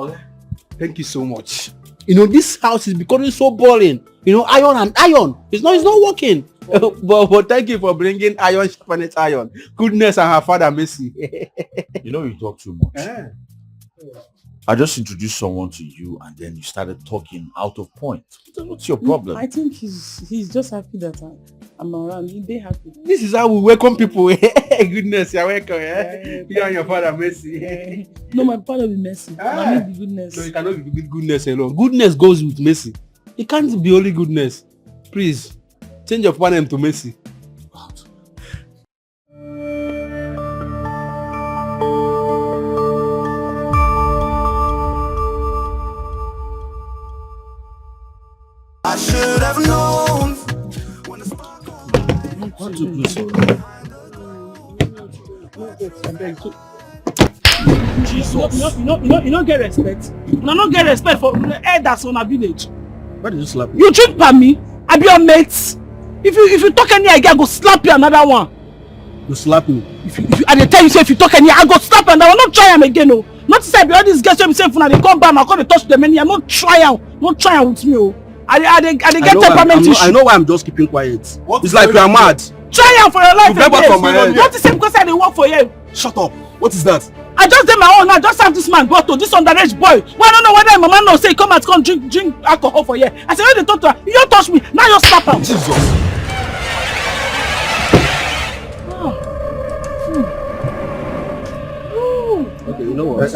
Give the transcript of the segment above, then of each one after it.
Okay. Thank you so much. You know, this house is becoming so boring. You know, iron and iron. It's not working. but thank you for bringing iron sharpened iron. Goodness and her father Messi. You know you talk too much. I just introduced someone to you and then you started talking out of point. What's your problem? I think he's just happy that I'm around. They're happy. This is how we welcome people. Goodness, you're welcome. You and your father Messi. No, my father will be Messi. I need the goodness. No, you cannot be goodness alone. Goodness goes with Messi. It can't be only goodness. Please, change your name to Messi. I should have known. What to do, sorry? Jesus. You don't get respect. You don't get respect for elders on a village. Why did you slap me? You drink by me. I be your mate. If you talk any again, I go slap you another one. You slap me? If I tell you say if you talk any, I go slap you another one. Not try him again, no. Not to say all these guys when say they come back, I come to touch them any. I'm not trying with me, oh. I get temperament issue. I know why I'm just keeping quiet. It's like you are mad. Try out for your life. You from my head. Not the same because I didn't work for you. Shut up. What is that? I just did my own. I just have this man go to this underage boy. Well, I don't know whether my man knows say come drink alcohol for you. I said when they talk to her, you don't touch me. Now you slap her. Jesus. Okay, you know what?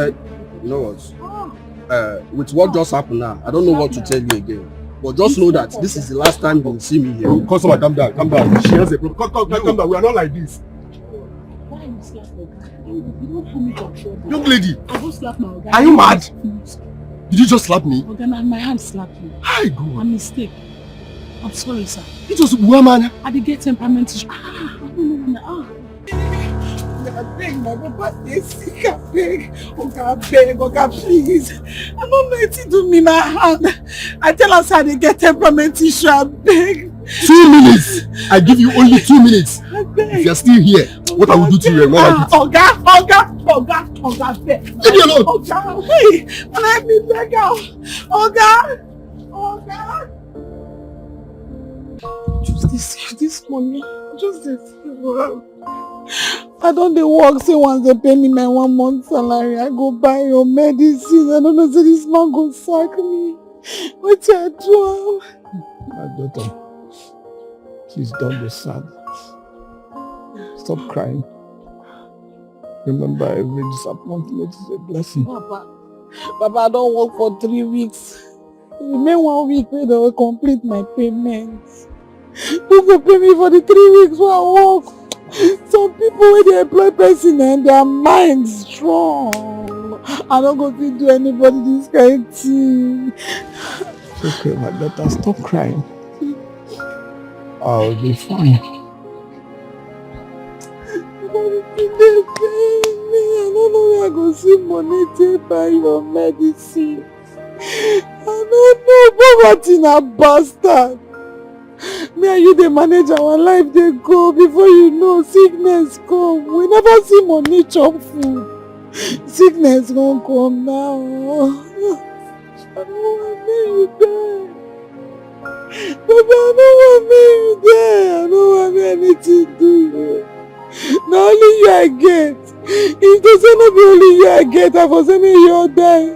You know what? With what just happened now, I don't know what to tell you again. But just know that this is the last time you will see me here. Customer, calm down. She has a problem. Calm down. We are not like this. Why are you slapping? You don't put me control. Young lady, I go slap my organ. are you mad? Did you just slap me? Organ, my hand slapped you. Hi, go. A mistake. I'm sorry, sir. It was woman. I did get temperament issue. I beg my papa, they sick, I beg. Oga, please. I don't know what to do me my hand. I tell us how they get temperament issue, I beg. 2 minutes. I give you only 2 minutes. I beg. If you are still here, what I will do to you? Oga, beg. Leave me alone. Oga, hey, let me beg out. Oga. Just this money. Just this. I don't work, say once they pay me my 1 month salary, I go buy your medicine. I don't know, say this man go sack me. What I do? My daughter, please don't be sad. Stop crying. Remember, every disappointment is a blessing. Papa, I don't work for 3 weeks. It remain 1 week where they will complete my payments. Who will pay me for the 3 weeks where I work? Some people when they employ person and their mind strong. I don't go to do anybody this kind of thing. It's okay, my daughter, stop crying. I'll be fine. They pay me. I don't know where I go see money to buy your medicine. I don't know, poverty na bastard. Me and you, they manage our life, they go. Before you know, sickness come. We never see money chop food. Sickness won't come now. I don't want me there. But I don't want me there. I don't want me anything to do. Now only you I get. If they say not be only you I get, I for say me you die.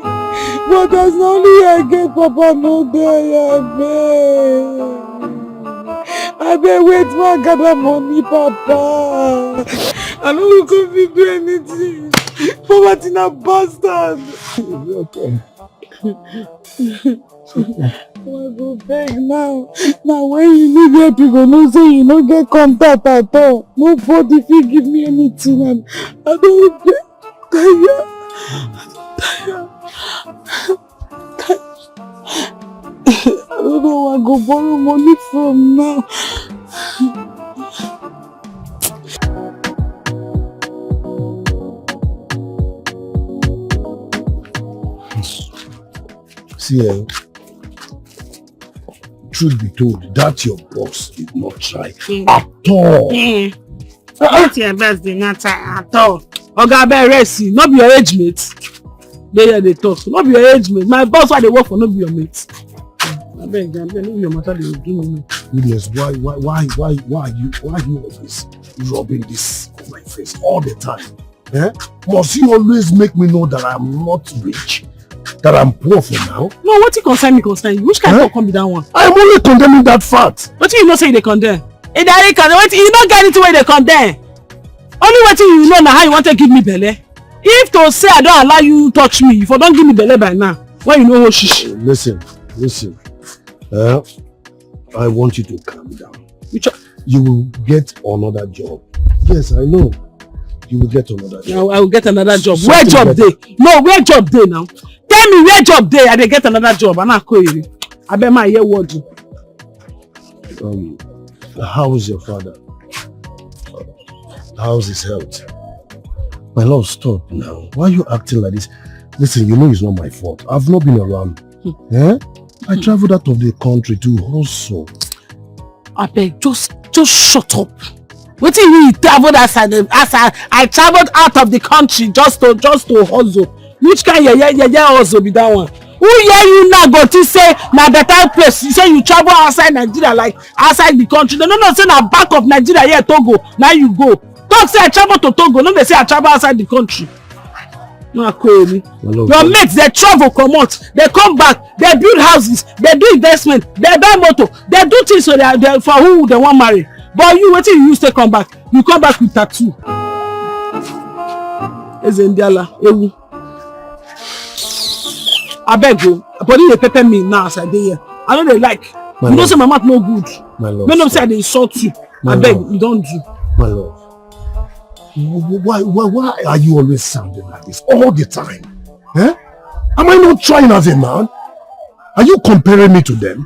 But that's not only you I get, Papa, no there, I beg wait for gather money, Papa. I don't go fit do anything. Poverty na bastard. Okay. I go beg now. Now when you need help, you go know say you no get contact at all. Nobody fit give me anything and I don't beg. I don't know where I go borrow money from now. See, truth be told, that your boss did not try at all. Forget your best, did not try at all. Oga, be rest, not be your age mate. They talk. Not be your age mate. My boss why they work for not be your mates. I beg, no be your matter they do me. Goodness, why are you always rubbing this on my face all the time? Eh? Must you always make me know that I'm not rich? That I'm poor for now? No, what you concern me concern you? Which kind of come be that one? I'm only condemning that fact. What you not say they condemn? You don't get into where they condemn. Only what you know now how you want to give me belle. If to say I don't allow you to touch me, if you don't give me belle by now, why you know how shish? Listen. I want you to calm down. You will get another job. Yes, I know. You will get another job. I will get another job. Where job day? No, where job day now? Tell me where job day. I dey get another job. I'm not going. I bet my hear word. How is your father? How's his health? My love, stop now. Why are you acting like this? Listen, you know it's not my fault. I've not been around. I traveled out of the country to hustle. I beg, just shut up. What do you mean you traveled outside? I traveled out of the country just to hustle. Which kind of hustle be that one? Who hear you now go to say na better place? You say you travel outside Nigeria, like outside the country. They don't know say na back of Nigeria here Togo. Now you go. Talk say I travel to Togo. No, they say I travel outside the country. No, me. Your mates they travel, come out, they come back, they build houses, they do investment, they buy motor, they do things so they for who they want marry. But you wait till you used to come back. You come back with tattoo. Ezendiala, ewu. I beg you, but you pepper me now as I dey here. I know they like. You don't say my mouth no good. My love. Men don't say they insult you. I beg you don't do. My love. Why are you always sounding like this all the time? Eh? Am I not trying as a man? Are you comparing me to them?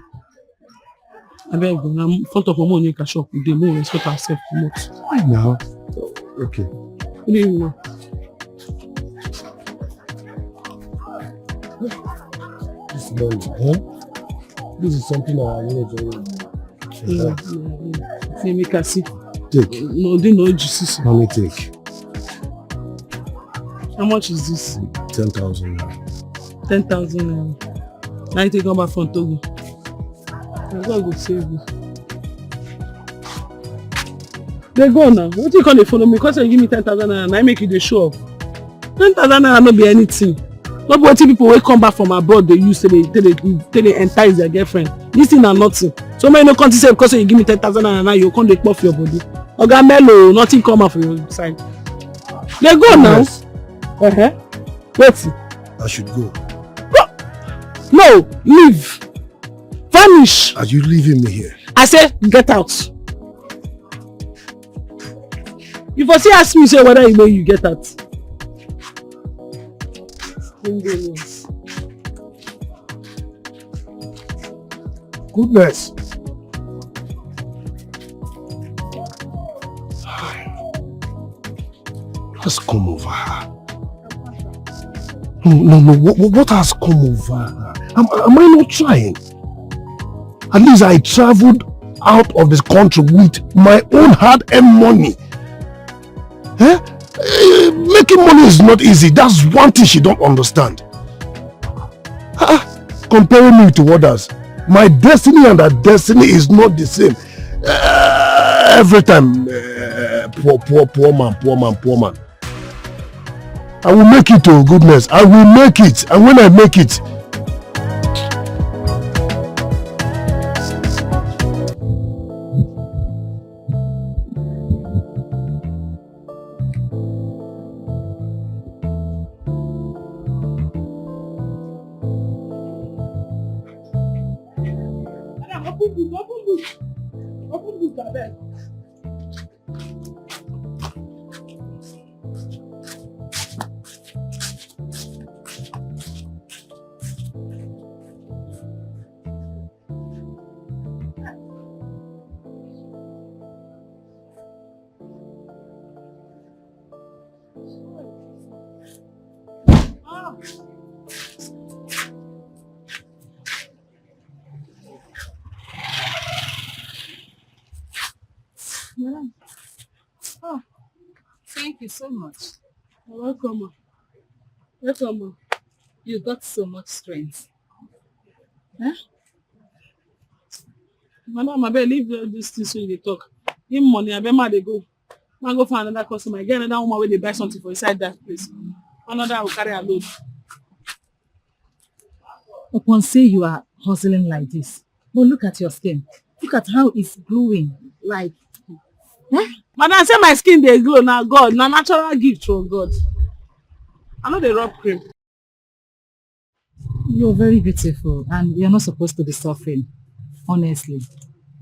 I beg you, I'm in front of a money can shop. They more respect ourselves much. Why now? Okay. What do you know? This money, This is something I need to Let me can see. Take. No, they know Jesus. Let me take. How much is this? 10,000. 10,000. Now you take come back from Togo. I'm gonna go save you. They go now. What do you call they follow me? Because you give me 10,000 and I make you the show off. 10,000 naira no be anything. Not what people will come back from abroad they use they entice their girlfriend. This thing are nothing. So many no can't say because you give me 10,000 and now you can't take off your body. Oga Mellow, nothing come out for your side. They go now. Wait. I should go. No, leave. Vanish. Are you leaving me here? I say get out. You for see ask me say whether you know you get out. Goodness. What's come over her? No. What has come over her? Am I not trying? At least I traveled out of this country with my own hard-earned money. Making money is not easy. That's one thing she don't understand. Comparing me to others, my destiny and her destiny is not the same. Every time, poor man. I will make it, oh goodness. I will make it. And when I make it, Open boot, abeg. Yeah. Thank you so much. You're welcome. Welcome. You got so much strength. Huh? Madam, I better leave this thing so you dey talk. Give money, I bet ma dey go. Ma go find another customer. I get another woman where they buy something for inside that place. Another will carry a load. Upon say you are hustling like this, but look at your skin. Look at how it's glowing. Like, Madam, say my skin dey glow na God, na natural gift from God. I know they rub cream. you're very beautiful and you're not supposed to be suffering. Honestly.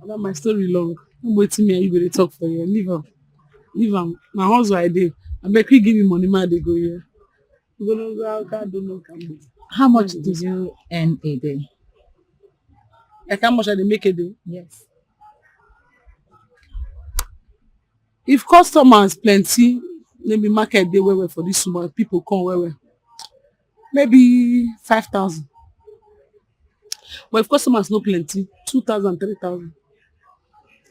Madam, my story long. No waiting me and you go dey talk for you. Leave am. Leave am. Na hustle I dey. Abeg quick give me money, ma dey go here. You go know how God don't know can be. How much do you earn a day? Like how much I dey make a day? Yes. If customers plenty, maybe market dey well for this woman, people come well. Maybe 5,000. But if customers no plenty, 2,000, 3,000.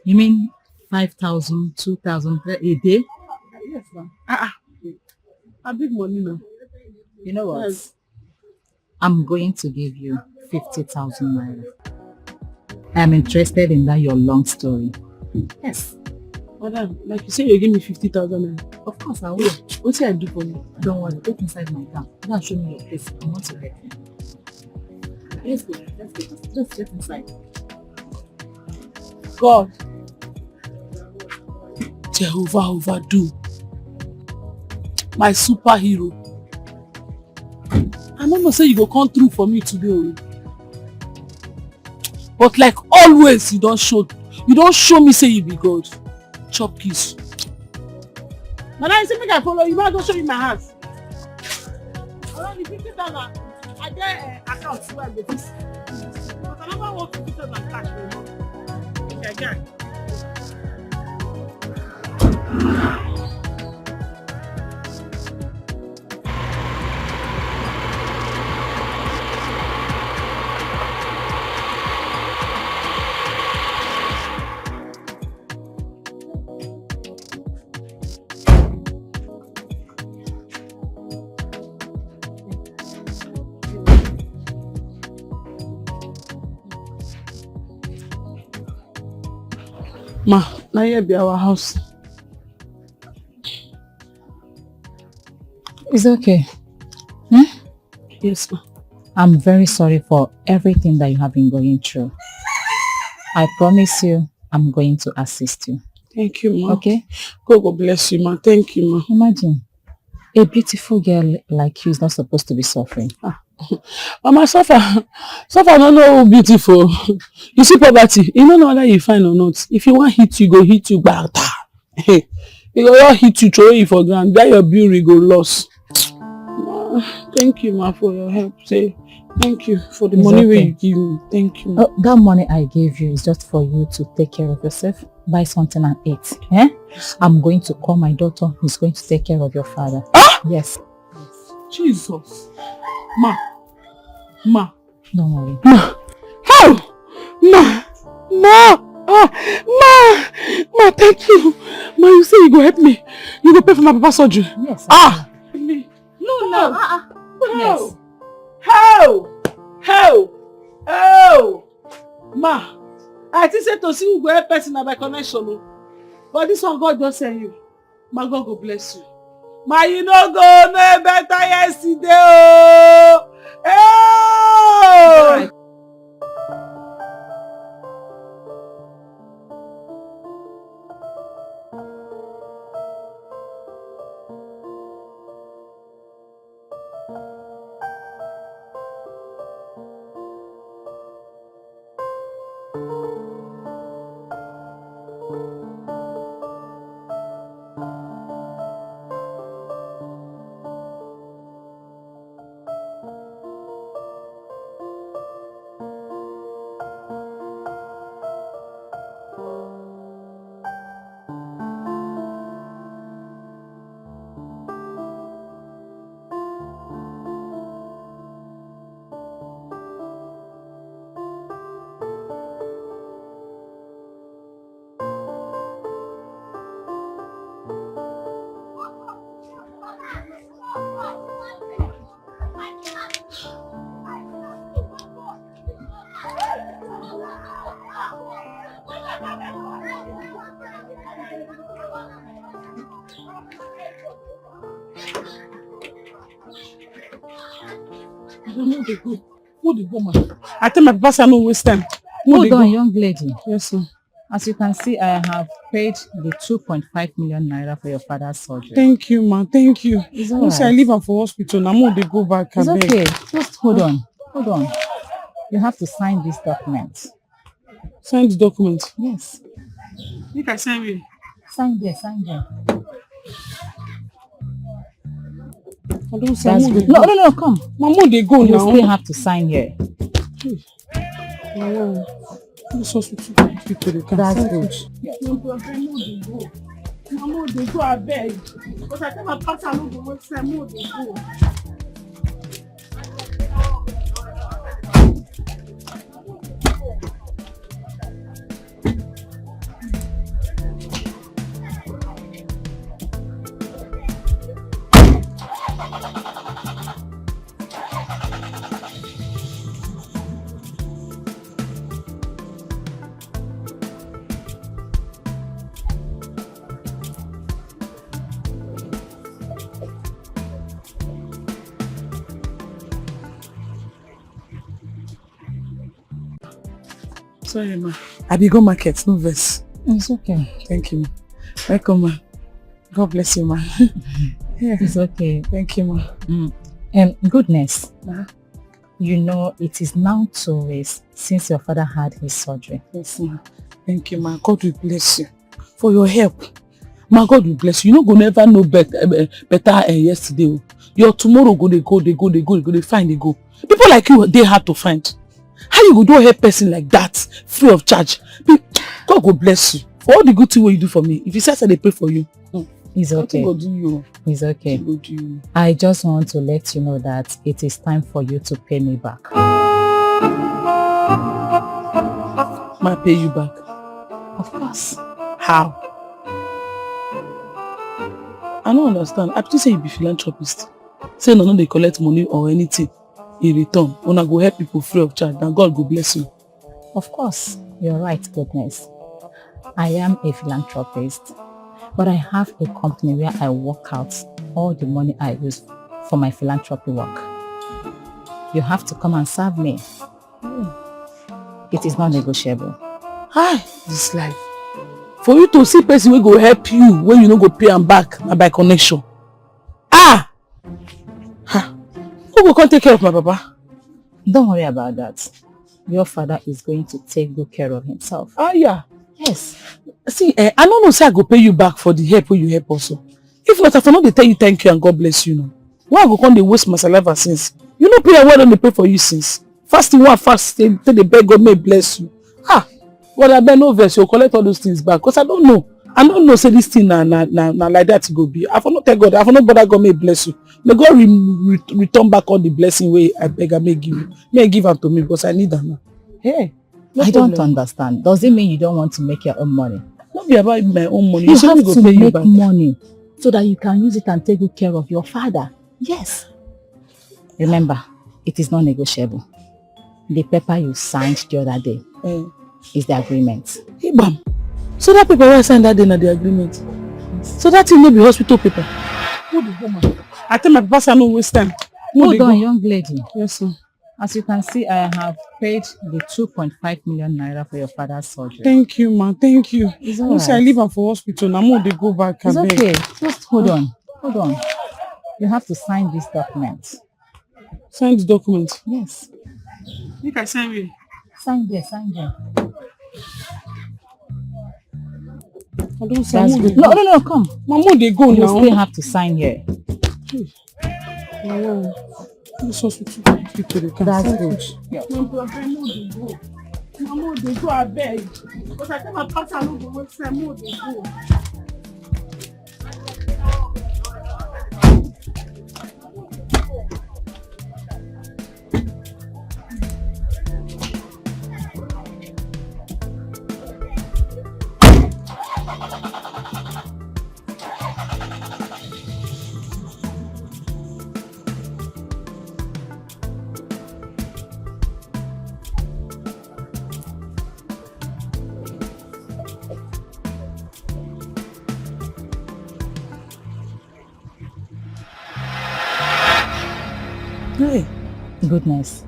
You mean 5,000, 2,000 a day? Yes, ma'am. A big money now. You know what? Yes. I'm going to give you 50,000 naira. I'm interested in that your long story. Yes. Madam, like you say, you give me 50,000. Of course I will. What can I do for you? Don't worry, go inside my car. Go and show me your place. I want to get you. Let's go. Just get inside. God. Jehovah overdo. My superhero. I don't know say you go come through for me today. But like always, you don't show me say you be God. Chop kiss. Madam, you say make I follow you, might go show you my house. Around the 50,000, I get account where I go this. But I never want 50,000 cash for a month. Okay, guy. Ma, now here be our house. It's okay. Yes, ma. I'm very sorry for everything that you have been going through. I promise you, I'm going to assist you. Thank you, ma. Okay? God will bless you, ma. Thank you, ma. Imagine, a beautiful girl like you is not supposed to be suffering. Mama, suffer no know who beautiful. You see poverty, you don't know whether you fine or not. If you want hit you, go hit you back. Hey, you go all hit you, throw you for ground. Where your beauty go lost. Thank you, ma, for your help. Say thank you for the money where you give me. Thank you. Oh, that money I gave you is just for you to take care of yourself. Buy something and eat. I'm going to call my daughter who's going to take care of your father. Yes. Jesus. Ma. Don't worry. Ma. How? Ma, thank you. Ma, you say you go help me. You go pay for my papa's surgery. Yes. Me. No. Yes. How? Ma, I think say to see who go help person na by connection. But this one God just send you. Ma, God go bless you. Ma, you no go no better yesterday. Oh! I don't know they go. Who the woman? I tell my papa I no waste time. Hold on, young lady. Yes, sir. As you can see, I have paid the 2.5 million naira for your father's surgery. Thank you, ma. Thank you. It's You say I alright. leave am for hospital. Now more they go back. It's abeg. okay. Just hold on. Hold on. You have to sign this document. Sign the document. Yes. Make I sign it. Sign there, sign there. I don't sign. That's good. No, come. Mama, they go You now. still have to sign here. Oh, this hospital people they can. That's sign good. it. Mama, they go. I beg. But I tell my papa I no go waste time. Mama, they go. Sorry, ma. I be go market, no verse. It's okay. Thank you, ma. Welcome, ma. God bless you, ma. Yeah. It's okay. Thank you, ma. Goodness. Uh-huh. You know, it is now 2 weeks since your father had his surgery. Yes, ma. Thank you, ma. God will bless you for your help. Ma, God will bless you. You no go never know better yesterday. Your tomorrow go, they find, they go. People like you, they hard to find. How you go do help person like that free of charge? God go bless you for all the good thing what you do for me. If you say they pray for you, It's okay. go do you. It's okay. Go do you. I just want to let you know that it is time for you to pay me back. Ma, pay you back. Of course. How? I don't understand. I just say you be philanthropist. Say no, they collect money or anything in return. When I go help people free of charge, now God go bless you. Of course, you're right, Goodness. I am a philanthropist, but I have a company where I work out all the money I use for my philanthropy work. You have to come and serve me. It is not negotiable. Hi, this life. For you to see person will go help you when you no go pay am back na by connection. Ah! Ha! Who go come take care of my papa? Don't worry about that. Your father is going to take good care of himself. Ah, yeah. Yes. See, I don't know say I go pay you back for the help wey you help also. If not, I for not dey tell you thank you and God bless you now. Why I go come dey waste my saliva since? You no pay and why don't they pay for you since? Fasting one fast, tell the beg God may bless you. Ah! Well, I bet no verse, you'll collect all those things back. Because I don't know. I don't know say this thing na like that it go be. I for not tell God, I for not bother God may bless you. May God return back all the blessing way I beg I may give you. May give am to me because I need them now. Hey, no I problem. don't understand. Does it mean you don't want to make your own money? Not be about my own money. You say have me go to pay you make back. money so that you can use it and take good care of your father. Yes. Remember, it is not negotiable. The paper you signed the other day is the agreement. Ibam. So that paper I signed that day na the agreement. So that thing no be hospital paper. Who the woman? I tell my papa I no waste time. Hold on, young lady. Yes, sir. As you can see, I have paid the 2.5 million naira for your father's surgery. Thank you, ma. Thank you. It's You say I alright. leave am for hospital. Now more they go back. It's abeg. okay. Just hold on. Hold on. You have to sign this document. Sign the document. Yes. Make I sign it. Sign there, sign there. I don't sign. That's good. No, come. Mama, they go You now. still have to sign here. Oh, this hospital people they can. That's good. Mama, they go. I beg. But I tell my papa I no go waste time. Mama, they go. Goodness.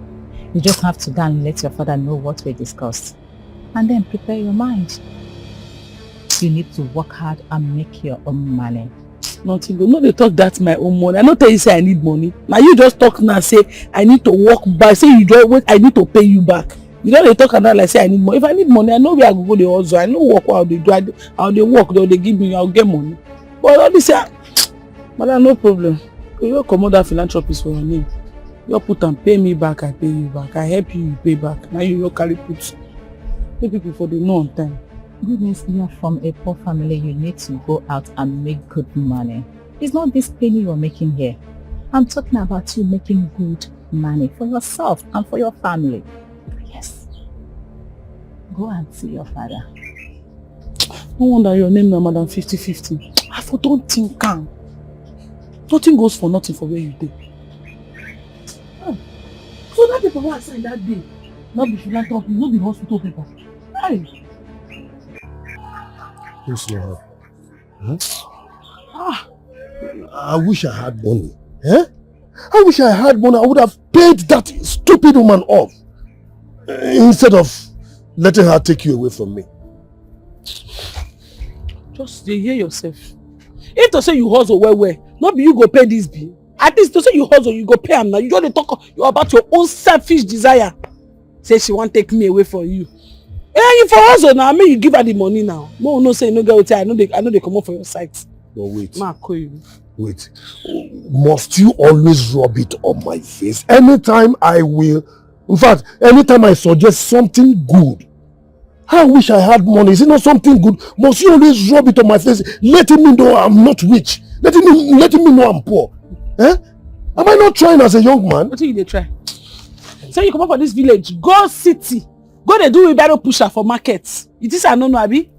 You just have to go and let your father know what we discussed. And then prepare your mind. You need to work hard and make your own money. Nothing go. No, they talk that's my own money. I don't tell you say I need money. Now you just talk now say I need to work back. Say you don't wait, I need to pay you back. You know they talk and like say I need money. If I need money, I know where I go the hustle. I know work how they do. How they work, they give me, I'll get money. But all this madam, no problem. You come out that philanthropist for your name. You put and pay me back, I pay you back. I help you, you pay back. Now you carry put. Pay people for the no on time. Goodness, you are from a poor family. You need to go out and make good money. It's not this penny you're making here. I'm talking about you making good money for yourself and for your family. Yes. Go and see your father. No wonder your name now, Madam 50-50. I for don't think calm. Nothing goes for nothing for where you did. Oh. So that paper was signed that day. Not the philanthropy, not the hospital paper. Hey. Yes, Lord. Huh? I wish I had money. Eh? I wish I had money. I would have paid that stupid woman off. Instead of letting her take you away from me. Just hear yourself. If to say you hustle well, not be you go pay this bill. At least to say you hustle, you go pay am now. You just talk about your own selfish desire. Say she want take me away from you. You for hustle now, I mean you give her the money now. No say no girl. I know they come up for your site. But wait. Wait. Must you always rub it on my face? Anytime I will, in fact, anytime I suggest something good, I wish I had money. Is it not something good? Must you always rub it on my face, letting me know I'm not rich, letting me know I'm poor? Eh? Am I not trying as a young man? What do they try? So you come up for this village, go city, go they do wheelbarrow pusher for markets. It is I don't know, Abi.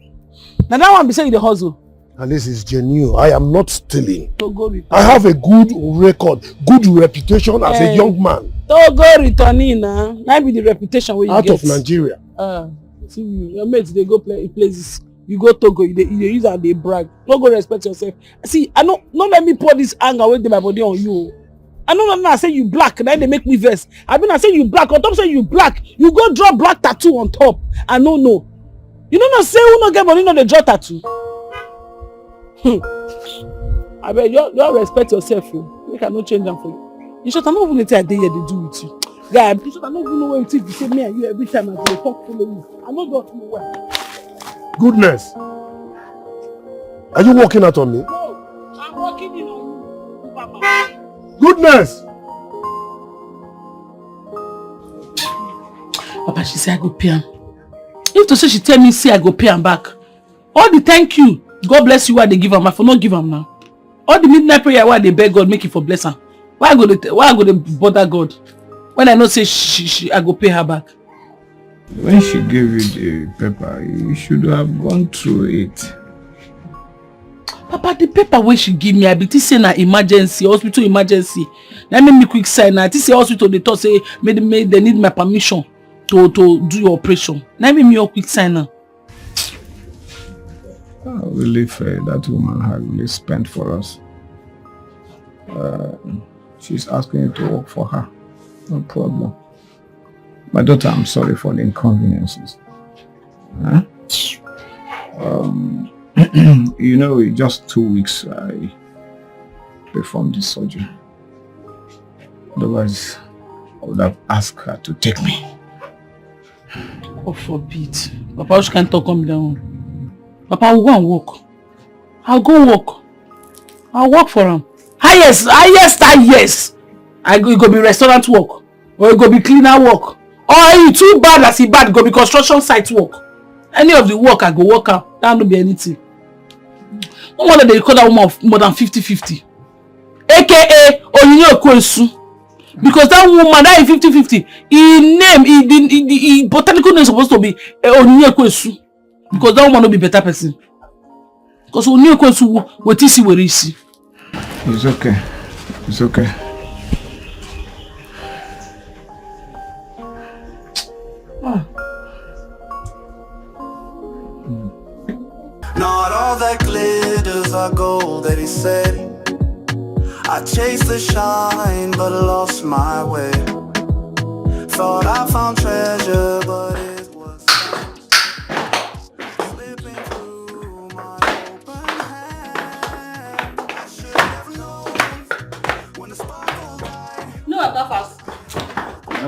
Now that one be saying the hustle. And this is genuine. I am not stealing. So go return. I have a good record, good reputation as a young man. So go returning now. That be the reputation where you out get. of Nigeria. See your mates they go play places. You go Togo, you use and they brag. Don't go respect yourself. See, I don't let me pour this anger with my body on you. I don't know. I say you black, then they make me vex. I say you black. On top say you black, you go draw black tattoo on top. I don't know. You don't know say who not get money, no they draw tattoo. I bet you respect yourself. You cannot change them for you. You should not even let a day they do with you. Guy, you should not even know what you say me and you every time I go talk to you. I'm not going to know where. Goodness. Are you walking out on me? No, I'm walking in on you, Papa. Goodness. Papa, she said I go pay him. If to say she tell me say I go pay him back. All the thank you, God bless you, why they give him, I for not give him now. All the midnight prayer why they beg God make it for bless her. Why I go to bother God? When I know say I go pay her back. When she gave you the paper, you should have gone through it. Papa, the paper where she give me, I be say na emergency, hospital emergency. That make me quick sign. I say hospital they thought say they need my permission to do your operation. That make me a quick sign now. Really fair. That woman has really spent for us. She's asking you to work for her. No problem. My daughter, I'm sorry for the inconveniences. Huh? You know, in just 2 weeks I performed this surgery. Otherwise, I would have asked her to take me. God forbid. Papa, you can't talk me down. Papa, I will go and work. I'll go work. I'll work for him. Highest. It go be restaurant work. Or it go be cleaner work. Or you too bad as he bad, it go be construction site work. Any of the work I go work out. That don't be anything. No wonder they call that woman more than 50-50. AKA Ini Edo. Because that woman, that is 50-50. His botanical name is supposed to be Ini Edo. Because that woman will be better person. Because Ini Edo what is he where is he? It's okay. It's okay. Not all that glitters are gold that he said. I chased the shine but lost my way.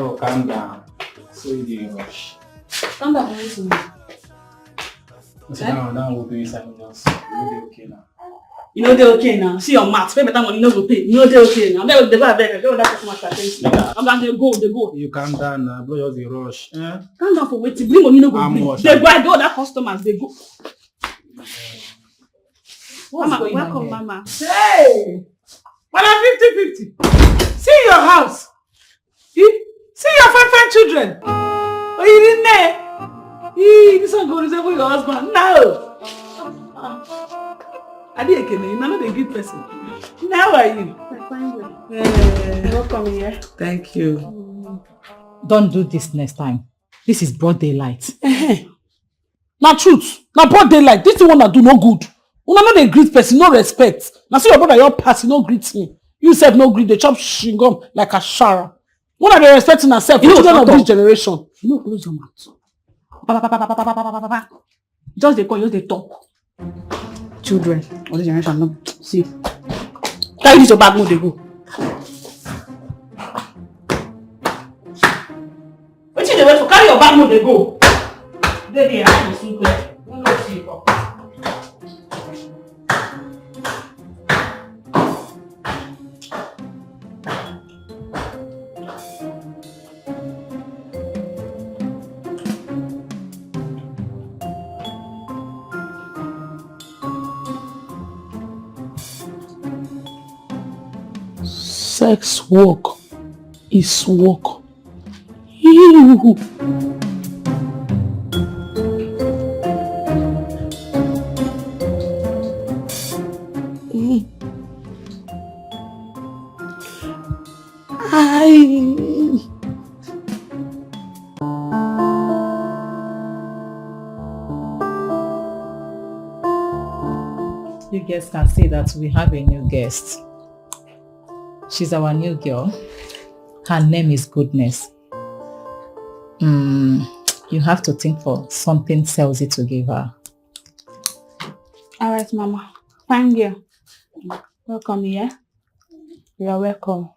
Oh, calm down. So you didn't rush. Calm down, listen. Now we'll do something else. You'll be okay now. You know they're okay now. See your maths. Pay better money, you know go pay. You know they're okay now. They go back. They go that customer attention. I'm going to go. You calm down now. Blow just the rush. Calm down for waiting. Bring money, no go. They go. I go that customers. They go. Mama, welcome, Mama. Hey! What are 50-50? See your house. See your fine children. Oh, you didn't know? This one go resemble your husband. No. Ini Ekene, you're not a good person. How are you? Welcome here. Thank you. Don't do this next time. This is broad daylight. Now truth. Now broad daylight. This is the one that do no good. Una not a greet person, no respect. Now see your brother, your pass, no greet me. You said no greet, they chop shingom like a shara. What are they respecting herself? You children of this generation. You know, close your mouth. Just they call, just they talk. Children of this generation, no. See. Carry this your bag, no, they go. What you they wait for? Carry your bag, no, they go. They have to see clear. No, see you. Sex work is work. Ew. You guys can see that we have a new guest. She's our new girl. Her name is Goodness. You have to think for something salesy to give her. Alright, Mama. Fine girl. Welcome here. You are welcome.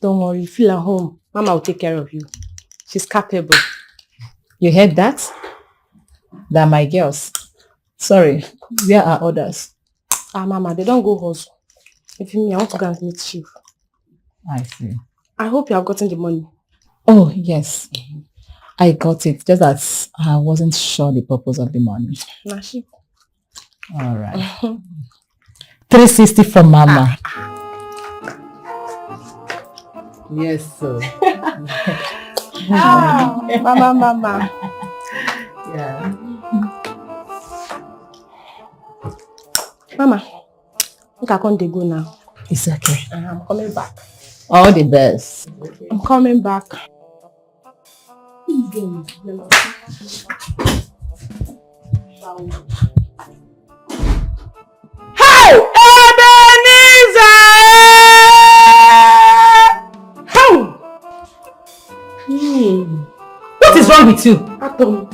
Don't worry, feel at home. Mama will take care of you. She's capable. You heard that? They're my girls. Sorry, where are others? Mama, they don't go hustle. If you mean, I want to go and meet Chief. I see. I hope you have gotten the money. Oh, yes. I got it. Just that I wasn't sure the purpose of the money. Nah, Chief. All right. 360 from Mama. Yes, sir. Mama. Yeah. Mama, I think I can't go now. It's okay. I'm coming back. All the best. I'm coming back. Hey! Ebenezer! How? What is wrong with you? Atom.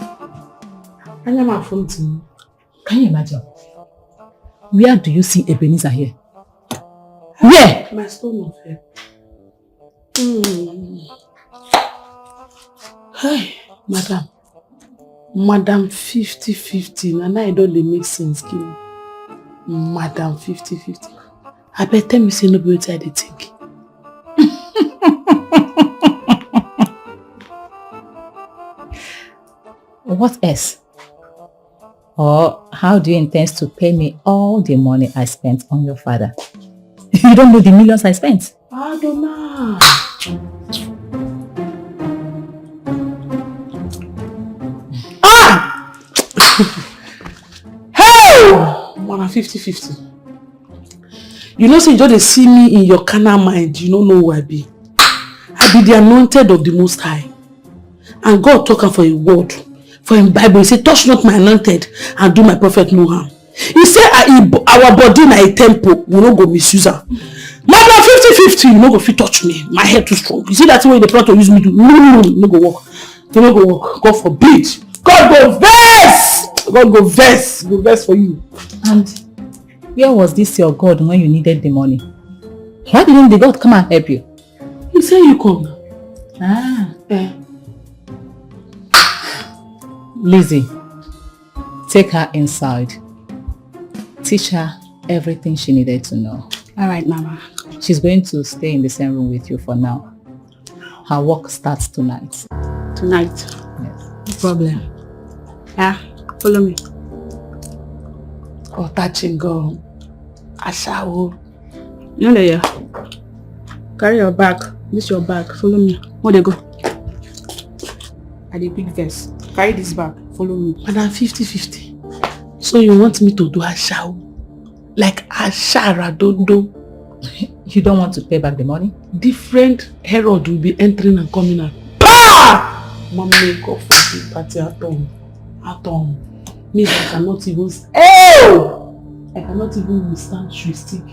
I am a phone to you. Can you imagine? Where do you see Ebenezer here? Where? My stomach here. Hey, Madam 50-50. And I don't make sense. Give me. Madam 50-50. I bet tell me say no be what I think. What else? Or how do you intend to pay me all the money I spent on your father? You don't know the millions I spent. I don't know. Hey! Man, 50-50. You know, say you just see me in your carnal mind. You don't know who I be. I be the anointed of the Most High. And God talking for a word. For in Bible, he say, touch not my anointed and do my prophet no harm. He say, our body na a temple, we no go misuse am. Madam 50-50, you no go fit touch me. My head too strong. You see that way they plan to use me to no go work. They no go work. God forbid. God go vex. God go vex. Go vex for you. And where was this your God when you needed the money? Why didn't the God come and help you? He said you come. Ah. Lizzie, take her inside. Teach her everything she needed to know. All right, Mama. She's going to stay in the same room with you for now. Her work starts tonight. Tonight? Yes. No problem. Yeah, follow me. Oh, touching girl. Ashawo. No, there. Carry your bag. This your bag. Follow me. Where they go? I did big verse. Carry this bag. Follow me. Madam 50-50. So you want me to do Ashawo? Like Ashara Dodo? You don't want to pay back the money? Different Herod will be entering and coming out. PAH! Mommy, God forbid, party at home. At home. Me, I cannot even... Oh! I cannot even withstand tree stick.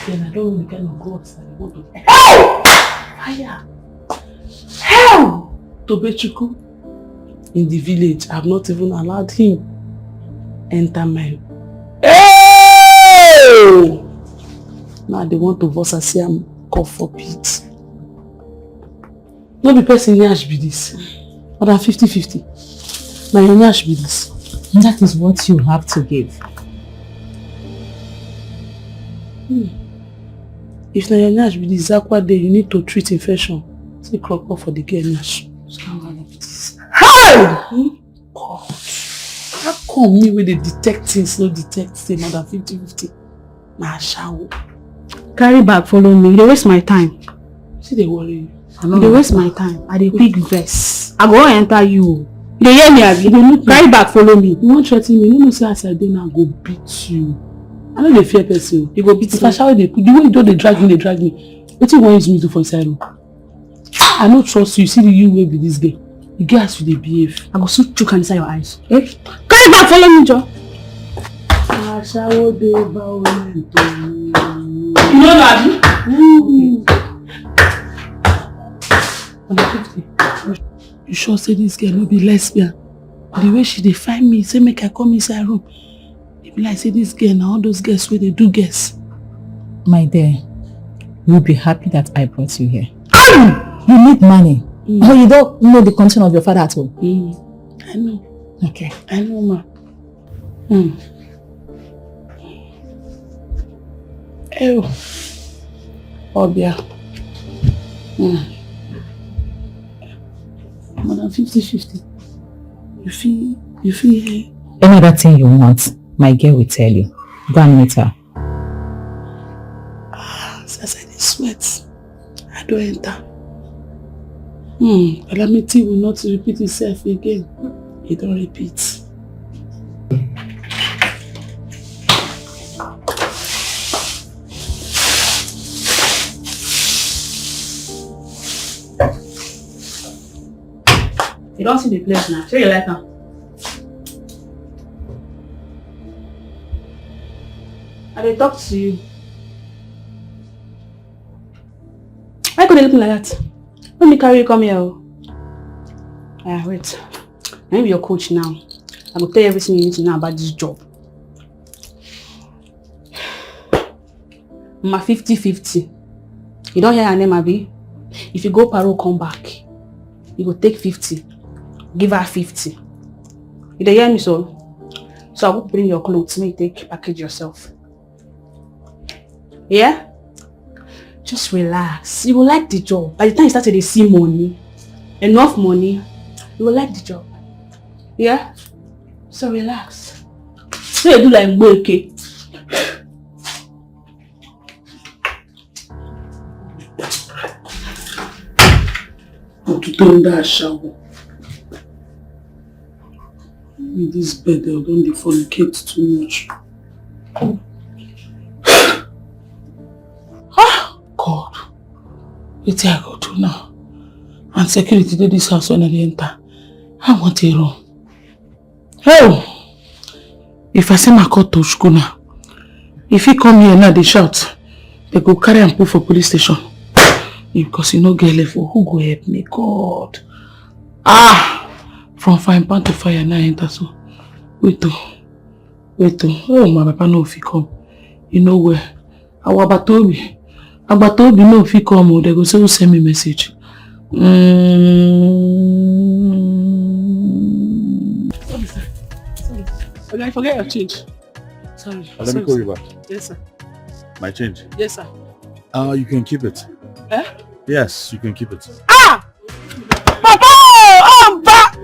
Then I don't know the kind of gods that I want to... Hell! Fire! Hell! Tobechuku. In the village, I have not even allowed him enter my... Hey! Now they want to voice and say I'm God forbid. No be person nyash be this. More than 50-50. Now your nyash be this. That is what you have to give. If na your nyash be this, Zakwa day you need to treat infection. Say crop up for the girl nyash. How? God. How come me with the detect things no detect say more than 50-50? Nah, shower. Carry bag, follow me. You dey waste my time. See they worry you. You dey waste my time. I dey big verse. I go enter you. You dey hear me, Abi? Carry bag, follow me. You won't threaten me. You know say as I dey now go beat you. I know they fear person. You go beat me. If I shower they put the way you do they drag me. What you want use me to for inside room? I don't trust you. See the you way with this girl. You guys will they behave. I go shoot chook inside your eyes. Eh? Carry bag, follow me, Joe. I shower they violent. You know that? You sure say this girl will be lesbian? The way she define me, say make I come inside room. They be like say this girl now all those girls where they do guess. My dear, you'll be happy that I brought you here. You need money. Oh, you don't know the condition of your father at all? I know. Okay. I know, ma. Ew. Obia. More than 50-50. You feel Any other thing you want, my girl will tell you. Go and meet her. As I sweat, I don't enter. Calamity will not repeat itself again. It don't repeat. You don't see the place now. Show your light now. I dey talk to you. Why could they look like that? Let me carry you come here. Wait. I am your coach now. I will tell you everything you need to know about this job. Ma 50-50. You don't hear her name, Abi? If you go paro, come back. You go take 50. Give her 50. You don't hear me, so? So I will bring your clothes. Make you take package yourself. Yeah? Just relax. You will like the job. By the time you start to see money, enough money, you will like the job. Yeah? So relax. So you do like Mboke. To turn that shower. In this bed, they don't defecate too much. God, what I go do now? And security to this house when I enter. I want a room. Oh! If I say my court to school now, if he come here now, they shout. They go carry and put for police station. Because you know get level. Who go help me? God. From frying pan to fire now enter so. Wait. Oh, my papa know if he come. You know where? Our Batobi no if he come, they go say who send me message. Okay, I forget your change. Sorry. Let me call you back. Yes, sir. My change? Yes, sir. You can keep it. Eh? Yes, you can keep it. Ah! Papa!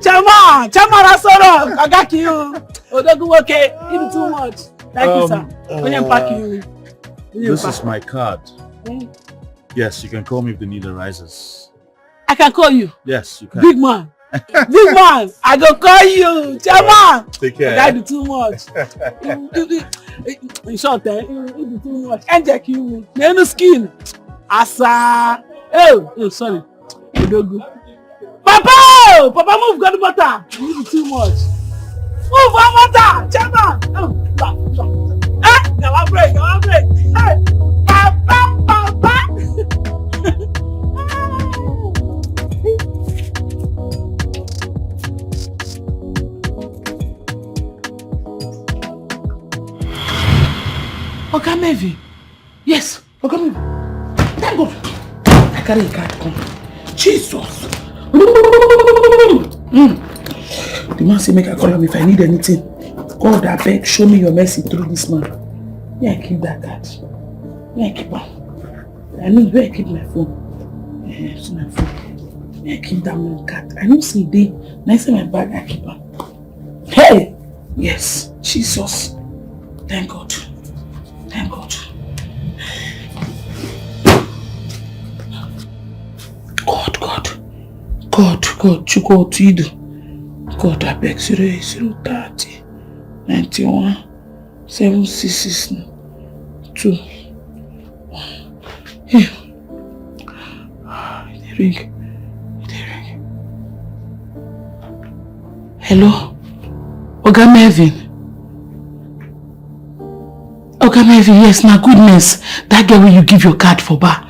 Chama! Chama Rasoro! I got you. Odogu, okay. Even too much. Thank you, sir. When you pack you. This is my card. Yes, you can call me if the need arises. I can call you. Yes, you can. Big man. Big man. I go call you. Chama! Take care. I do too much. In short, you do too much. And Jack, you. No skin. Asa. Oh, sorry. Odogu. Papa! Papa, move God butter. You do too much. Move on butter. Chama! Go on break. Hey! Papa! Oga Mevi. Yes, Oga Mevi. Thank God. I carry a card come. Jesus. The man say make I call him if I need anything. God, I beg, show me your mercy through this man. Where I keep that card? Where I keep it? I know where I keep my phone. It's my phone. Where I keep that man card? I don't see day. Nice in my bag, I keep it. Hey! Yes, Jesus. Thank God. Thank God. God, you go to Ido. God, I beg 08030 91 766 2. Here. The ring. Hello? Oga Melvin. Oga Melvin, yes, na goodness. That girl will you give your card for bar.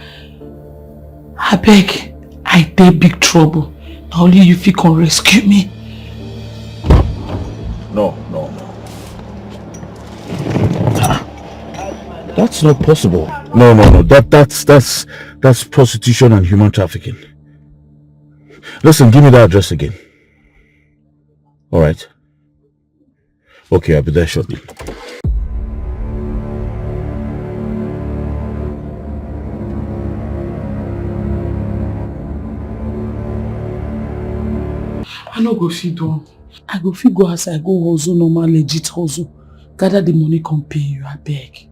I beg, I dey big trouble. Only you fit can rescue me. No. That's not possible. No. That's prostitution and human trafficking. Listen, give me that address again. All right. Okay, I'll be there shortly. I no go fit do. I go fit go outside, go hustle, normal legit hustle. Gather the money, come pay you, I beg.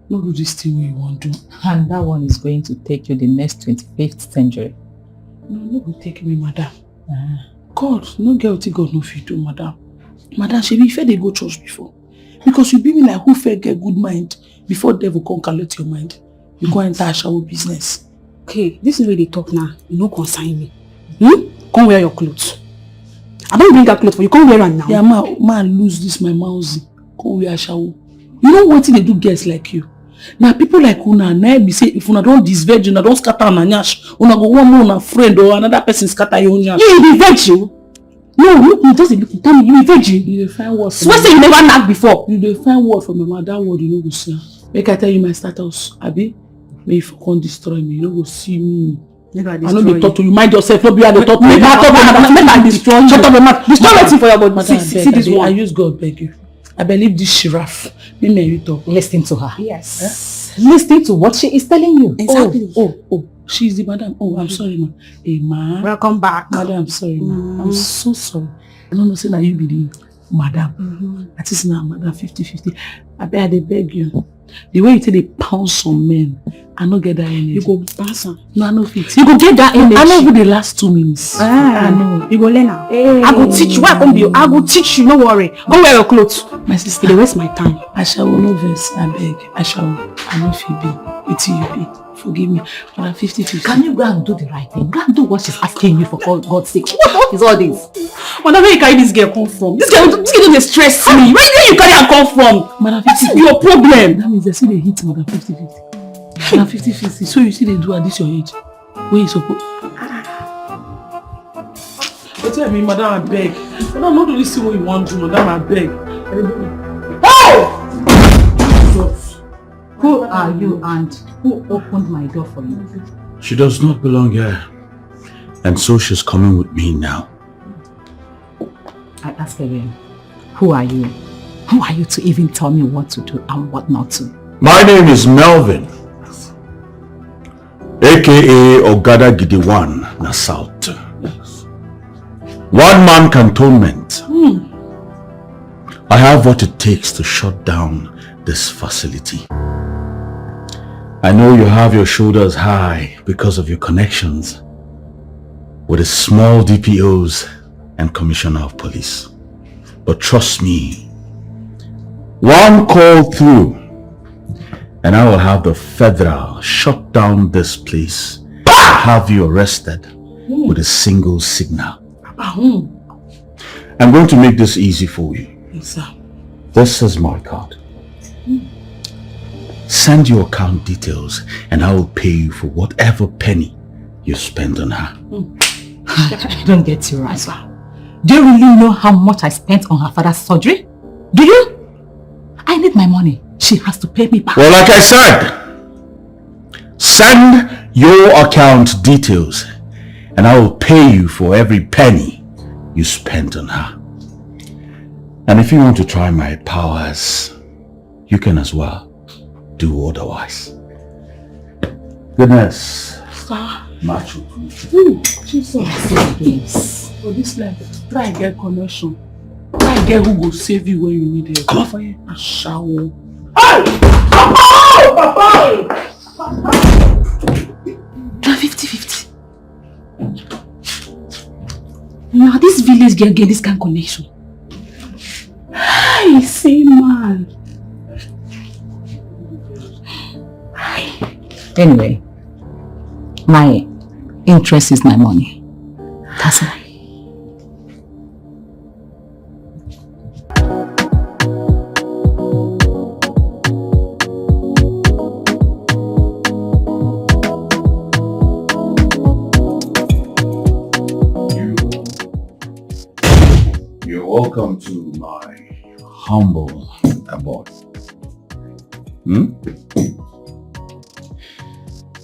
No do this thing what you want to do. And that one is going to take you the next 25th century. No go take me, madam. God, no get what God no fit do, madam. Madam, shebi you dey go church before. Because you be me like who fair get good mind before devil come calculate your mind. You go enter a shower business. Okay, this is where they talk now. You no consign me. Come wear your clothes. I don't bring that clothes for you. Come wear them now. Yeah, man, lose this my mousy. Come wear a shower. You know what they do girls like you? Now people like una na be say if una don't disvirgin, una don't scatter on a nyash, una go one more on a friend or another person scatter your nyash. You be virgin? No, look, you just tell me you be virgin. You find word. So say you never knock before. You find word from my mother. That word you no go see. Make I tell you my status, Abi. May if you can't destroy me, you no go see me. I know they talk to you. Mind yourself. No be how they talk to you. Make I destroy you. Shut up, man. Destroy everything for your body. See this one. I use God beg you. I believe this giraffe. Me and you talk. Listen to her. Yes. Listen to what she is telling you. Exactly. Oh. She's the madam. Oh, I'm sorry, ma. Hey, ma. Welcome back. Madam, I'm sorry, ma. I'm so sorry. I don't know, say that you be the madam. That is now, madam, 50-50. I beg you. The way you say they pound some men, I don't get that energy. You go pass them. No, I know fit. You go get that energy. I know over the last 2 minutes. I know. You go learn now. Hey. I go teach you. Why come you? I go teach you. No worry. Go wear your clothes. My sister, they waste my time. I shall no verse. I beg. I shall. I know if you be. It's you be. Forgive me. But I'm 50-50. Can you go and do the right thing? Go and do what she's asking you for God's sake. What is all this? Where you carry this girl come from? This girl don't stress me. Where do you carry her come from? Madam, what is your problem? That means they see they hit Madam 50-50. Madam 50-50. So you see they do at this your age. Where you supposed? But tell me, Madam, I beg. Madam, not do this thing what you want to, Madam, I beg. Oh! Who are you and who opened my door for you? She does not belong here. And so she's coming with me now. I ask again, who are you? Who are you to even tell me what to do and what not to? My name is Melvin, aka Ogada Gidewan Nasalt. One man cantonment. I have what it takes to shut down this facility. I know you have your shoulders high because of your connections with the small DPOs and Commissioner of Police. But trust me, one call through and I will have the federal shut down this place and have you arrested with a single signal. I'm going to make this easy for you. Yes, sir. This is my card. Send your account details and I will pay you for whatever penny you spend on her. I don't get you right. Do you really know how much I spent on her father's surgery? Do you? I need my money. She has to pay me back. Well, like I said, send your account details and I will pay you for every penny you spent on her. And if you want to try my powers, you can as well do otherwise. Goodness. Macho. Jesus. Yes. For this life, try and get connection. Try and get who will save you when you need it. Come on for you. A shower. Hey! Papa! 50-50. Now this village girl get this kind of connection. I see, man. Anyway, my interest is my money. That's it. You're welcome to my humble abode.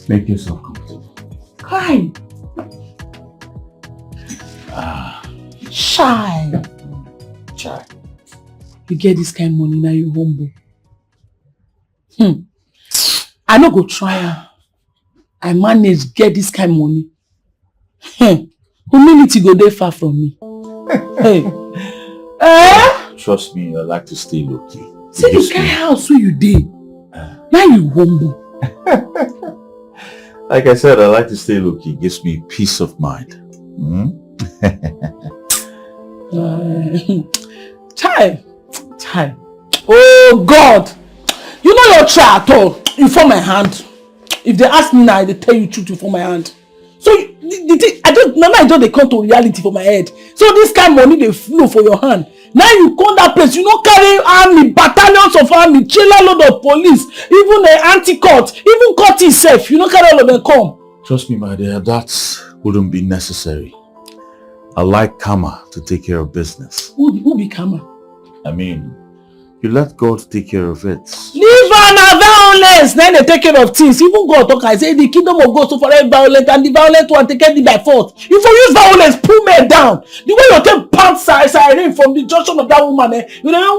Make yourself comfortable. Kind. Shy. You get this kind of money, now you humble. I no go try her. I manage get this kind of money. Humility go there far from me. Hey. Trust me, I like to stay low key. See the kind of house where you did. Now you humble. Like I said, I like to stay low key. It gives me peace of mind. Child. Oh God. You know your child at all. You for my hand. If they ask me now, they tell you truth for my hand. So I don't they come to reality for my head. So this kind of money they flow for your hand. Now you come that place, you don't carry army, battalions of army, trailer load of police, even the anti-court, even court itself, you don't carry all of them come. Trust me, my dear, that wouldn't be necessary. I like karma to take care of business. Who be karma? I mean, you let God take care of it. Leave an violence, then they take care of things. Even God talk, I say the kingdom of God so forever violent and the violent one taken it by force. If you use violence, pull me down. The way you take pant siren from the junction of that woman, you know,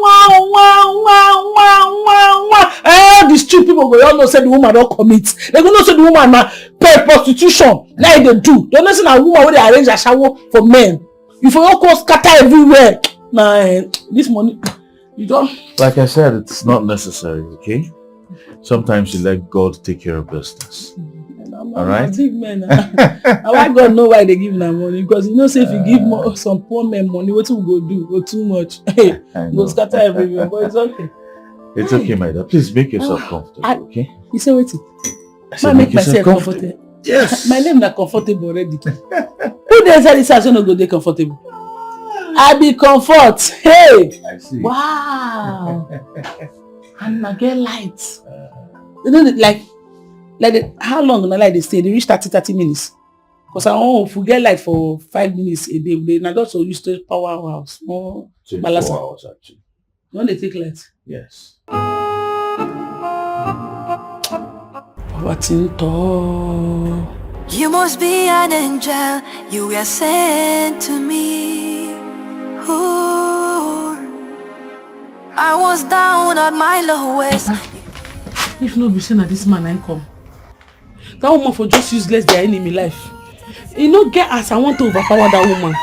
the street people go all know say the woman don't commit. They go know say the woman na pay prostitution. Like they do. They know say na woman where they arrange a shower for men. If you all go scatter everywhere, nah, this money. You don't. Like I said, it's not necessary, okay? Sometimes you let God take care of business. All right? Big men. Why God know why they give them money? Because you know, say if you give some poor men money, what you go do? Go too much. Hey, go scatter everywhere. But it's okay. It's okay, my dear. Please make yourself comfortable, okay? You say wait. I make myself comfortable. Yes. My name is comfortable already. Who they say this house no go dey comfortable? I be comfort. Hey. I see. Wow. And I get light. You know, how long na like they stay? They reach 30 minutes. Because I want to get light for 5 minutes a day. They not also use the power house. 24 hours actually. When they take light? Yes. Power tinto. You must be an angel, you were sent to me. Ooh. I was down at my lowest. If no be saying that this man ain't come, that woman for just useless their enemy life. You know, get as I want to overpower that woman.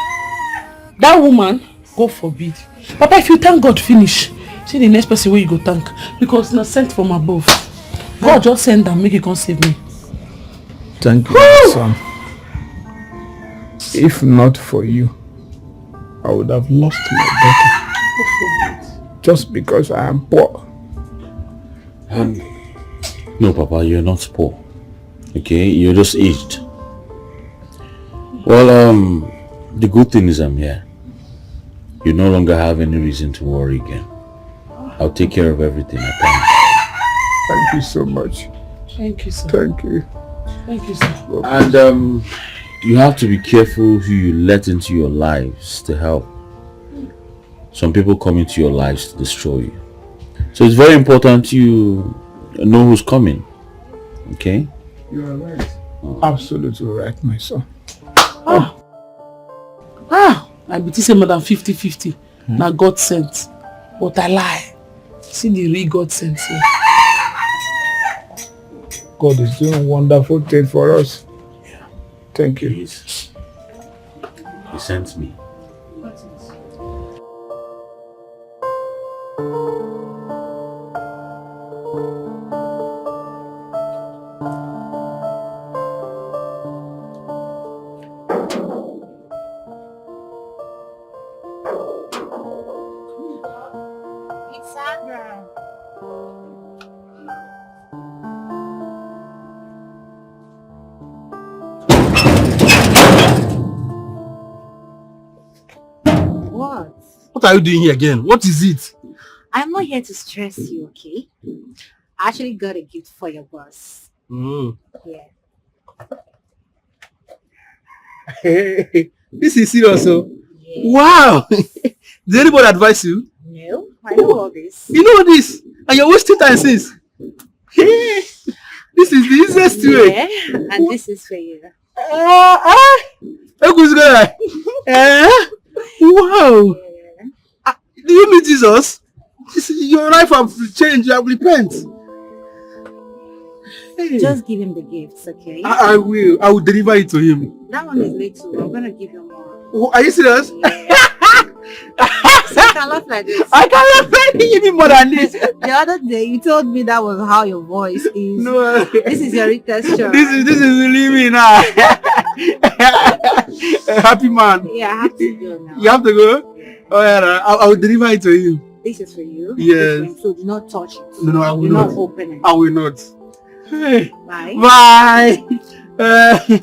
That woman, God forbid. Papa, if you thank God, finish. See the next person where you go thank. Because not sent from above. God just send them, make you come save me. Thank you, my son. If not for you, I would have lost my daughter. Just because I am poor. No, Papa, you're not poor. Okay, you're just aged. Well, the good thing is I'm here. You no longer have any reason to worry again. I'll take care of everything, I promise. Thank you so much. Thank you, sir. Thank you. Thank you, sir. And you have to be careful who you let into your lives to help. Some people come into your lives to destroy you. So it's very important you know who's coming. Okay? You are right. Absolutely right, my son. I be say more than 50-50. Now God sent. But I lie. See the real God sent here. God is doing wonderful things for us. Yeah. Thank you. He sent me. What are you doing here again? What is it? I'm not here to stress you, okay? I actually got a gift for your boss. Yeah. Hey, this is serious, so. Yeah. Wow! Did anybody advise you? No, I know all this. You know this, and you're wasting time since. Hey, this is the easiest way. Yeah, and this is for you. Wow! Do you mean Jesus? Your life have changed. You have repent. Hey. Just give him the gifts, okay? I will. I will deliver it to him. That one is little. I'm gonna give you more. Oh, are you serious? Yeah. So I can laugh like this. I can't laugh even more than this. The other day you told me that was how your voice is. No. This is your retexture. This is really me now. Happy man. Yeah, I have to go now. You have to go? Oh yeah, I will deliver it to you. This is for you. Yes. So do not touch it. No, I will do not. not open it. I will not. Hey. Bye. Bye.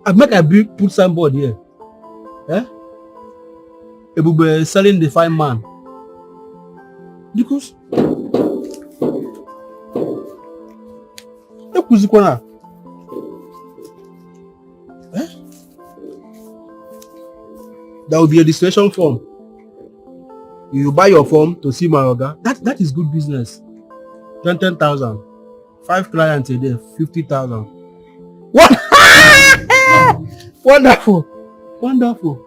I make a big put signboard here. Ebube selling the fine man. Because there will be a registration form. You buy your form to see my organ. That is good business. 10,000. 5 clients a day, 50,000. What? Wonderful. Wonderful.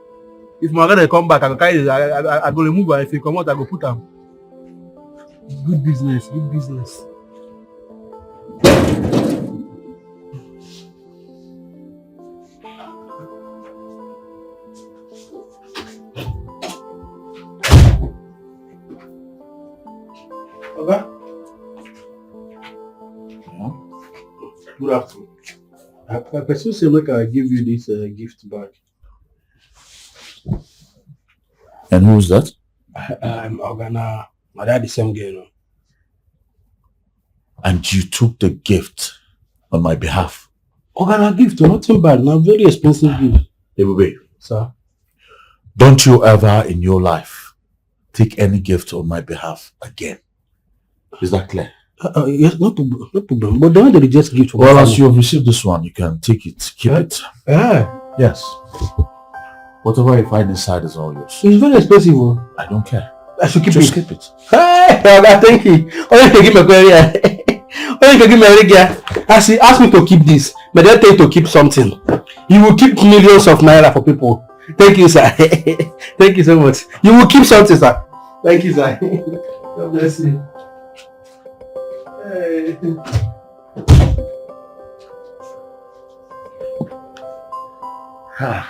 If my organ come back, I go remove her. If he come out, I go put him. Good business. Good business. Okay. Yeah. Good afternoon. I person say make I give you this gift bag. And who's that? I'm Organa. My dad is same girl. And you took the gift on my behalf? Organa gift, nothing bad. Not very expensive gift. Ebube, Sir. don't you ever in your life take any gift on my behalf again. Is that clear? Yes, no problem. But don't they just gift? Well, as you have received this one, you can take it. Keep it. Yes. Whatever you find inside is all yours. It's very expensive. I don't care. I should keep Just it. keep it. Hey, thank you. Oh, you can give me a query. Oh, you can give me a rig. As he asked me to keep this, but then tell you to keep something. You will keep millions of naira for people. Thank you, sir. Thank you so much. You will keep something, sir. Thank you, sir. God bless you. Hey.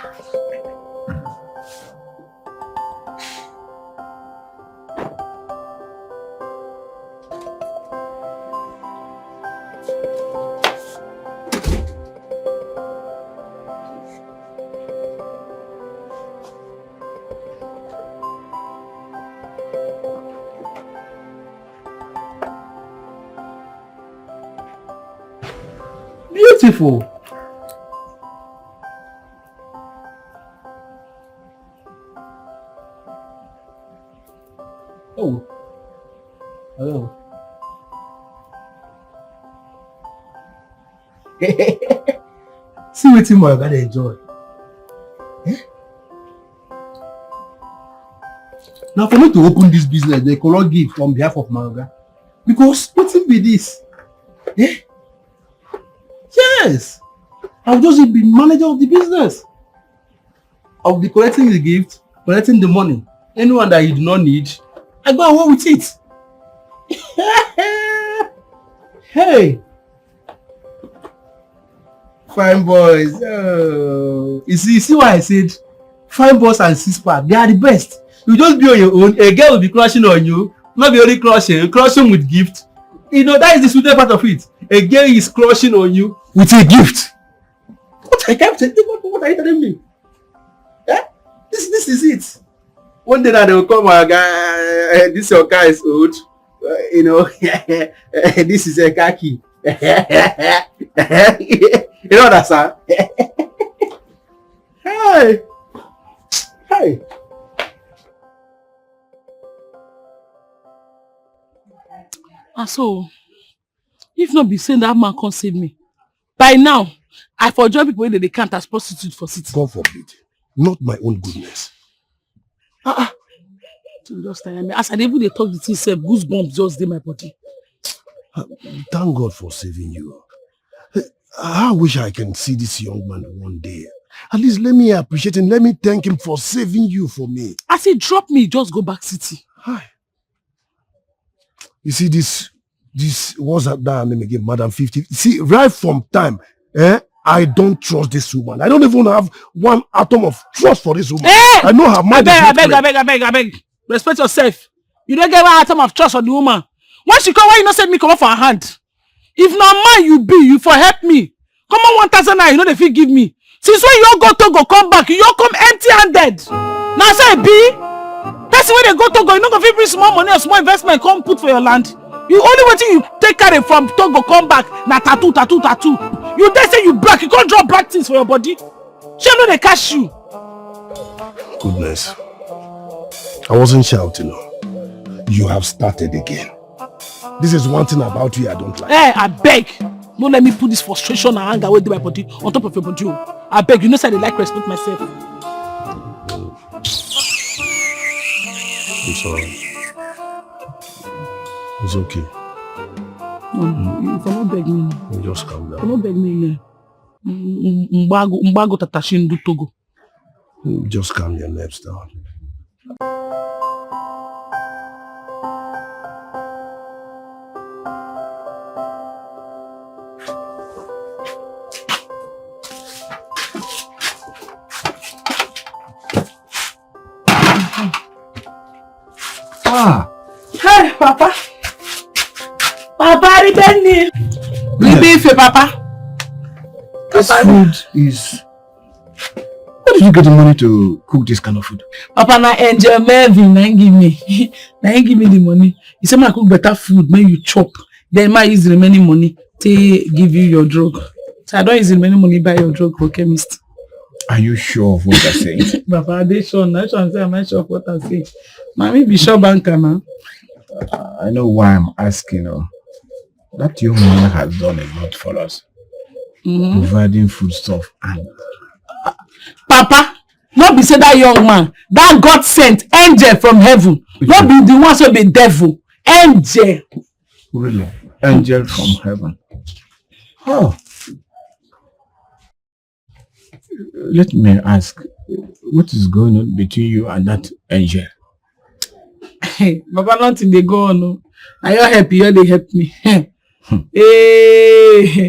Beautiful. Oh. Hello. See wetin my oga dey enjoy. Now for me to open this business, they cannot give on behalf of my oga. Because wetin be this? Yes. I'll just be manager of the business. I'll be collecting the gift, collecting the money. Anyone that you do not need, I go away with it. Hey. Fine boys. Oh. You see why I said fine boys and six pack, they are the best. You just be on your own. A girl will be crushing on you. Not be only crushing with gift. You know, that is the sweetest part of it. A girl is crushing on you with a gift. What are you telling me? Eh? This is it. One day that they will come, my guy, this your car is old. You know, this is a khaki. You know that, sir? Hey. Hey. And so, if not be saying that man can't save me, by now, I for join people that they can't as prostitute for city. God forbid. Not my own goodness. So just tell me, as I able to talk to yourself, goosebumps just in my body. Thank God for saving you. I wish I can see this young man one day. At least let me appreciate him. Let me thank him for saving you for me. As he drop me, just go back city. Hi. You see this what's that name again? Madam 50. See, right from time, I don't trust this woman. I don't even have one atom of trust for this woman. Hey! I know her mind. I beg. Respect yourself. You don't get one atom of trust on the woman. When she come, why you not send me come off her hand? If not man you be, you for help me. Come on 1,000 naira, you know the fee give me. Since when you go to go come back, you come empty-handed. Now say be. Person when they go Togo, you not gonna bring small money or small investment come put for your land. You only waiting you take carry from Togo come back na tattoo. You dey say you black, you can't draw black things for your body. She know they cash you. Goodness. I wasn't shouting. You have started again. This is one thing about you I don't like. Hey, I beg. Don't let me put this frustration and anger away my body on top of your body. I beg. You know say I like respect myself. I'm sorry. It's okay. If I not beg me, you just calm down. If I not beg me, Mbago tatashi ndu Togo. Just calm your nerves down. Hey, Papa. Papa, Ribeni. Ribefe, Papa. This food is... Where did you get the money to cook this kind of food? Papa, na enjoy Melvin, na give me. Na give me the money. He said, I cook better food, when you chop. Then I use the remaining money to give you your drug. So I don't use the remaining money buy your drug for chemist. Are you sure of what I'm saying? Papa, are they sure? Not sure. I'm not sure of what I'm saying. Mommy be sure banker now. I know why I'm asking. That young man has done a lot for us. Providing food stuff and... Papa, Not be say that young man, that God sent angel from heaven. Not be the ones who be devil. Angel. Really? Angel from heaven. Oh. Let me ask, what is going on between you and that angel? Hey, Papa, nothing they go on. No. Are you happy? They help me. Hey.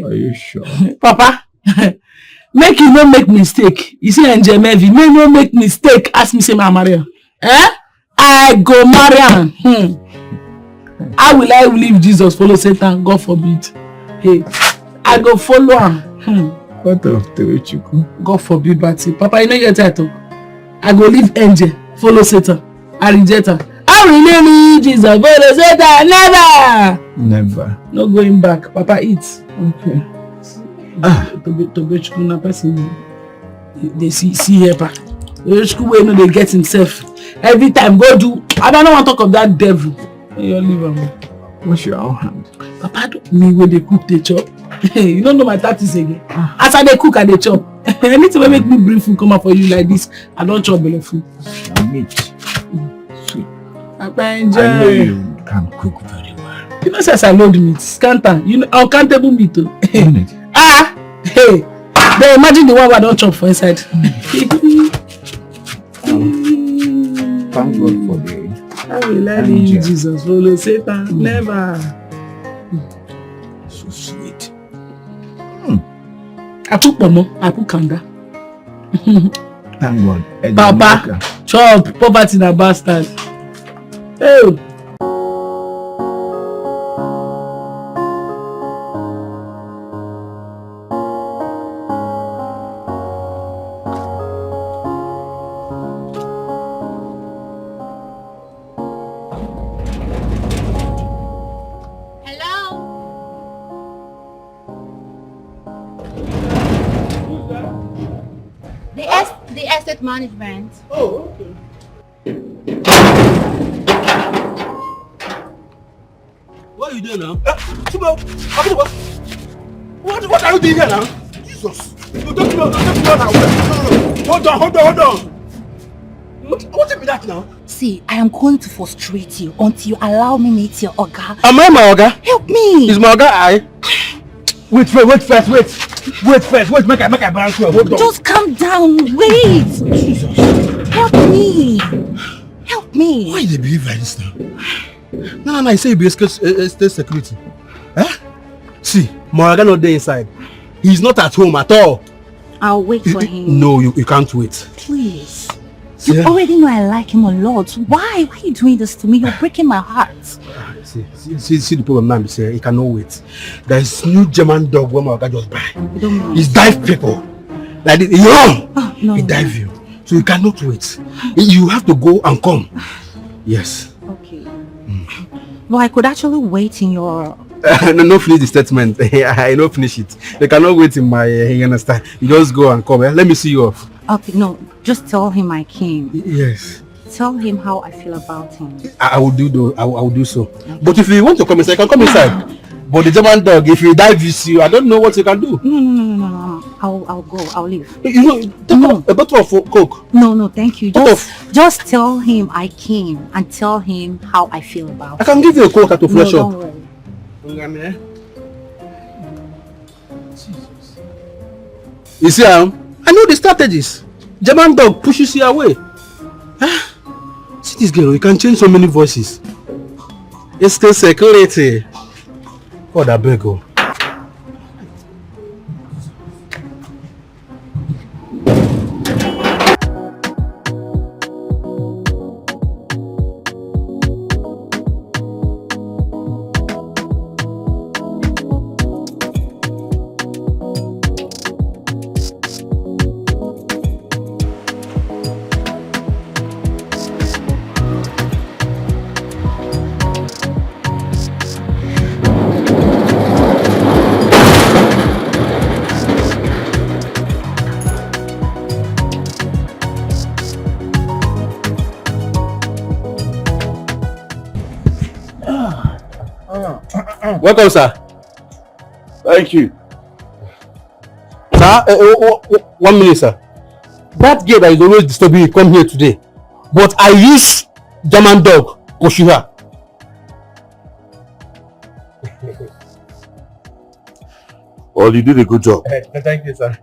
Are you sure? Papa, make you no make mistake. You see, Angel Mevi, may no make mistake. Ask me, say, my Maria. I go marry him. How will I leave Jesus, follow Satan? God forbid. Hey, I go follow him. What of tvWatch? God forbid, but Papa, you know your title. I go leave angel, follow Satan. I reject her. I will leave Jesus, follow Satan. Never. Never. No going back. Papa, eat. Okay. TVWatch na person they see here, pa. TVWatch wey no dey get himself. Every time go do. I don't want to talk of that devil. You leave him. Wash your own hand. Papa, me when they cook the chop. You don't know my tactics again. As I dey cook, I dey chop. Anything will make me bring food come out for you like this. I don't chop belly food. Meat. Sweet. Papa, enjoy. I know you can cook very well. You know, since I load meat, scanter. You know, uncountable meat too. Hey. Then imagine the one I don't chop for inside. Thank God for the. I will let you, Jesus. Follow Satan. Never. So sweet. I put pomo. I put kanda. Thank God. Papa, chop. Poverty na bastard. Hey. The asset management. Oh, okay. What are you doing now? What are you doing here now? Jesus. Don't take me now. Hold on. What is that now? See, I am going to frustrate you until you allow me meet your Oga. Am I my Oga? Help me. Is my Oga I? Wait first. Make I balance you. Hold on. Just calm down. Wait. Jesus. Help me. Why you behave like this now? No, I say you be state security. Huh? See, my Oga not there inside. He's not at home at all. I'll wait for him. No, you can't wait. Please. You already know I like him a lot. Why? Why are you doing this to me? You're breaking my heart. See the problem now is he cannot wait. There is new German dog when my Oga just buy. He's dive people. Like he run. Oh, no. He dive you. So you cannot wait. You have to go and come. Yes. Okay. Well, I could actually wait in your... no, finish the statement. I don't finish it. They cannot wait in my... you understand? You just go and come. Let me see you off. Okay, no. Just tell him I came. Yes. Tell him how I feel about him. I will do I will do so. Okay. But if you want to come inside, you can come inside. But the German dog, if he dives you, I don't know what you can do. No. I'll go. I'll leave. You know, take a bottle of Coke. No, thank you. Just tell him I came and tell him how I feel about him. I can give you a Coke to flush up. Don't worry. You see, I know the strategies. German dog pushes you away. See this girl, you can change so many voices. It's the security. Oh, that big girl. Welcome, sir. Thank you. Sir, 1 minute, sir. That girl that is always disturbing you come here today. But I use German dog, Koshiha. Well, you did a good job. Thank you, sir.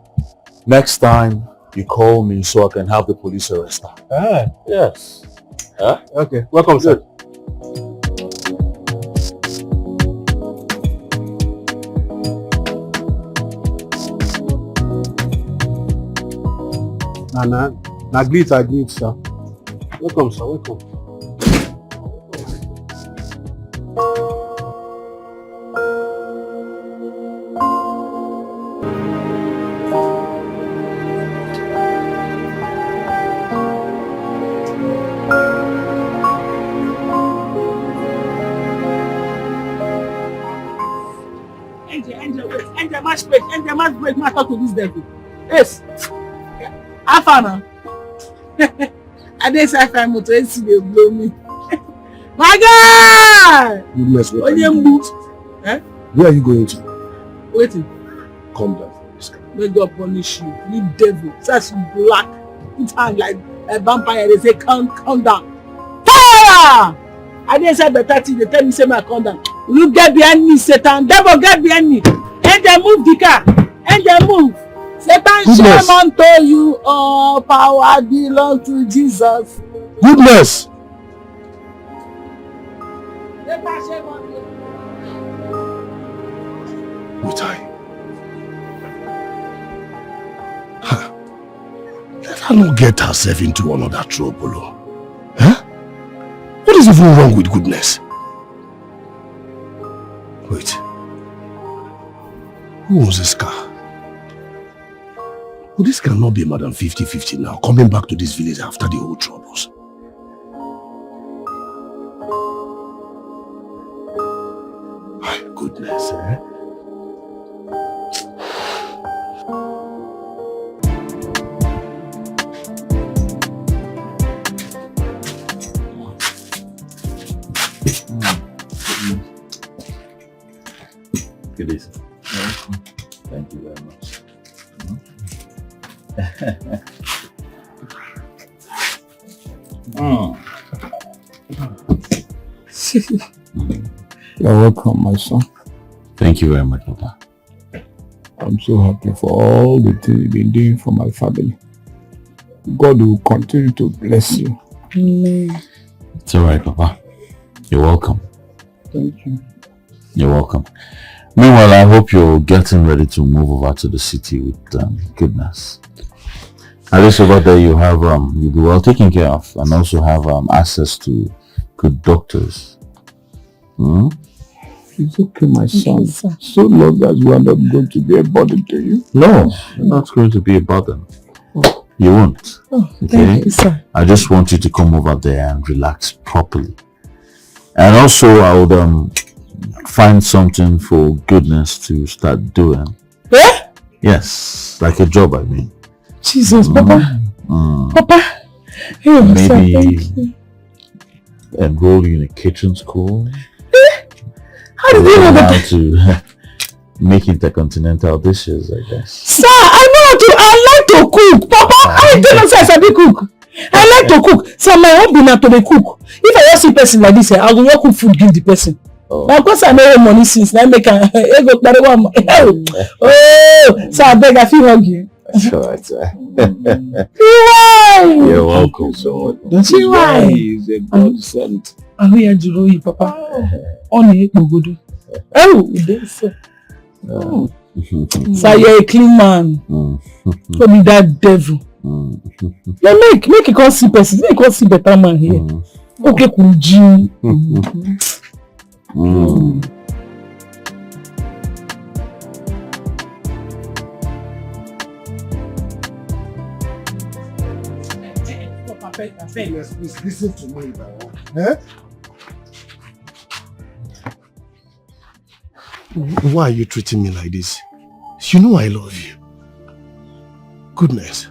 Next time, you call me so I can have the police arrest her. Ah, Yes. Huh? okay. Welcome, sir. Nah, greet, sir. Welcome, sir. Welcome. Angel, match break, match talk to this devil. Yes. Afana. I didn't say I'm motor, see they blow me. My God! Goodness, what are Only you boot. doing? Eh? Where are you going to? Waiting. Calm down for this guy. May God punish you. You devil. Such black. Put hand like a vampire. They say count down. Fire! I didn't say better thing. They tell me say my count down. You get behind me, Satan. Devil, get behind me. Angel, move, Dikeh. Angel, move. Satan, shame unto you. All power belongs to Jesus. Goodness! Satan, shame unto you. Mutai. Let her not get herself into another trouble. Huh? What is even wrong with Goodness? Wait. Who owns this car? Well, this cannot be Madam 50-50 now, coming back to this village after the whole troubles. My goodness, eh? Good evening. Thank you very much. You're welcome, my son. Thank you very much, Papa. I'm so happy for all the things you've been doing for my family. God will continue to bless you. It's alright, Papa. You're welcome. Thank you. You're welcome. Meanwhile, I hope you're getting ready to move over to the city with Goodness. At least over there you have you'll be well taken care of and also have access to good doctors. It's okay, my son. So long as we are not going to be a burden to you. No, you're not going to be a burden. You won't. Okay? Thank you, sir. I just want you to come over there and relax properly. And also I would find something for Goodness to start doing. Eh? Yes, like a job, I mean. Jesus, Papa. Papa. Hey, maybe enroll you in a kitchen school. How did you know that? How to make intercontinental dishes, I guess. Sir, I like to cook. Papa, I tell you, sir, I be cook. I like to cook. Sir, my hobby now to be cook. If I want see person like this, I will not cook food give the person. Now, of course, I know money since I make a so I beg, I feel hungry. Sure, You're welcome so much. That's why he's a God sent. I'm here to know you, Papa. Only Bogodo. Oh, this. So you're a clean man. Don't be that devil. Yeah, make a come see person. Make a see better man here. Okay, Kunji. Please listen to me now. Eh? Why are you treating me like this? You know I love you. Goodness.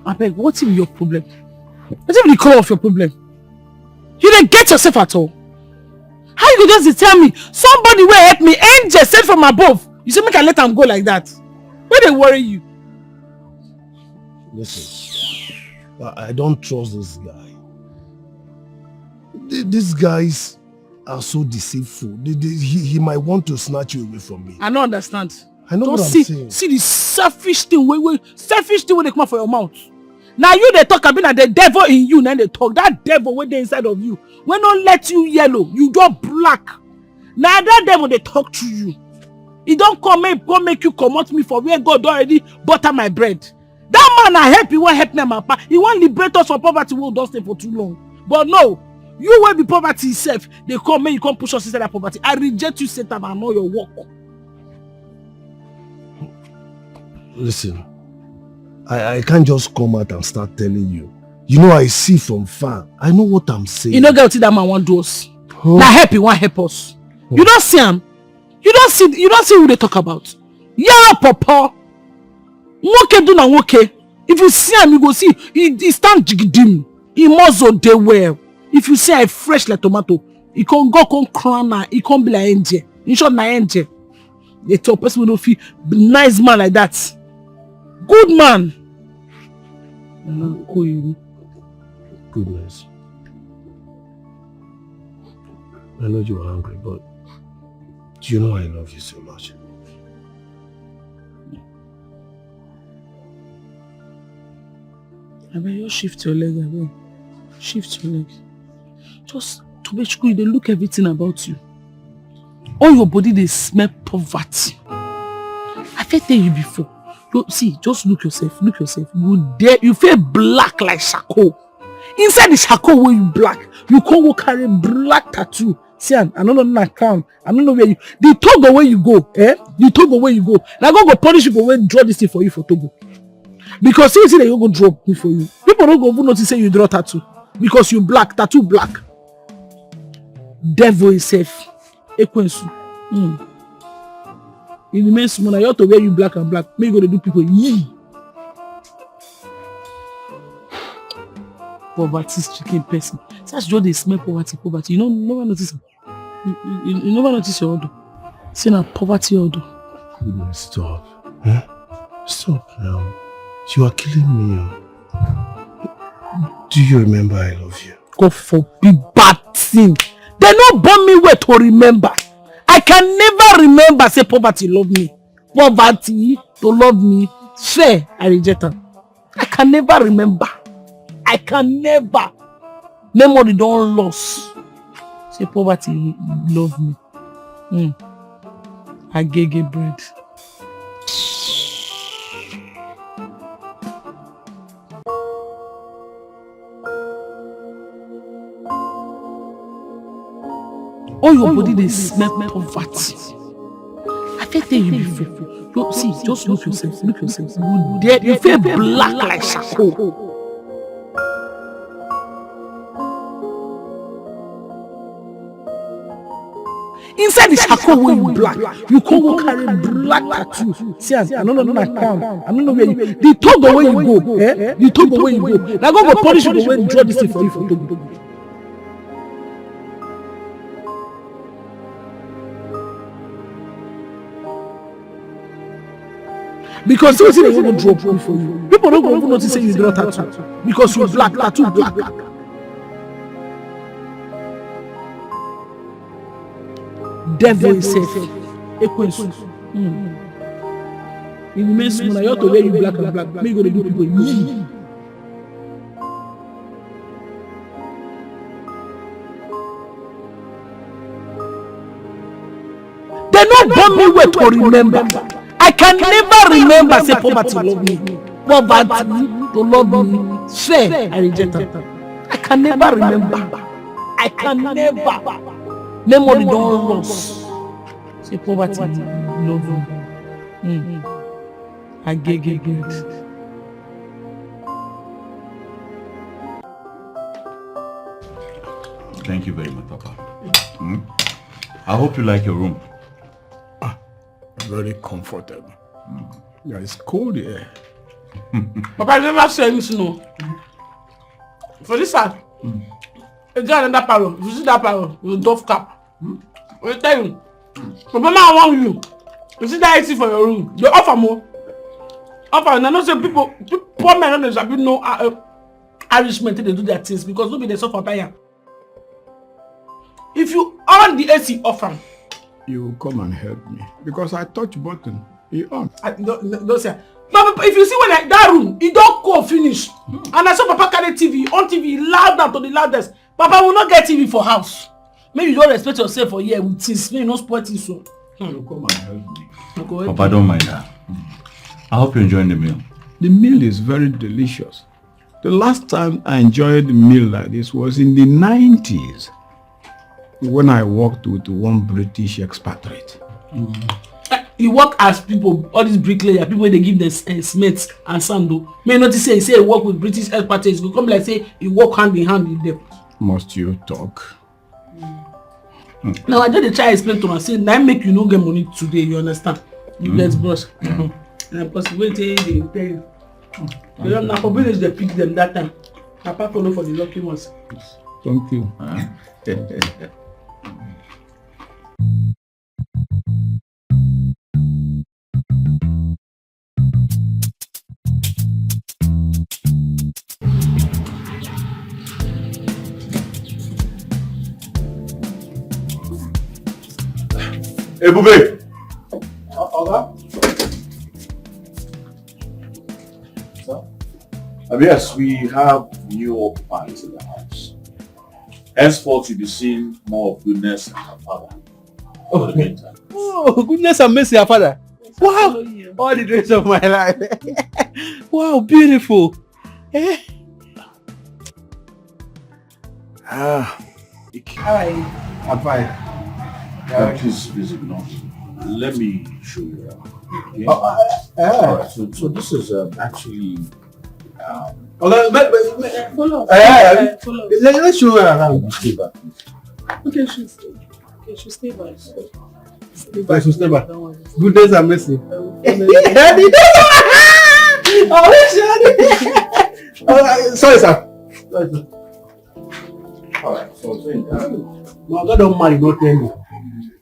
I beg, what's even your problem? What's even the color of your problem? You didn't get yourself at all. How you could just tell me somebody will help me, angel sent from above? You say make I let them go like that. Where they worry you? Listen, I don't trust this guy. These guys are so deceitful. He might want to snatch you away from me. I don't understand. I know don't what I'm saying. See the selfish thing when they come out for your mouth. Now you they talk about the devil in you, then they talk. That devil when they inside of you. When don't let you yellow, you go black. Now that devil they talk to you. He don't come make you come out me for where God already butter my bread. That man I help, he won't help me, my papa. He won't liberate us from poverty. We don't stay for too long. But no, you will be poverty itself. They come and you can't push us inside that poverty. I reject you, Satan. I know your work. Listen, I can't just come out and start telling you. You know, I see from far. I know what I'm saying. You don't get what that man want do us. Huh? Now help, he won't help us. Huh? You don't see him. You don't see who they talk about. Yeah, papa. Woke do na woke. If you see him, you go see he stand jigdim. He muzzle dey well. If you see I fresh like tomato, he can go crown, he can be like angel. In short, na angel. The top person will feel nice man like that. Good man. Goodness. I know you are angry, but you know I love you so much. I mean, you shift your leg, I mean. Shift your leg. Just to make sure they look everything about you. All your body, they smell poverty. I've tell you before. See, just look yourself. Look yourself. You feel black like charcoal. Inside the charcoal where you black, you can't go carry black tattoo. See, I don't know na crown. I don't know where you. The Togo where you go, eh? The Togo where you go. Now go punish you when draw this thing for you for Togo. Because see that you go draw me for you. People don't go notice say you draw tattoo because you black tattoo black. Devil is safe. Ekwensu. In the main small, you have to wear you black and black. Maybe you go to do people yee. Poverty-stricken person. Such just they smell poverty. You never notice it. You never notice your order. See now poverty order. Goodness, stop. Huh? Stop now. You are killing me. Do you remember I love you? God forbid bad thing. They not born me where to remember. I can never remember say poverty love me. Poverty to love me. Fair, I reject her. I can never remember. I can never. Memory don't lose. Say poverty love me. I gege bread. All your body they smell poverty. I feel tell you before. See, just look yourself. Look yourself. You feel black like charcoal. Inside the charcoal where you black, you can't go carry black tattoo. See, I don't know na crown. I don't know where you. The Togo where you go, eh? The Togo where you go. Now go punish you when draw this thing for you for Togo. Because you see they will drop for you. People don't go notice say you draw tattoo because you black tattoo black. Devil is safe. Ekwensu. In the main small, you have to wear you black and black. Maybe you go to do people yee. They not born me where to remember. I can never remember say poverty love me. Poverty to love me. Fair, I reject her. I can never remember. I can never. Memory don't lose. Say poverty love me. I gege bread. Thank you very much, Papa. I hope you like your room. Very comfortable. Yeah, it's cold here. Papa, I never say anything, no. For this side, you got another parrot. You see that parrot with a dove cap. I tell you, Papa, I want you. You see that AC for your room. They offer more. Offer, and I know say people poor men don't have no arrangement to do their things because nobody they suffer by. If you on the AC offer, you will come and help me because I touch button. He on. Don't say. But if you see when that room, it don't go finish. And I saw Papa carry TV on TV loud down to the loudest. Papa will not get TV for house. Maybe you don't respect yourself for here with this. Maybe you not spoil things so. You come and help me. Papa, don't mind that. I hope you're enjoying the meal. The meal is very delicious. The last time I enjoyed a meal like this was in the 90s when I worked with one British expatriate. You work as people, all these bricklayer, people they give them cement and sand. May notice say you work with British expatriates. You come like say you work hand in hand with them. Must you talk? Now I just try to explain to myself. Now make you no get money today. You understand? You get bros. And possibility they pay you. They don't know for village they pick them that time. Apart from for the lucky ones. Thank you. Ebube! Yes, we have new occupants in the house. Henceforth, you'll be seeing more of goodness and her father. Oh, goodness and mercy, our father. Wow, all the days of my life. Wow, beautiful. How are you? I'm fine. Please visit me. Let me show you around. Okay? Alright, so this is actually Follow. Let's show her around. stay back. Okay, she'll stay. Okay, she'll stay by. Stay back. Goodness and mercy. Sorry, sir. Alright, so My God don't marry, not tell me.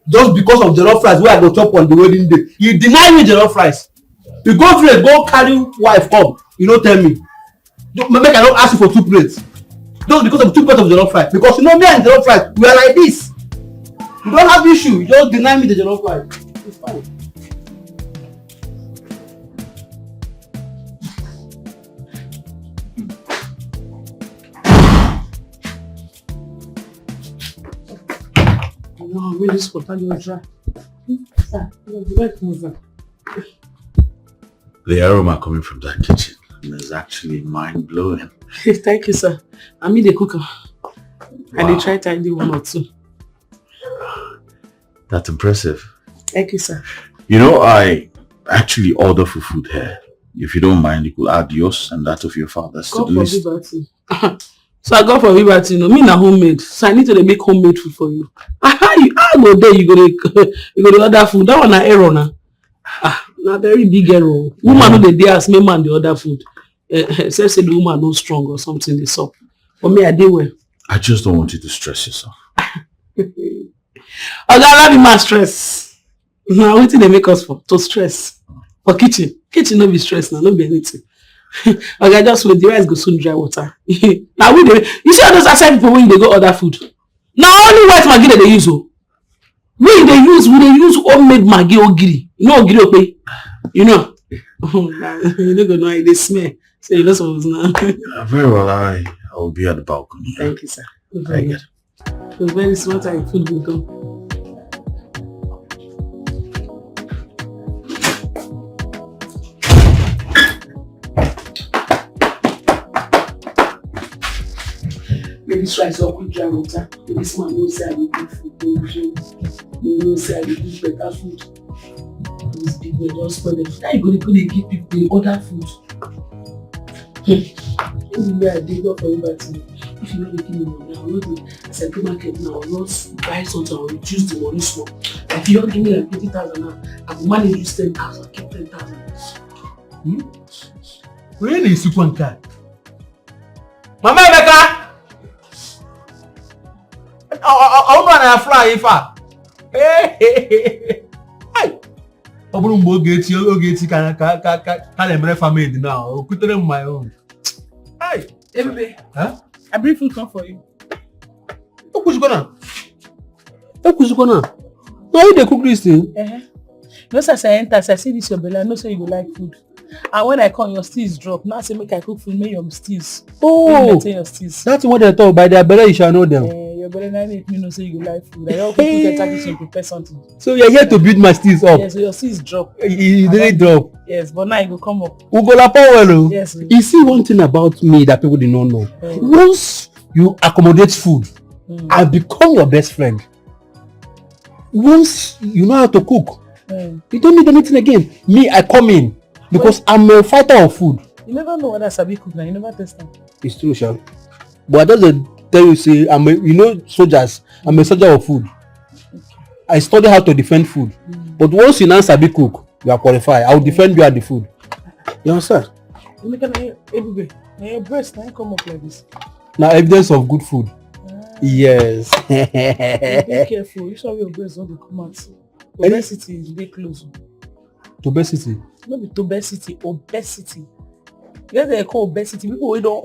Just because of jollof rice where I go chop on the wedding day. You deny me jollof rice. You go village, go carry wife come. You don't tell me. Make I don't ask you for 2 plates. Just because of 2 plates of jollof rice. Because you know me and jollof rice, we are like this. You don't have issue. You just deny me the jollof rice. It's fine. No, really this water just dry. the aroma coming from that kitchen is actually mind-blowing. Thank you, sir. I mean the cooker. And they try to do 1 or 2. That's impressive. Thank you, sir. You know, I actually order for food here. If you don't mind, you could add yours and that of your father's to the list. So I got for liberty, you know, me na homemade. So I need to make homemade food for you. I know there you go to order food. That one na error na. Na very big error. Woman no dey ask me man the other food. Say the woman no strong or something they sup. But me I dey well. I just don't want you to stress yourself. Oga, be my stress. Now wetin dey make us for to stress? For kitchen no be stress na, no be anything. Okay, just wait, the rice go soon dry water. Now we dey, you see all those outside people when they go order food. Now only white maggi they use o. We dey use homemade maggi ogiri. You know ogiri ope? You know? You no go know how they smell. So you know suppose now. Very well, I will be at the balcony. Thank you, sir. Very good. It was very smart and food will go. This rice up with dry water. This man knows say I dey cook food. He knows say I dey cook better food. These people just spoil them. Now you go dey give people the other food. Anyway, I dey go for liberty. If you no dey give me money, I will not go settle market now. I will not buy something. I will reduce the money small. If you don't give me like 20,000 now, I will manage use 10,000. Keep 10,000. Where is the super car? Mama Emeka! I want to fly if I. Hey. Oburu mbo ogeti can emre family now. Kutere my own. Hey, ebube. Huh? I bring food come for you. Okuzugona. Now you dey cook this thing? No, as I enter, as I see this your belly, I know say you go like food. And when I come, your steez drop. Now say make I cook food, make your steez. Oh, your steez. that's what they talk. By their belly, you shall know them. Your belly now make me know say you go like food. I don't cook exactly to prepare something. So you're here to build my steez up. Yes, so your steez drop. You didn't drop. Yes, but now you go come up. Ugola Powell. Yes. You see one thing about me that people did not know. Once you accommodate food, I become your best friend. Once you know how to cook, you don't need anything again. Me, I come in because I'm a fighter of food. You never know whether Sabi cook now. You never test them. It's true, Sha. But I doesn't tell you, say, soldiers, I'm a soldier of food. I study how to defend food. But once you know Sabi cook, you are qualified. I will defend you at the food. You understand? You make your breast now come up like this. Now evidence of good food. Yes. Be careful. You saw your breast don't come out. Obesity is very close. Obesity? No be obesity, obesity. Yes, they call obesity. People we don't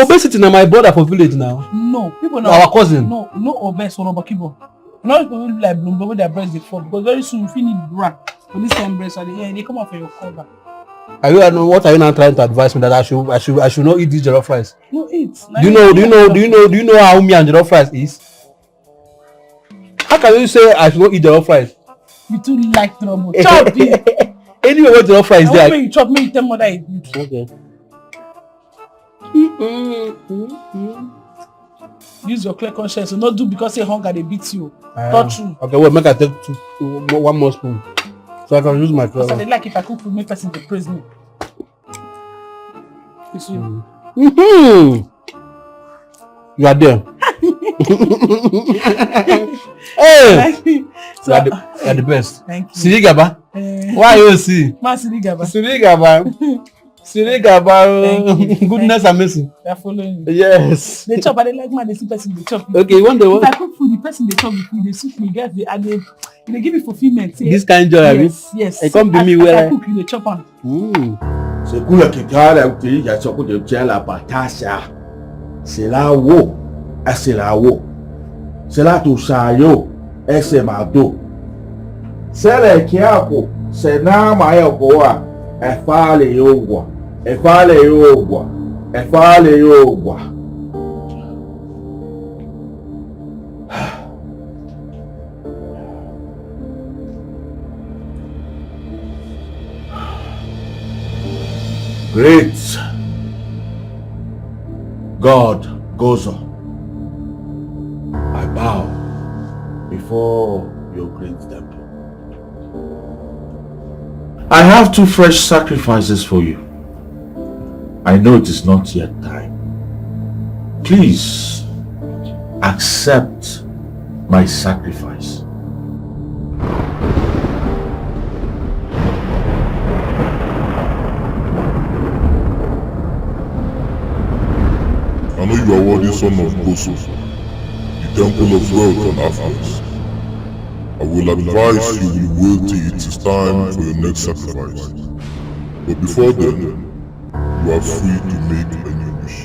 obesity na my brother for village now. No, people now. Our cousin. No obese or no kibo. Not people like Bloomberg with their breast they fall because very soon you need bra. For this time breast they come out for your cover. What are you now trying to advise me that I should not eat this jollof rice? No eat. Do you know how me and jollof rice is? How can you say I should not eat jollof rice? You too like trouble. Chop it. Anyway, what jollof rice there? When you chop, me you tell mother it good. Okay. Use your clear conscience. Not do because say hunger they beat you. Not true. Okay, well make I take one more spoon. So I can use my phone. So they like if I cook food, make person to praise me. You see? You are there. Hey! So, you are the best. Thank you. Sirigaba? Why you see? Ma Sirigaba. Sirigaba. Goodness and mercy. They are following you. Yes. They chop, but they like man, they see person, they chop. Okay, one day. If I cook food, the person they chop the food, they suit me, guys, and they give me fulfillment. This kind of joy, yes. It come to me well. I cook, you they chop on. C'est cool que tu as dit que tu tiens la patate. C'est là où, c'est là où. C'est là tout ça yo, c'est ma dos. C'est le kiapo, c'est na mayo boa. E fale yogwa. Great God goes on. I bow before your great temple. I have 2 fresh sacrifices for you. I know it is not yet time. Please accept my sacrifice. I know you are worthy son of Goso, the temple of wealth and affluence. I will advise you will wait till it is time for your next sacrifice. But before then, you are free to make any wish.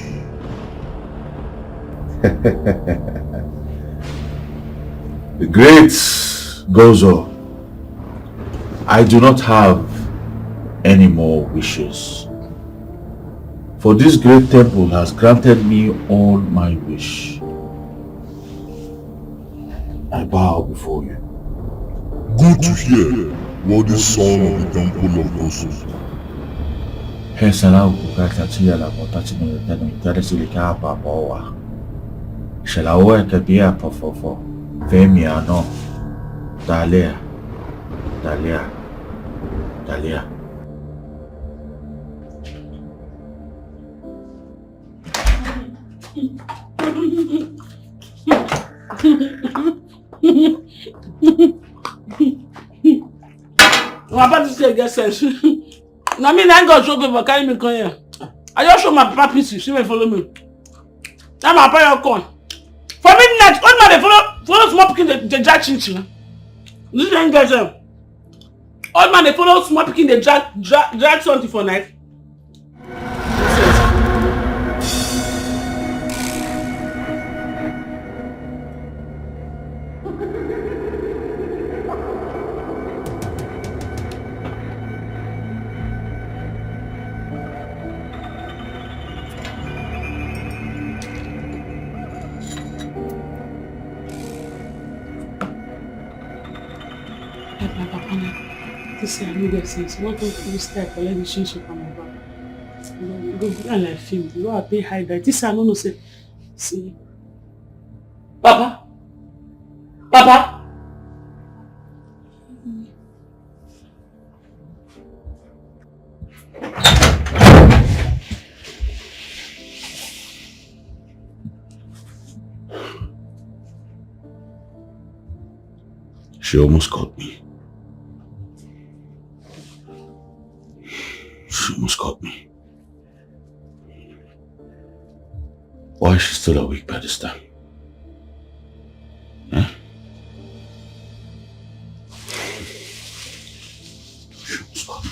The great Gozo, I do not have any more wishes. For this great temple has granted me all my wish. I bow before you. Good to hear, worthy son of the temple of Goso. Hesala ukukata tia la motati no yetano itare silika apa boa. Shela oe kabia pofofo. Femia no. Dalia. I'm about to say get sense. Now me I go show people carry me come here. I just show my papa pieces. She will follow me. Now my papa come. For midnight, all my follow small picking the jack chin. This ain't get them. Old man, they follow small picking, they drag something for night. This I know get sense. What if you start collect the change from my back? You go go like film. You go pay high that. This I no know say. See, Papa. She almost caught me. She almost caught me. Why is she still awake by this time? Huh? She almost caught me.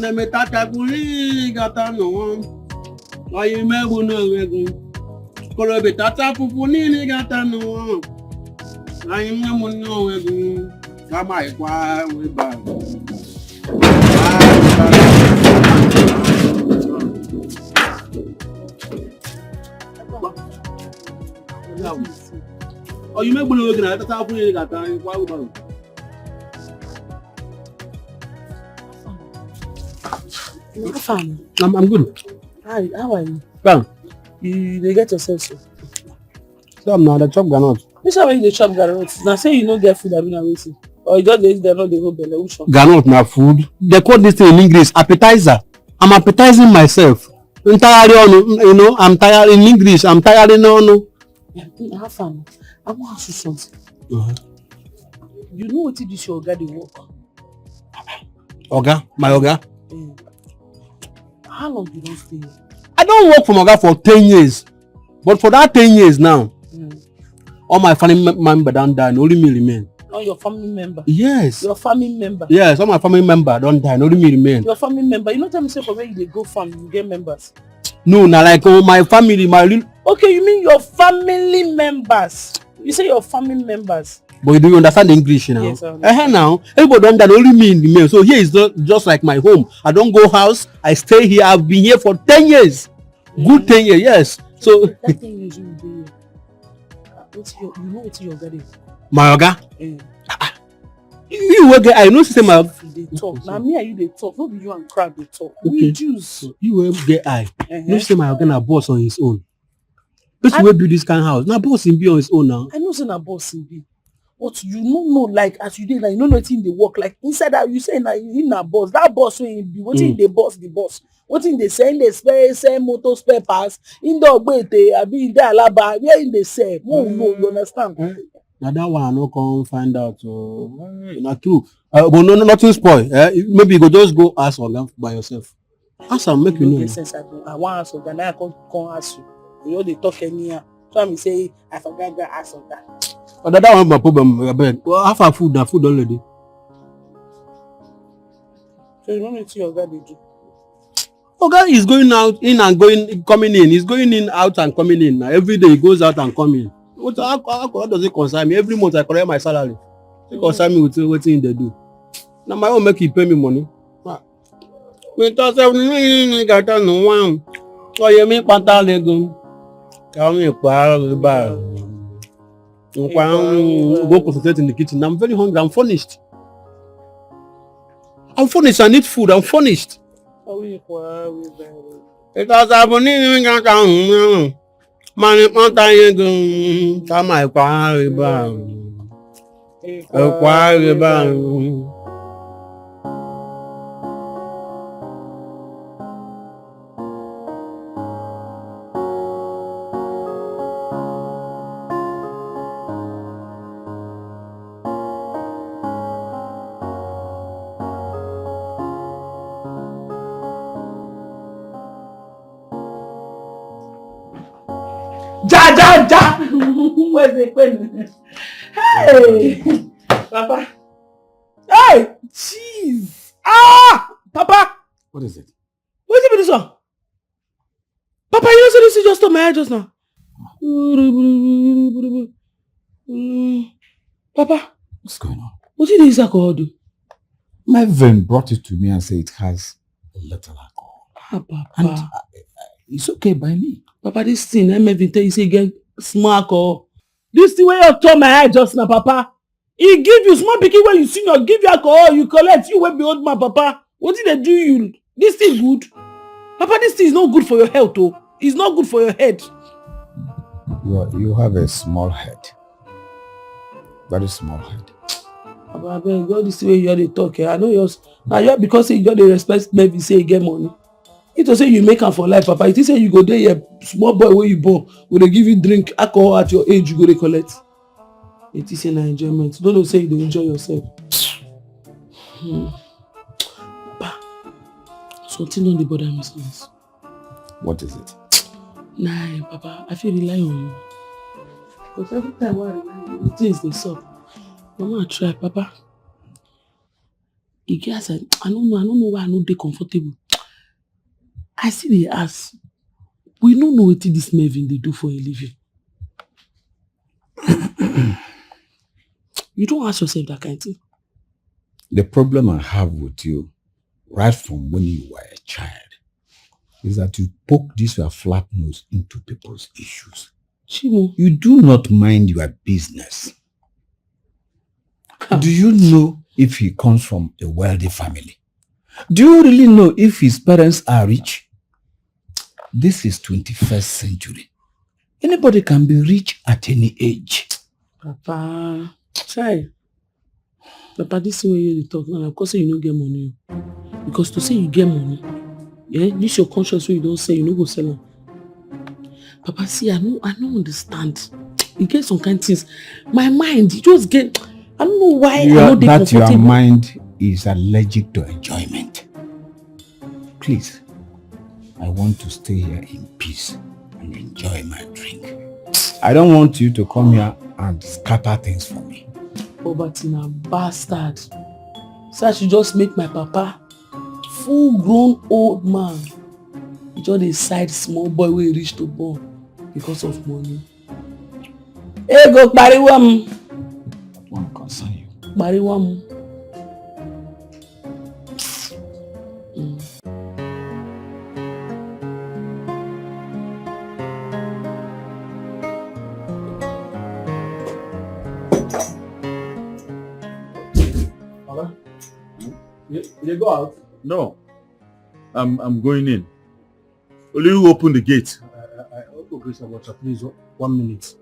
Metata kuli gata no ayi mebu no wegu kolo betata fufuni ni gata no ayi mebu no wegu kama ikwa weba ayi mebu no wegu na tata fufuni ni gata ikwa weba. I'm good. Hi, how are you? Fine. You get yourself so. So I'm not the chop granite. Which one when you dey chop granite? Now say you no get food, I mean waiting. Or you just dey there not dey go belle. Which one? Granite na food. They call this thing in English appetizer. I'm appetizing myself. I'm tired, you know. I'm tired in English. I'm tired, no. Have fun. I want to ask you something. You know what this your oga dey work? Oga, my oga. How long you don stay here? I don't work for Oga for 10 years. But for that 10 years now, all my family member don't die, only me remain. Oh, your family member? Yes. Your family member? Yes, all my family member don't die, only me remain. Your family member? You know tell me say for where you dey go farm, you get members? No, now like my family, my real... Okay, you mean your family members? You say your family members? But do you understand English now? Yes, I understand. Now, everybody don't die, only me remain. So here is just like my home. I don't go house, I stay here. I've been here for 10 years. Good 10 years, yes. So... That 10 years you dey here. You know what your oga dey? My oga? You work, I know say my they talk. Now me and you they talk. Not be you and crowd they talk. Okay. Reduce. You will get eye. No say my oga na boss on his own. Person will build this kind of house. Now boss him be on his own now. I know say na boss him be. But you don't know like as you did like you don't know anything they work like inside that you say na him na boss. That boss when he be what in the boss the boss. What in they sell the spare motor spare parts in the ogbete abi in the alaba where in they sell. No, you understand? Now that one I no come find out. Not true. But no, nothing spoil. Maybe you go just go ask Oga by yourself. Ask am make you know. Sense I want ask Oga now I come ask you. You know they talk anyhow. So I say I forgot to ask Oga. Oh, that one my problem. Abeg. Well, half our food na food already. So you don't know what your Oga dey do. Oga is going out in and coming in. He's going in out and coming in. Now every day he goes out and coming in. How does it concern me? Every month I collect my salary. It concern me with what they do. Now my own make you pay me money. We talk say got no one. Oh you make pata lego. Come me pa ba. Go concentrate in the kitchen. I'm very hungry. I'm furnished. I need food. I'm furnished. It was happening got money pata lego. Come my pa ba. Ja! Where's the pen? Hey! Papa. Hey! Jeez! Ah! Papa! What is it? What's it with this one? Papa, you know so this is just on my head just now. Papa. What's going on? What did this alcohol do? My vein brought it to me and said it has a little alcohol. Ah, Papa. And it's okay by me. Papa, this thing, I'm even tell you say get small alcohol. This thing where you turn my head just now, Papa. He give you small pikin when you senior, give you alcohol, you collect, you will be old man, Papa. What did they do you? This thing good? Papa, this thing is not good for your health, oh. It's not good for your head. You have a small head. Very small head. Papa, I beg, all this way you dey talk, I know yours. Now you because you dey respect maybe say you get money. It to say you make am for life, Papa. It is say you go there, here, small boy where you born, will they give you drink, alcohol at your age, you go dey collect. It is an enjoyment. Don't say you dey enjoy yourself. Papa, something don't dey bother me since. What is it? Nah, Papa, I feel rely on you. Because every time I rely on you, things dey sup. Mama, I try, Papa. E get as I don't know why I no dey comfortable. I see they ask, we don't know what this Mervin they do for a living. You don't ask yourself that kind of thing. The problem I have with you, right from when you were a child, is that you poke this your flat nose into people's issues. Chimo. You do not mind your business. Do you know if he comes from a wealthy family? Do you really know if his parents are rich? This is 21st century. Anybody can be rich at any age. Papa, try. Papa, this is where you talk now. Of course, you don't get money. Because to say you get money, yeah, this your conscience where you don't say you don't go sell them. Papa, see, I don't understand. You get some kind of things. My mind, you just get. I don't know why I know they comfortable. That your mind is allergic to enjoyment. Please, I want to stay here in peace and enjoy my drink. I don't want you to come here and scatter things for me. Oh, but in a bastard. So I should just make my papa full-grown old man. He just a side small boy where he reach to born because of money. Hey, go pariwam. That won't concern you. Pariwam. You go out? No. I'm going in. Will you open the gate? Okay, sir, but please, 1 minute.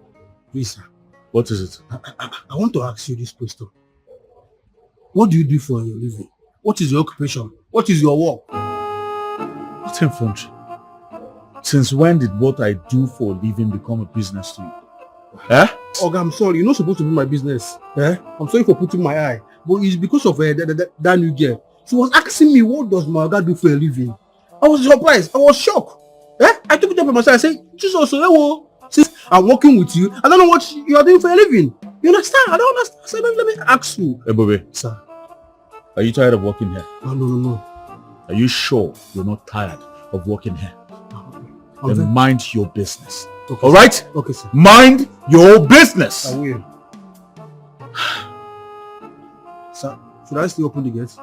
Please, sir. What is it? I want to ask you this question. What do you do for your living? What is your occupation? What is your work? What infantry? Since when did what I do for a living become a business to you? Eh? Okay, I'm sorry. You're not supposed to be my business. Eh? I'm sorry for putting my eye. But it's because of that new girl. She was asking me, what does my guy do for a living? I was surprised. I was shocked. Eh? I took it up on myself. I said, Jesus, since I'm working with you, I don't know what you are doing for a living. You understand? I don't understand. So let me ask you. Ebube. Sir. Are you tired of working here? No. Are you sure you're not tired of working here? Then mind your business. Okay, alright? Sir. Okay, sir. Mind your business. I will. Sir, should I still open the gate?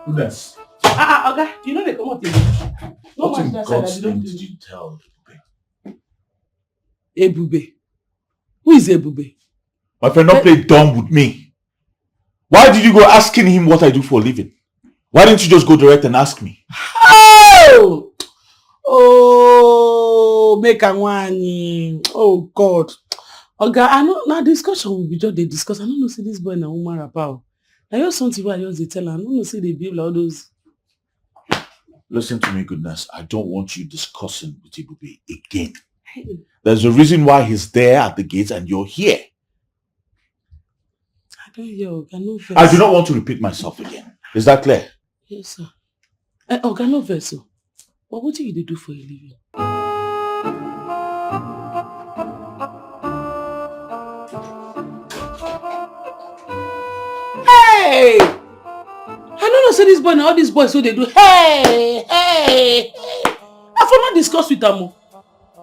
Goodness. Okay, you know they come out here. No What in God's name did you tell Ebube? Who is Ebube? My friend, don't play dumb with me. Why did you go asking him what I do for a living? Why didn't you just go direct and ask me? Oh! Oh, make a one. Oh, God. Okay, I know, now discussion will be just they discuss. I don't know, see this boy na woman rapper. I hear something where I just they tell her, I don't know, see they behave all those. Listen to me, goodness. I don't want you discussing with Ebube again. There's a reason why he's there at the gates and you're here. I don't hear, no verse. I do not want to repeat myself again. Is that clear? Yes, sir. No verse. But what do you do for a living? Hey! I don't know, say this boy and all these boys, so they do. Hey! I for not discuss with them.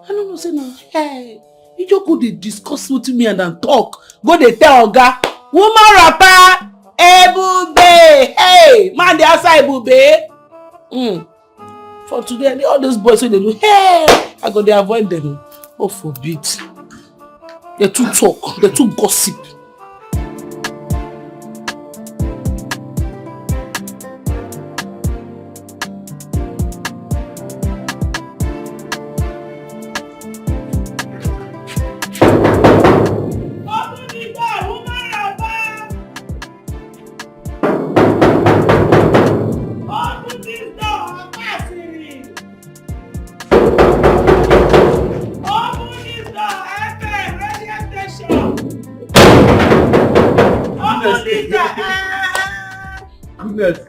I don't know, say no. Hey! You just go they discuss with me and then talk. Go they tell Oga, woman rapper, ebube. Hey! Man, they outside ebube. For today, all those boys, so they do. Hey! I go they avoid them. Oh, forbid. They too talk. They too gossip. Goodness.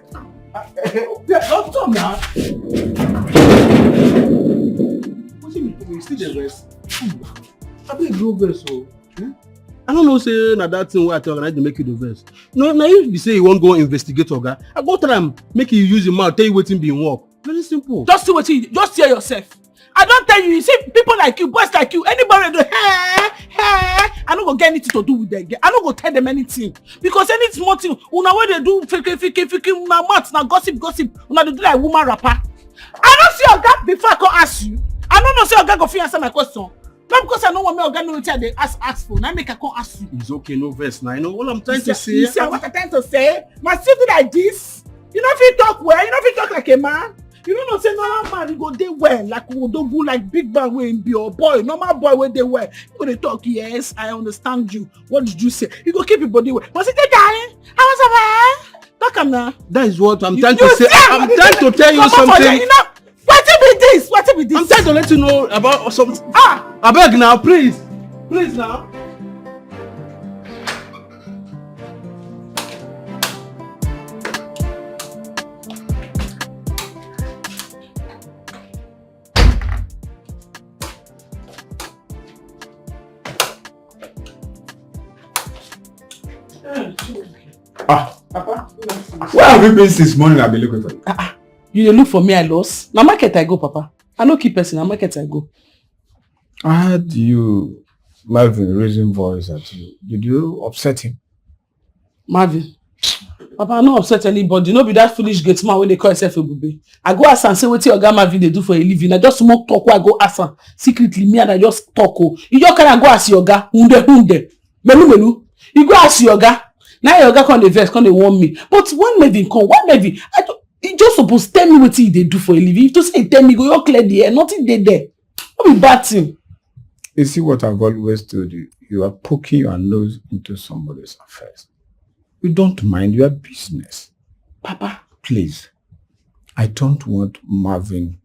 Don't come now. What's it mean? You still the rest? I think no verse. I don't know, say na that thing where I tell organize to make you the verse. No, now if you say you won't go investigate Oga, I go try and make you use your mouth, tell you waiting be in work. Very simple. Just do what you just hear yourself. I don't tell you see people like you, boys like you, anybody do hey, I don't go get anything to do with them. I don't go tell them anything. Because any small thing, una when they do fake, una mouth, now gossip, una they do like woman rapper. I don't see Oga before I can ask you. I don't know say Oga go fit answer my question. Not because I know what me Oga know what they ask for. Now make I come ask you. It's okay, no verse now. You know what I'm trying to say? You see what I'm trying to say? My city like this. You know if you talk well, you know if you talk like a man. You don't know say normal man you go dey well like Odogu like big man wey be your boy normal boy wey dey well you go dey talk yes I understand you what did you say you go keep your body well but say darling how was it talk am now. That is what I'm trying to say. I'm trying to tell you something. You know what be this I'm trying to let you know about something. I beg now please now. Papa, where have you been since morning? I've been looking for you. You dey look for me, I lost. Na market I go, Papa. I no keep person, na market I go. I heard you, Marvin, raising voice at you. Did you upset him? Marvin? Papa, I no upset anybody. No be that foolish gate man wey dey call himself Ebube. I go ask am say wetin Oga Marvin dey do for a living. I just smoke talk wey I go ask am. Secretly, me and I just talk. You just carry go ask your Oga. Hunde. Melu. You go ask your Oga. Now your Oga come dey vex, come dey warn me. But when Marvin come, he just suppose tell me wetin he dey do for a living. If to say tell me, go you clear the air. Nothing dey there. No be bad thing. You see what I've always told you. You are poking your nose into somebody's affairs. You don't mind your business. Papa. Please. I don't want Marvin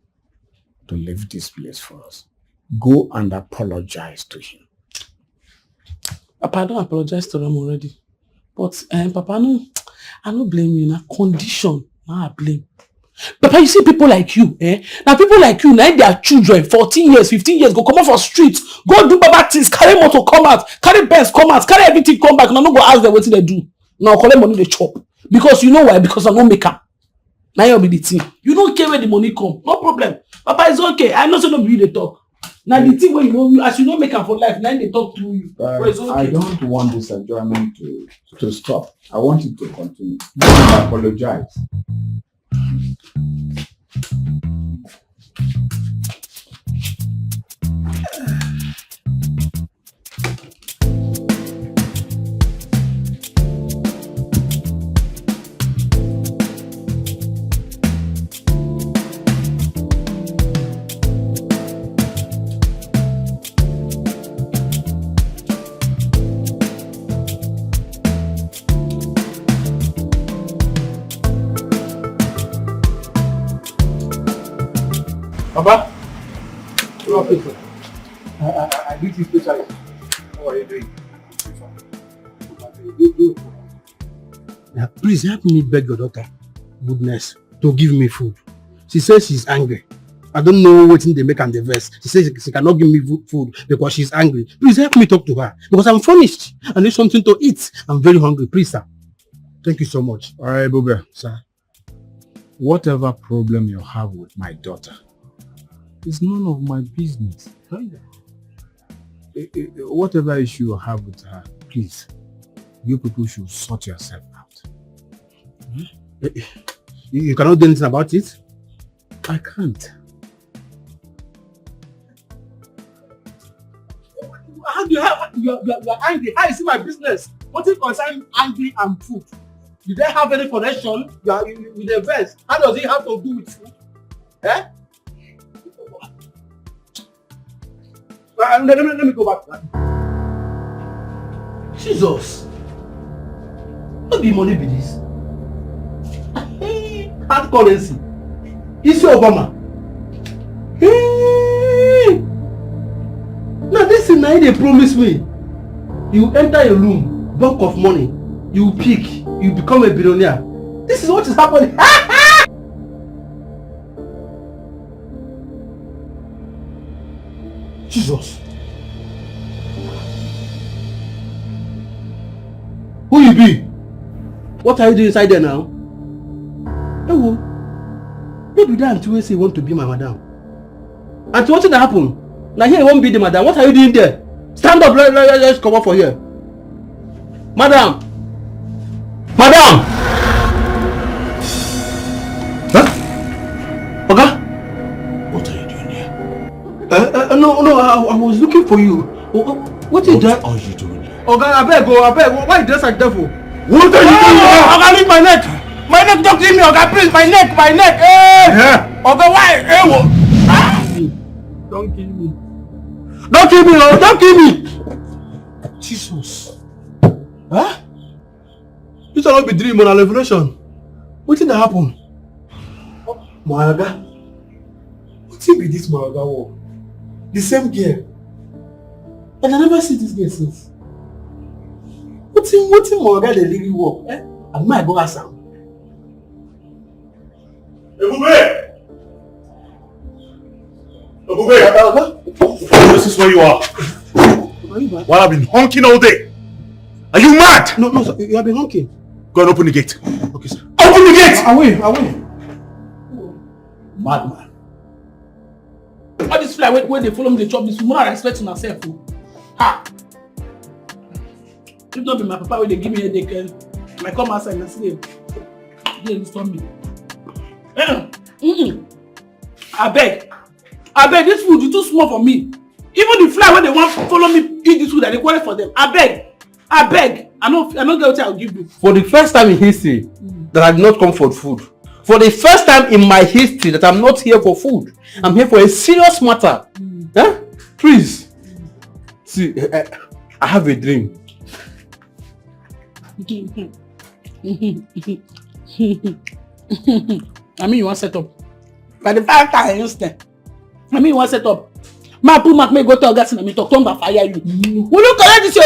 to leave this place for us. Go and apologize to him. Papa, I don't apologize to them already. But Papa, I no blame you. Na condition. Now I blame. Papa, you see people like you, Now people like you, now their children, 14 years, 15 years, go come out for streets, go do bad things, carry motor come out, carry Benz come out, carry everything come back. Now no go ask them what they do. Now collect money they chop. Because you know why? Because I no make am. Now you'll be the team. You don't care where the money come. No problem. Papa, it's okay. I know so no be you they talk. Now the thing when you know, as you don't make am for life, now they talk to you. Okay. I don't want this enjoyment to stop. I want it to continue. Don't apologize. Papa, you are people. I greet you specially. How are you doing? Now, please help me beg your daughter, goodness, to give me food. She says she's angry. I don't know what they make and the verse. She says she cannot give me food because she's angry. Please help me talk to her because I'm furnished. I need something to eat. I'm very hungry. Please, sir. Thank you so much. All right, Ebube. Sir. Whatever problem you have with my daughter is none of my business. Whatever issue you have with her, please, you people should sort yourself out. You cannot do anything about it? I can't. How do you have, you're angry? How is it my business? What is concern angry and food? Do they have any connection with the verse? How does it have to do with food? Eh? Let me go back to that. Jesus. What be money be this? Hard currency. Is your Obama? Hey. Now this is now they promise me. You enter a room, bulk of money, you pick, you become a billionaire. This is what is happening. Jesus. Who you be? What are you doing inside there now? Oh, maybe that auntie say you want to be my madam. Auntie, what did happen? Now here you won't be the madam. What are you doing there? Stand up, let's come up for here. Madam! Madam! Huh? Okay? What are you doing here? No, I was looking for you. What is that? What are you doing here? Okay, I beg. Why you dress like devil? What are you doing here? Okay, leave my neck. My neck, don't kill me, okay, please. My neck. Hey! Yeah. Okay, why? Hey, don't kill me. Don't kill me, oh, don't kill me. Jesus. Huh? This will not be dream on a revelation. What did that happen? Moaga. What be this Moaga war? The same girl. And I never see this girl since. What's in Moaga the lady walk? Eh? And my go ask am. Ebube! This is where you are. While I've been honking all day. Are you mad? No, sir. You have been honking. Go and open the gate. Okay, sir. Open the gate! I will. Madman. All this fly when they follow me, they chop this woman, I respect myself. Ha! If not be my papa, when they give me a headache, I come outside and sleep. They disturb me. I beg, this food is too small for me. Even the fly when they want to follow me eat this food, I require for them. I beg. I don't get what I'll give you. For the first time in history that I did not come for food. For the first time in my history that I'm not here for food. I'm here for a serious matter. Huh? Please. See, I have a dream. I mean you want set up. By the fact I understand. I mean you want set up. My poor Mark may go to August and me talk to fire you. Will you correct this your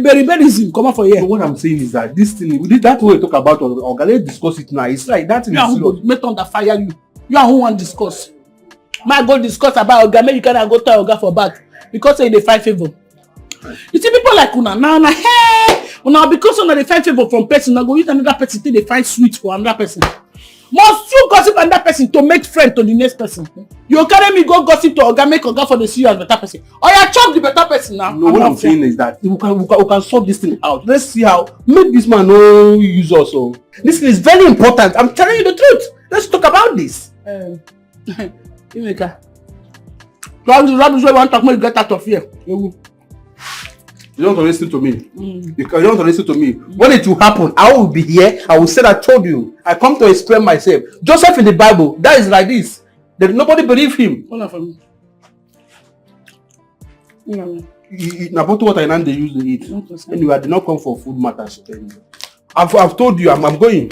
iberism? Come on for here. What I'm saying is that this thing, that way we talk about Oga, let's discuss it now. It's like that thing is serious. Make thunder fire you. You are who want discuss. My go discuss about Oga, make you can go to Oga for back. Because they find favor. You see people like Una now, hey! Una because una they find favor from person, now go use another person till they find sweet for another person. Must you gossip another person to make friend to the next person? You carry me go gossip to Oga, make Oga for the see you as better person. Or you chop the better person now. No, what I'm saying is that we can sort this thing out. Let's see how make this man no use us. So this is very important. I'm telling you the truth. Let's talk about this. Imeka. Rubbish where you want to talk me, get out of here. You don't want to listen to me. You don't want to listen to me. When it will happen, I will be here. I will say I told you. I come to explain myself. Joseph in the Bible, that is like this. Nobody believe him. Hold on for me. Now, what I know they use to eat. Anyway, I did not come for food matters. I've told you, I'm going.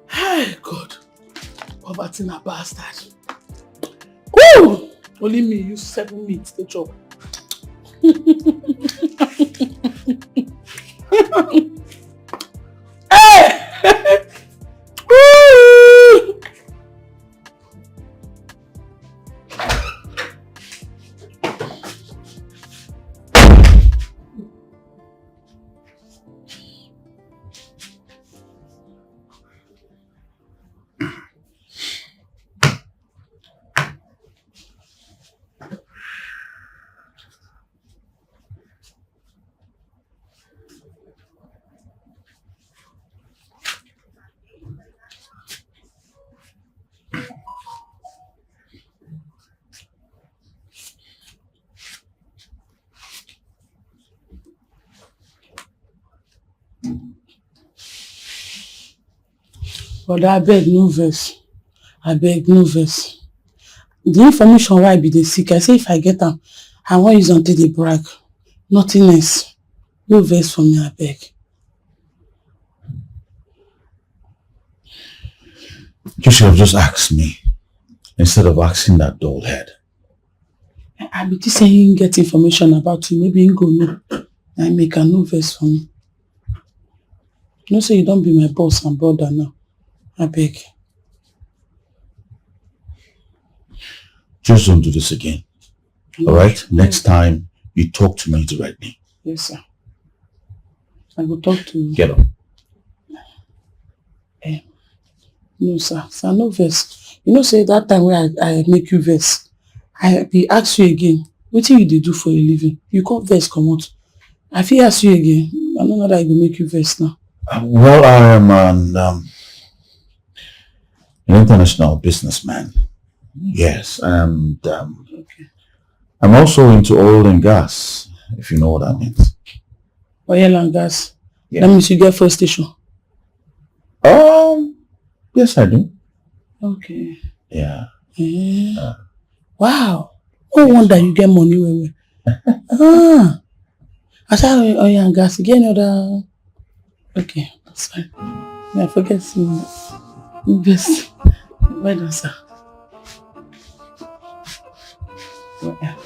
Hey, God. Poverty na bastard. Woo! Only me use 7 meats to chop. Hey! Woo! But I beg no verse. I beg no verse. The information why I be the sick, I say if I get them, I won't use until they brag. Nothing else. No verse for me, I beg. You should have just asked me instead of asking that dull head. I be just saying get information about you. Maybe you go know. I make a no verse for me. No say you don't be my boss and brother now. I beg. Just don't do this again. Alright? Next time, you talk to me directly. Yes, sir. I will talk to you. Get up. No, sir. Sir, no verse. You know, say that time where I make you verse, I be ask you again, what do you do for a living? You can't verse come out. I feel ask you again. I don't know that I will make you verse now. Well, I am an international businessman. Yes, and I'm also into oil and gas, if you know what that means. Oil and gas? Yeah. That means you get first station? Yes, I do. Okay. Yeah. Wow. No wonder you get money. I saw oil and gas again. Other. Okay, that's fine. I forget to invest. Why don't, sir?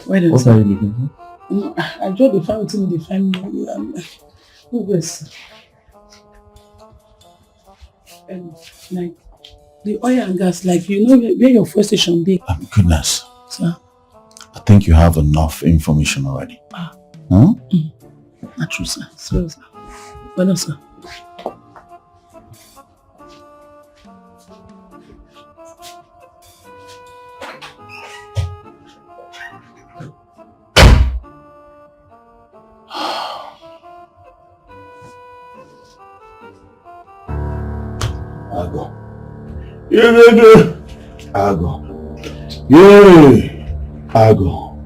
Why don't, What are you looking for? I just the family till they find me. Who else? Like the oil and gas, like you know where your first station be. Goodness. Sir? I think you have enough information already. Not true, sir. Sorry, sir. Well done, sir. Ago. Ago. Yay. Ago.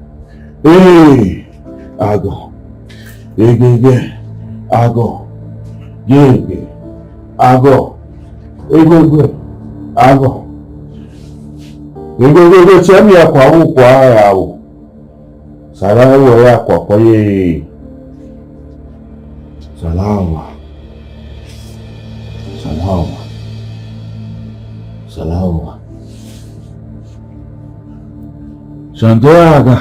Hey. Ago. Yay. Ago. Yay. Ago. Yay. Ago. Yay. Chemi akwa wu kwa ya wu. Sala wo ya kwa ye. Salama. Salama. Salama. Santiago.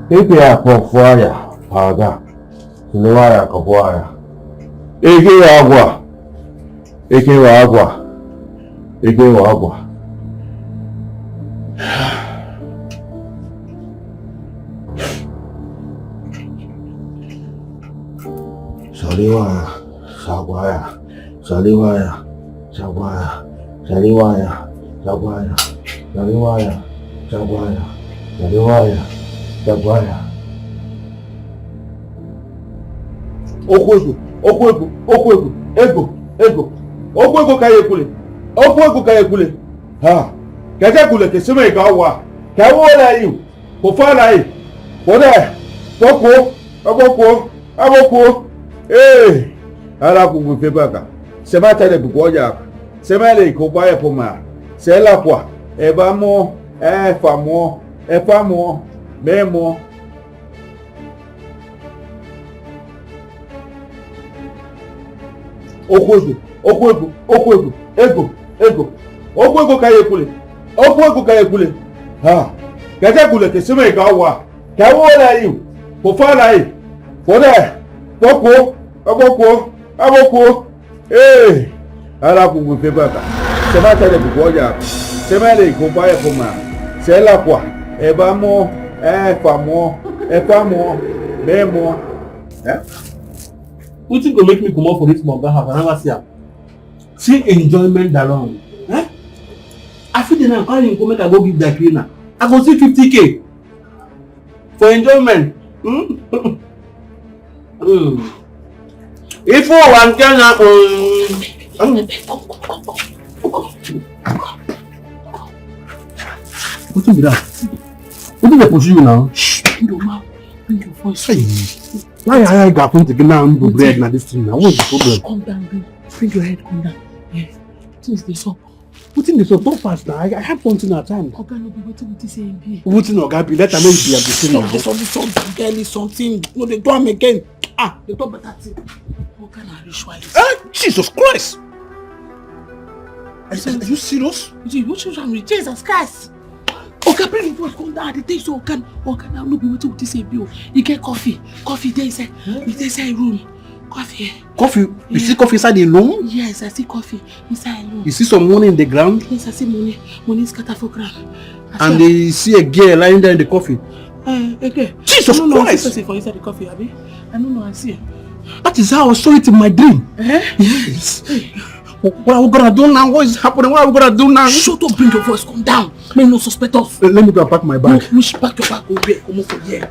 Eke ya pofuaya. Paga. Silewaya kafuaya. Eke ya agua. Eke wa agua. Eke wa agua. Saliwaya. Sagwaya. Saliwaya. Sagwaya. Saliwaya. Sagwaya. Saliwaya. Sagwaya. Saliwaya. Sagwaya. Okwego, ego. Okwego kayekule. Ha. Kaja kule keseme gawa. Kawo la you. Kofala yi. Kode. Aboko. Eh. Ala ku fe baka. Sema tele bu koja. Sema le ko pa e poma. Se la kwa. E ba mo, fa mo, me mo. Okwego, ego. Okwego kayekule. Ha. Kaja kule keseme gawa. Kawo la you. Kofala yi. Kode. Aboko. Eh. Ala ku fe baka. Sema tele bu koja. Sema le ko pa e poma. Se la kwa. E ba mo, fa mo, me mo. Eh? Wetin go make me comot for this Moga house? I never see am. See enjoyment alone. Eh? I fit dey now carry him go make I go give that cleaner. I go see 50k for enjoyment. If one can wetin be that? Wetin dey pursue you now? Shh, bring your mouth, bring your voice. Hey. Why I got to get down to bread now this thing now? What's the problem? Calm down, bring your head, calm down. Yeah, things dey sup. Wetin dey sup? Don't fast now. I have something at time. Oga no be wetin say him be. Wetin Oga be? Let am make be at the same now. Something girl is something. No, they do am again. They talk better thing. Oga na ritualist. Jesus Christ! Are you serious? What you with Jesus Christ? Oga, bring your voice, calm down. They tell you so Oga now no be wetin say be. You get coffee dey inside. You dey inside room. Coffee. You see coffee inside the room? Yes, I see coffee inside room. You see some money in the ground? Yes, I see money. Money scatter for ground. And they see a girl lying there in the coffee. Okay. Jesus Christ! I see for inside the coffee, Abi. I don't know. I see. That is how I saw it in my dream. Yes. What are we gonna do now? What is happening? What are we gonna do now? Shut up! Bring your voice. Calm down. May no suspect us. Let me go and pack my bag. No, you should pack your bag over here. Come on for here.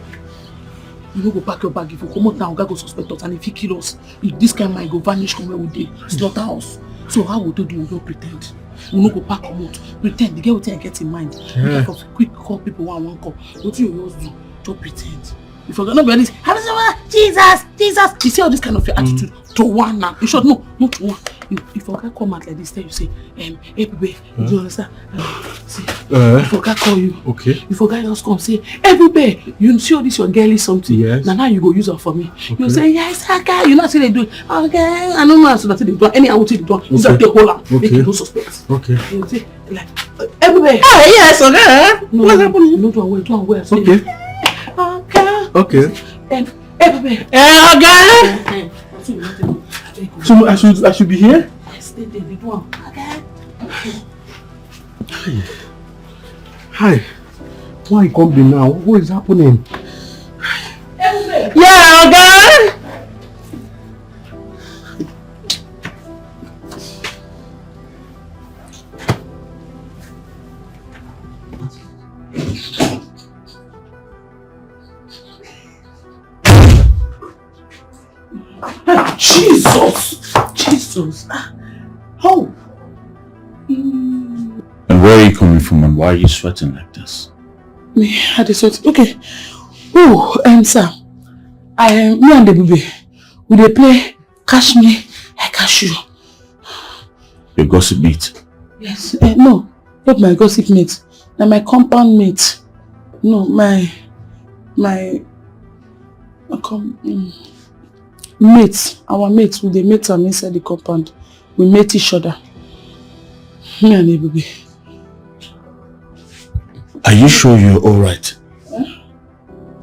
You no go pack your bag. If you come out now, Oga go suspect us, and if he kill us, if this kind of man go vanish from where we dey, slaughter us. So how we do? We don't pretend. We no go pack come out. Pretend. The girl will get in mind. Yeah. Quick call people one call. What you always do? Just pretend. If you're gonna be this, Jesus. You see all this kind of your attitude to one now. You should no to one. If Oga come out like this, then you say, ebube, do you understand? See, if Oga call you, okay. If Oga just come say, ebube, you see all this your girl is something. Yes. Now you go use her for me. Okay. You say, yes, Oga. You not see they do it. Okay, I don't know so that they do it. Anyhow, what they do, you just take hold on. Make you no suspect. Okay. You say like, ebube. Oh yes, okay. No, what's happening? No, do away. Okay. Okay. Ebube. Okay. So I should be here? Yes, they do one. Okay. Hi. Why you come be now? What is happening? Ebube. Yeah, okay. Jesus. How? And where are you coming from and why are you sweating like this? Me, I just sweat. Okay. Oh, sir. Me and the baby, we dey play catch me, I catch you. Your gossip mate? Yes. No, not my gossip mate. Now my compound mate. No, my mate. Our mates, we dey mate am inside the compound. We mate each other. Me and the baby. Are you sure you're alright?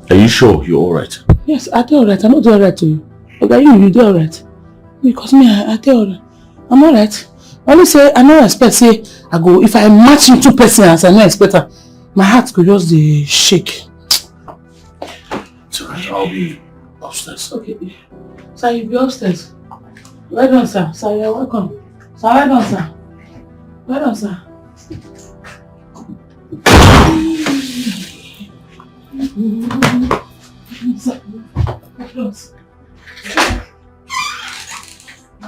Are you sure you're alright? Yes, I dey alright. I'm not alright to you. Okay, you dey alright. Because me, I dey alright. I'm alright. I only say I no expect say I go if I match into person as I no expect her, my heart could just dey shake. It's alright, I'll be upstairs. Okay. Sir, you be upstairs. Well done, sir. Sir, you're welcome. Sir, well done, sir. Well done, sir.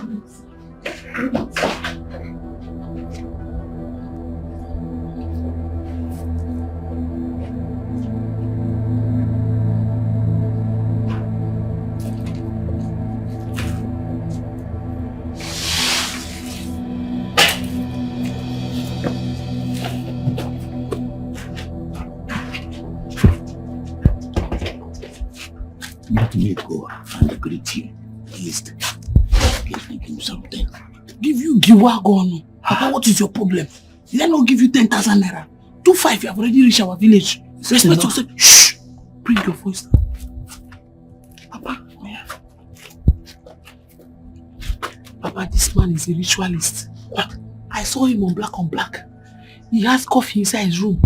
Let me go and greet you. At least give him something. Give you Giwagon. Papa, what is your problem? Did I not give you 10,000 naira? 2,500, you have already reached our village. Respect yourself. Shh! Bring your voice down. Papa, Papa, this man is a ritualist. I saw him on black. He has coffee inside his room.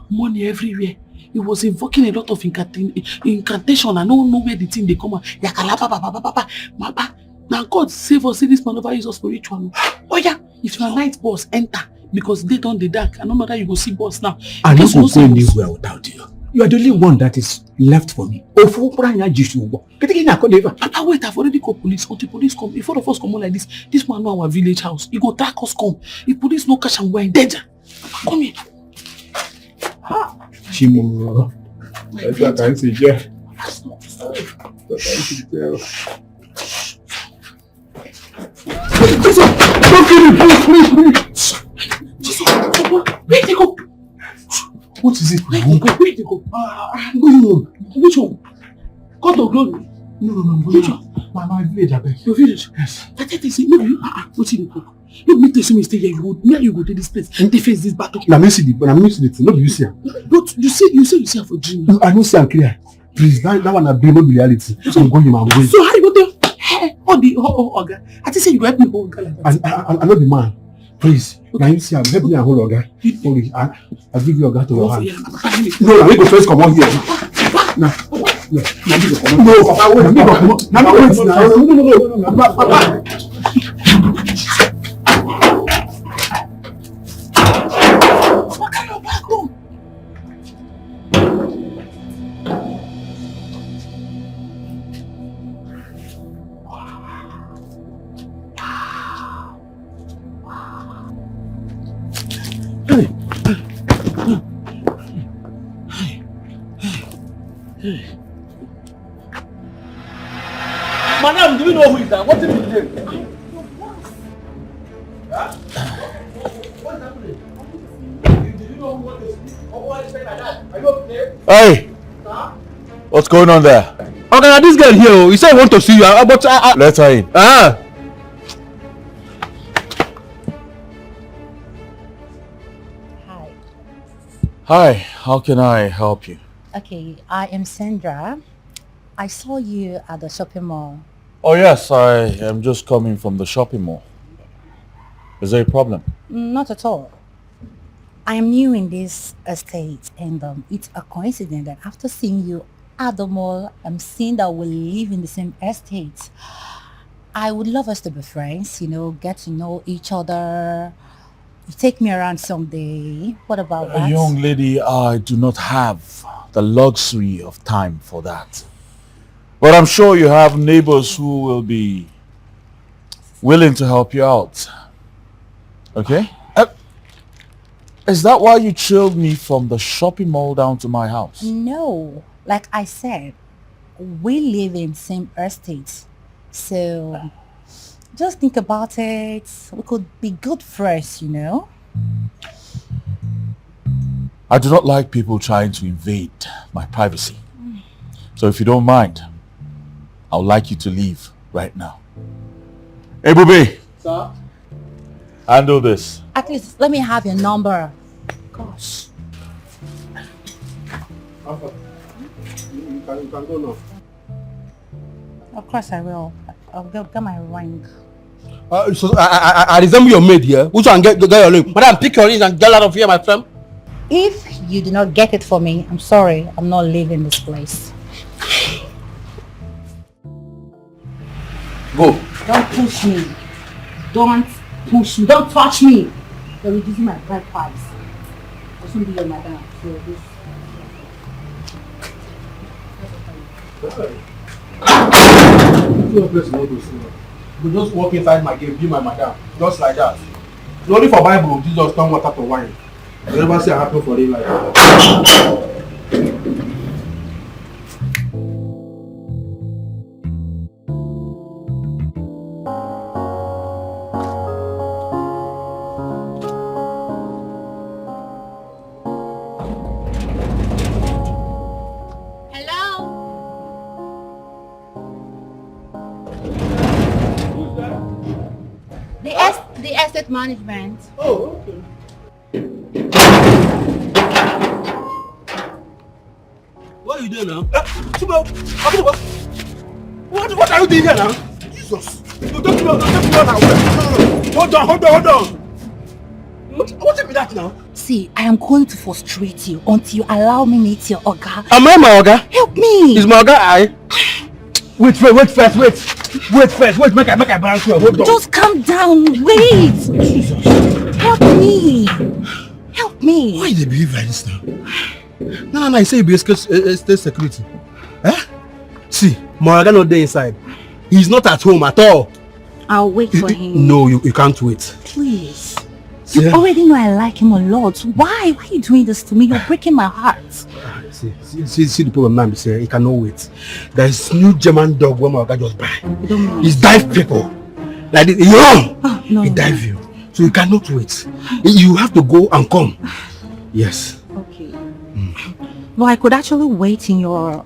Money everywhere. He was invoking a lot of incantation. I don't know where the thing they come out. Yakala, papa. Now God save us. See this man over use us for ritual. Oh yeah, if you are night boss, enter. Because they don't the dark. I don't know that you go see boss now. I don't go anywhere without you. You are the only one that is left for me. Papa, wait, I've already called police. Until police come, if all of us come on like this man know our village house. He go track us come. If police no catch and we're in danger. Come here. Chimo. That's what I say, Jeff. Don't kill me, please. Where they go? What is it? Where they go? Which one? God of glory. No. Which one? My village, I beg. Your village? Yes. I think they say, no, what's in the book? Look, me tell you stay here. Where you go to this place? They face this battle. Let me see the thing. No, you see her. But you see her for dream. I don't see her clear. Please, that one I bring no reality. I'm going my way. So how you go there? Hey, okay. I just say you help me hold girl like that. I know the man. Please, now you see her. Help me and hold her. Holy, I'll give you a guy to your hand. No, I need to first come on here. No, Papa, wait. No, Papa. Madam, do you know who is that? What's his name? Huh? What's happening? Do you know who is why is like that? Are you okay? Hey! Huh? What's going on there? Okay, now this girl here, he said he want to see you, but let her in. Hi, how can I help you? Okay, I am Sandra. I saw you at the shopping mall. Oh yes, I am just coming from the shopping mall. Is there a problem? Not at all. I am new in this estate and it's a coincidence that after seeing you at the mall, I'm seeing that we live in the same estate. I would love us to be friends, get to know each other. You take me around someday. What about that? Young lady, I do not have the luxury of time for that. But I'm sure you have neighbors who will be willing to help you out. Okay? Is that why you trailed me from the shopping mall down to my house? No. Like I said, we live in same estate. So just think about it. We could be good friends, I do not like people trying to invade my privacy. So if you don't mind, I would like you to leave right now. Ebube! Sir? Handle this. At least let me have your number. Gosh. You can go now. Of course I will. I'll get my ring. So I resemble your maid here. Which one get your ring? Madam, pick your ring and get out of here, my friend. If you do not get it for me, I'm sorry. I'm not leaving this place. Go. Don't push me. Don't push me. Don't touch me. You're reducing my bride price. I shouldn't be your madam. So this. You just walk inside my gate, be my madam. Just like that. It's only for Bible, Jesus turn water to wine. You never see it happen for real life. The estate management. Oh, okay. What are you doing now? What are you doing here now? Jesus. Don't take me out now. Hold on. What is that now? See, I am going to frustrate you until you allow me meet your Oga. Am I my Oga? Help me. Is my Oga I? Wait first. Make I balance you. Hold on. Just calm down. Wait. Jesus. Help me. Why do they behave like this now? No, I say you be state security. Eh? See, my Oga not there inside. He's not at home at all. I'll wait for him. No, you can't wait. Please. You already know I like him a lot. Why? Why are you doing this to me? You're breaking my heart. See the problem now, sir. He cannot wait. There is new German dog where my guy just buy. He's dive people. Like this. He dive you. So you cannot wait. You have to go and come. Yes. Okay. Well, I could actually wait in your...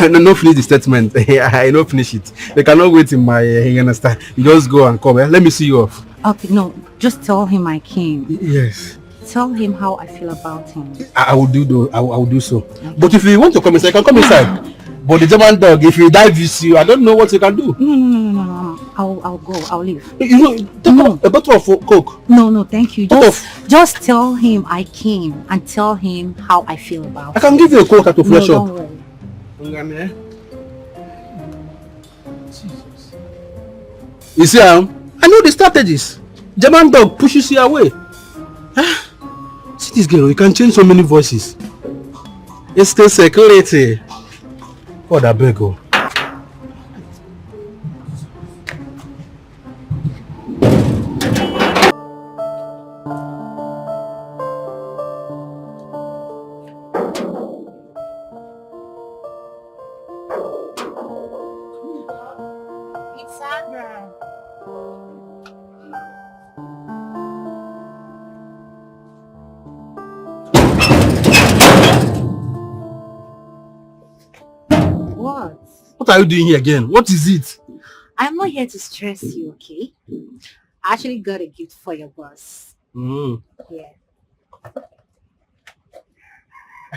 no, finish the statement. I don't finish it. They cannot wait in my... you understand? You just go and come. Let me see you off. Okay, no. Just tell him I came. Yes. Tell him how I feel about him. I will do so. Okay. But if you want to come inside, you can come inside. But the German dog, if he dives you, I don't know what you can do. No. I'll go. I'll leave. You know, a bottle of Coke. No, thank you. Just tell him I came and tell him how I feel about him. I can give you a Coke to flush up. Don't worry. Jesus. You see, I know the strategies. German dog pushes you away. See this girl, you can change so many voices. It's still security. Oh, that big girl. What are you doing here again? What is it? I'm not here to stress you, okay? I actually got a gift for your boss. Yeah.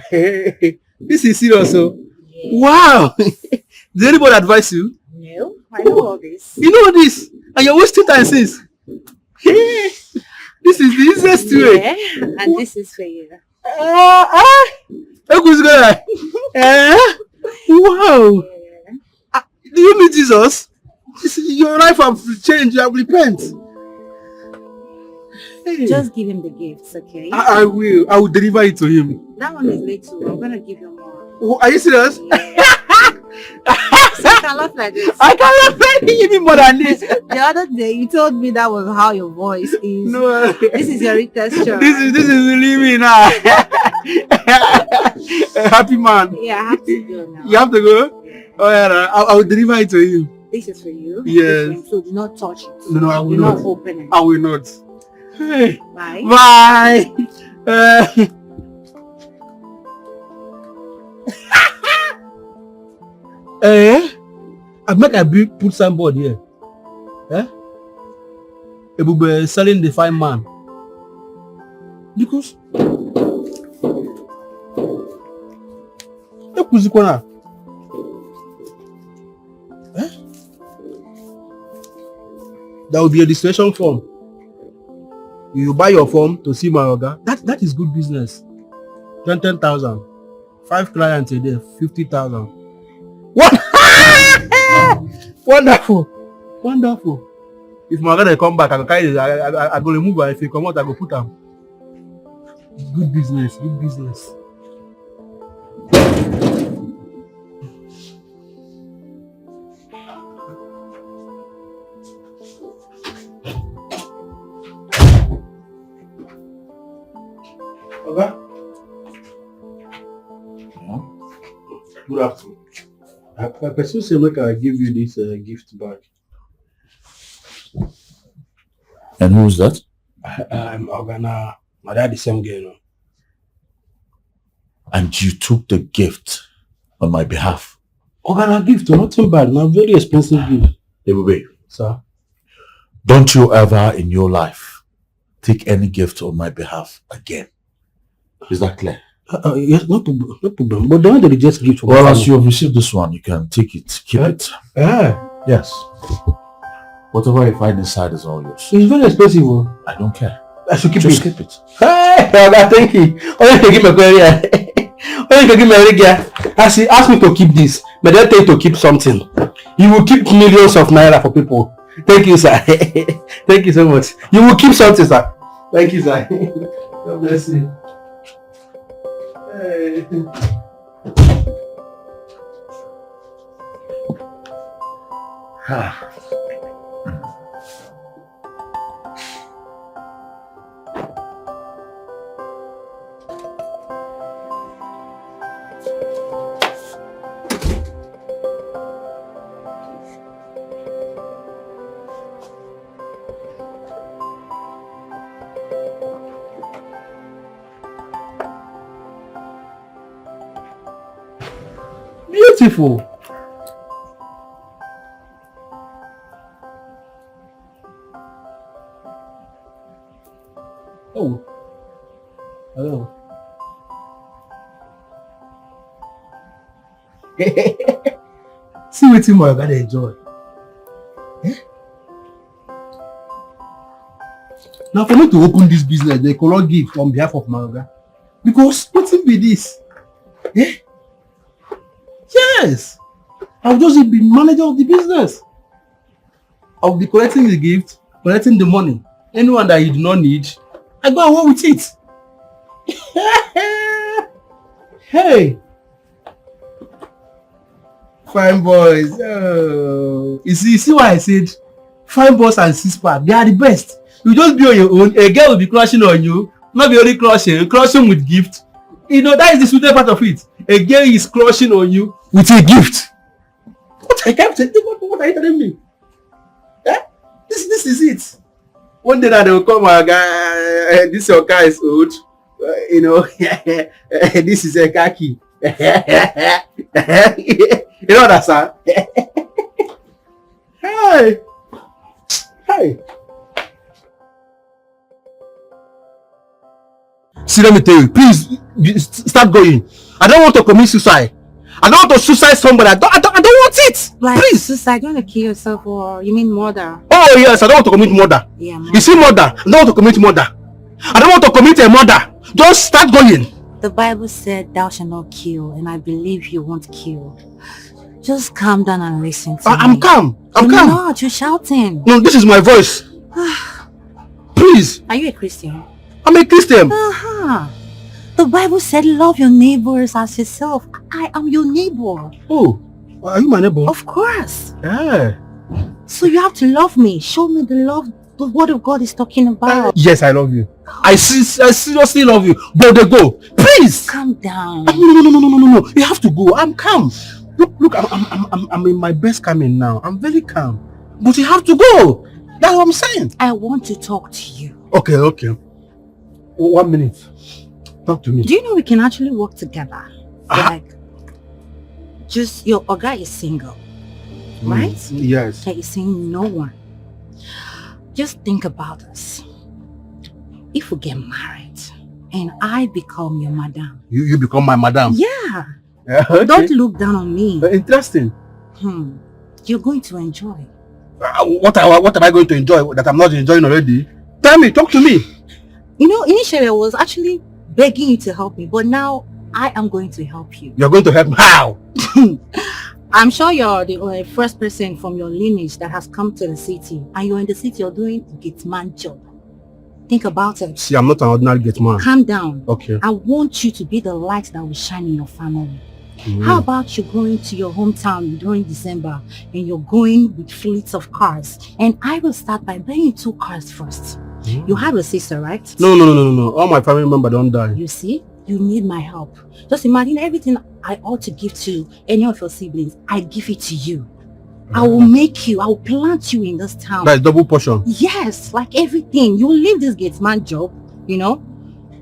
Hey, this is serious, so. Yeah. Wow! Did anybody advise you? No, I know all this. You know this? And you're wasting time since. This is the easiest way. Yeah, and this is for you. Wow! Do you mean Jesus? Your life have changed, you have repent. Hey. Just give him the gifts, okay? I will deliver it to him. That one is little. I'm gonna give you more. Oh, are you serious? Yeah. So I can laugh like this. I can laugh like this. Give me more than this. The other day you told me that was how your voice is. No. This is your retexture. This is really me now. A happy man. Yeah, I have to go now. You have to go? Oh yeah, I will deliver it to you. This is for you. Yes. So do not touch it. No, I will do not. Do not open it. I will not. Hey. Bye. Bye. I make a big put signboard here. Ebube selling the fine man. Because there will be a registration form. You buy your form to see my Oga. That is good business. 10,000. 5 clients a day, 50,000. What? Wonderful. If my Oga come back, I go remove her. If he come out, I go put him. Good business. Okay. Good afternoon. I pursue say make I give you this gift bag. And who's that? I'm Ogana. My dad the same girl. No? And you took the gift on my behalf? Ogana gift, nothing bad. Now very expensive gift. Ebube. Sir. Don't you ever in your life take any gift on my behalf again. Is that clear? Yes, no problem. No problem. But don't they just gift? Well, as you have received this one, you can take it. Keep it. Yes. Whatever you find inside is all yours. It's very expensive. I don't care. I should keep Just it. keep it. Hey, thank you. Only you give me a query. Only you give me a rig. As he asked me to keep this, but then tell you to keep something. You will keep millions of naira for people. Thank you, sir. Thank you so much. You will keep something, sir. Thank you, sir. God bless you. Hey. Beautiful. Oh. Hello. See what you more gonna enjoy. Now for me to open this business, they cannot give on behalf of Maga. Because what will be this? Yes. I'll just be manager of the business. I'll be collecting the gift, collecting the money. Anyone that you do not need, I go and work with it. Hey. Fine boys. Oh. You see why I said fine boys and sis-pack, they are the best. You just be on your own. A girl will be crushing on you. Not be only crushing with gift. You know, that is the sweetest part of it. A girl is crushing on you with a gift. What I can't say. What are you telling me? This is it. One day that they will come and guy, this your car is old. You know, this is a khaki. You know that, sir? Hey. Hey. See, let me tell you, please start going. I don't want to commit suicide. I don't want to suicide somebody. I don't want it. Like please. suicide, you want to kill yourself, or you mean murder? Oh yes, I don't want to commit murder. Yeah, murder. You see murder? I don't want to commit murder. I don't want to commit a murder. Just start going. The Bible said, "Thou shalt not kill," and I believe you won't kill. Just calm down and listen to me. I'm calm. I'm You're calm. not. You're shouting. No, this is my voice. Please. Are you a Christian? I'm a Christian. The Bible said, "Love your neighbors as yourself." I am your neighbor. Oh, are you my neighbor? Of course. Yeah. So you have to love me. Show me the love the Word of God is talking about. Yes, I love you. I seriously love you. But they go. Please. Calm down. No. You have to go. I'm calm. Look. I'm in my best calming now. I'm very calm. But you have to go. That's what I'm saying. I want to talk to you. Okay. 1 minute. Talk to me. Do you know we can actually work together? Like, just your Oga is single, right? Yes. Like, he's saying no one. Just think about this. If we get married and I become your madam. You become my madam? Yeah. Okay. Don't look down on me. Interesting. You're going to enjoy. What am I going to enjoy that I'm not enjoying already? Tell me, talk to me. You know, initially I was actually begging you to help me, but now I am going to help you. You're going to help me? How? I'm sure you're the first person from your lineage that has come to the city, and you're in the city, you're doing a gate man job. Think about it. See, I'm not an ordinary gate man. Calm down. Okay. I want you to be the light that will shine in your family. How about you going to your hometown during December and you're going with fleets of cars, and I will start by buying you 2 cars first. You have a sister, right? No. All my family members don't die. You see, you need my help. Just imagine everything I ought to give to any of your siblings. I give it to you. I will plant you in this town. That's double portion. Yes, like everything. You will leave this gatesman job, you know?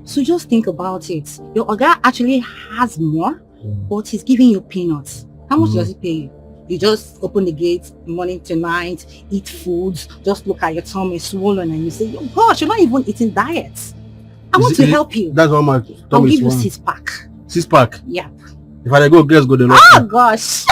So just think about it. Your Oga actually has more, but he's giving you peanuts. How much does he pay you? You just open the gate morning to night, eat foods, just look at your tummy swollen and you say, oh gosh, you're not even eating diets. I want to help you. That's all my tummy I'll give swollen. you 6-pack. 6-pack? Yeah. If I go, girls go the Oh gosh.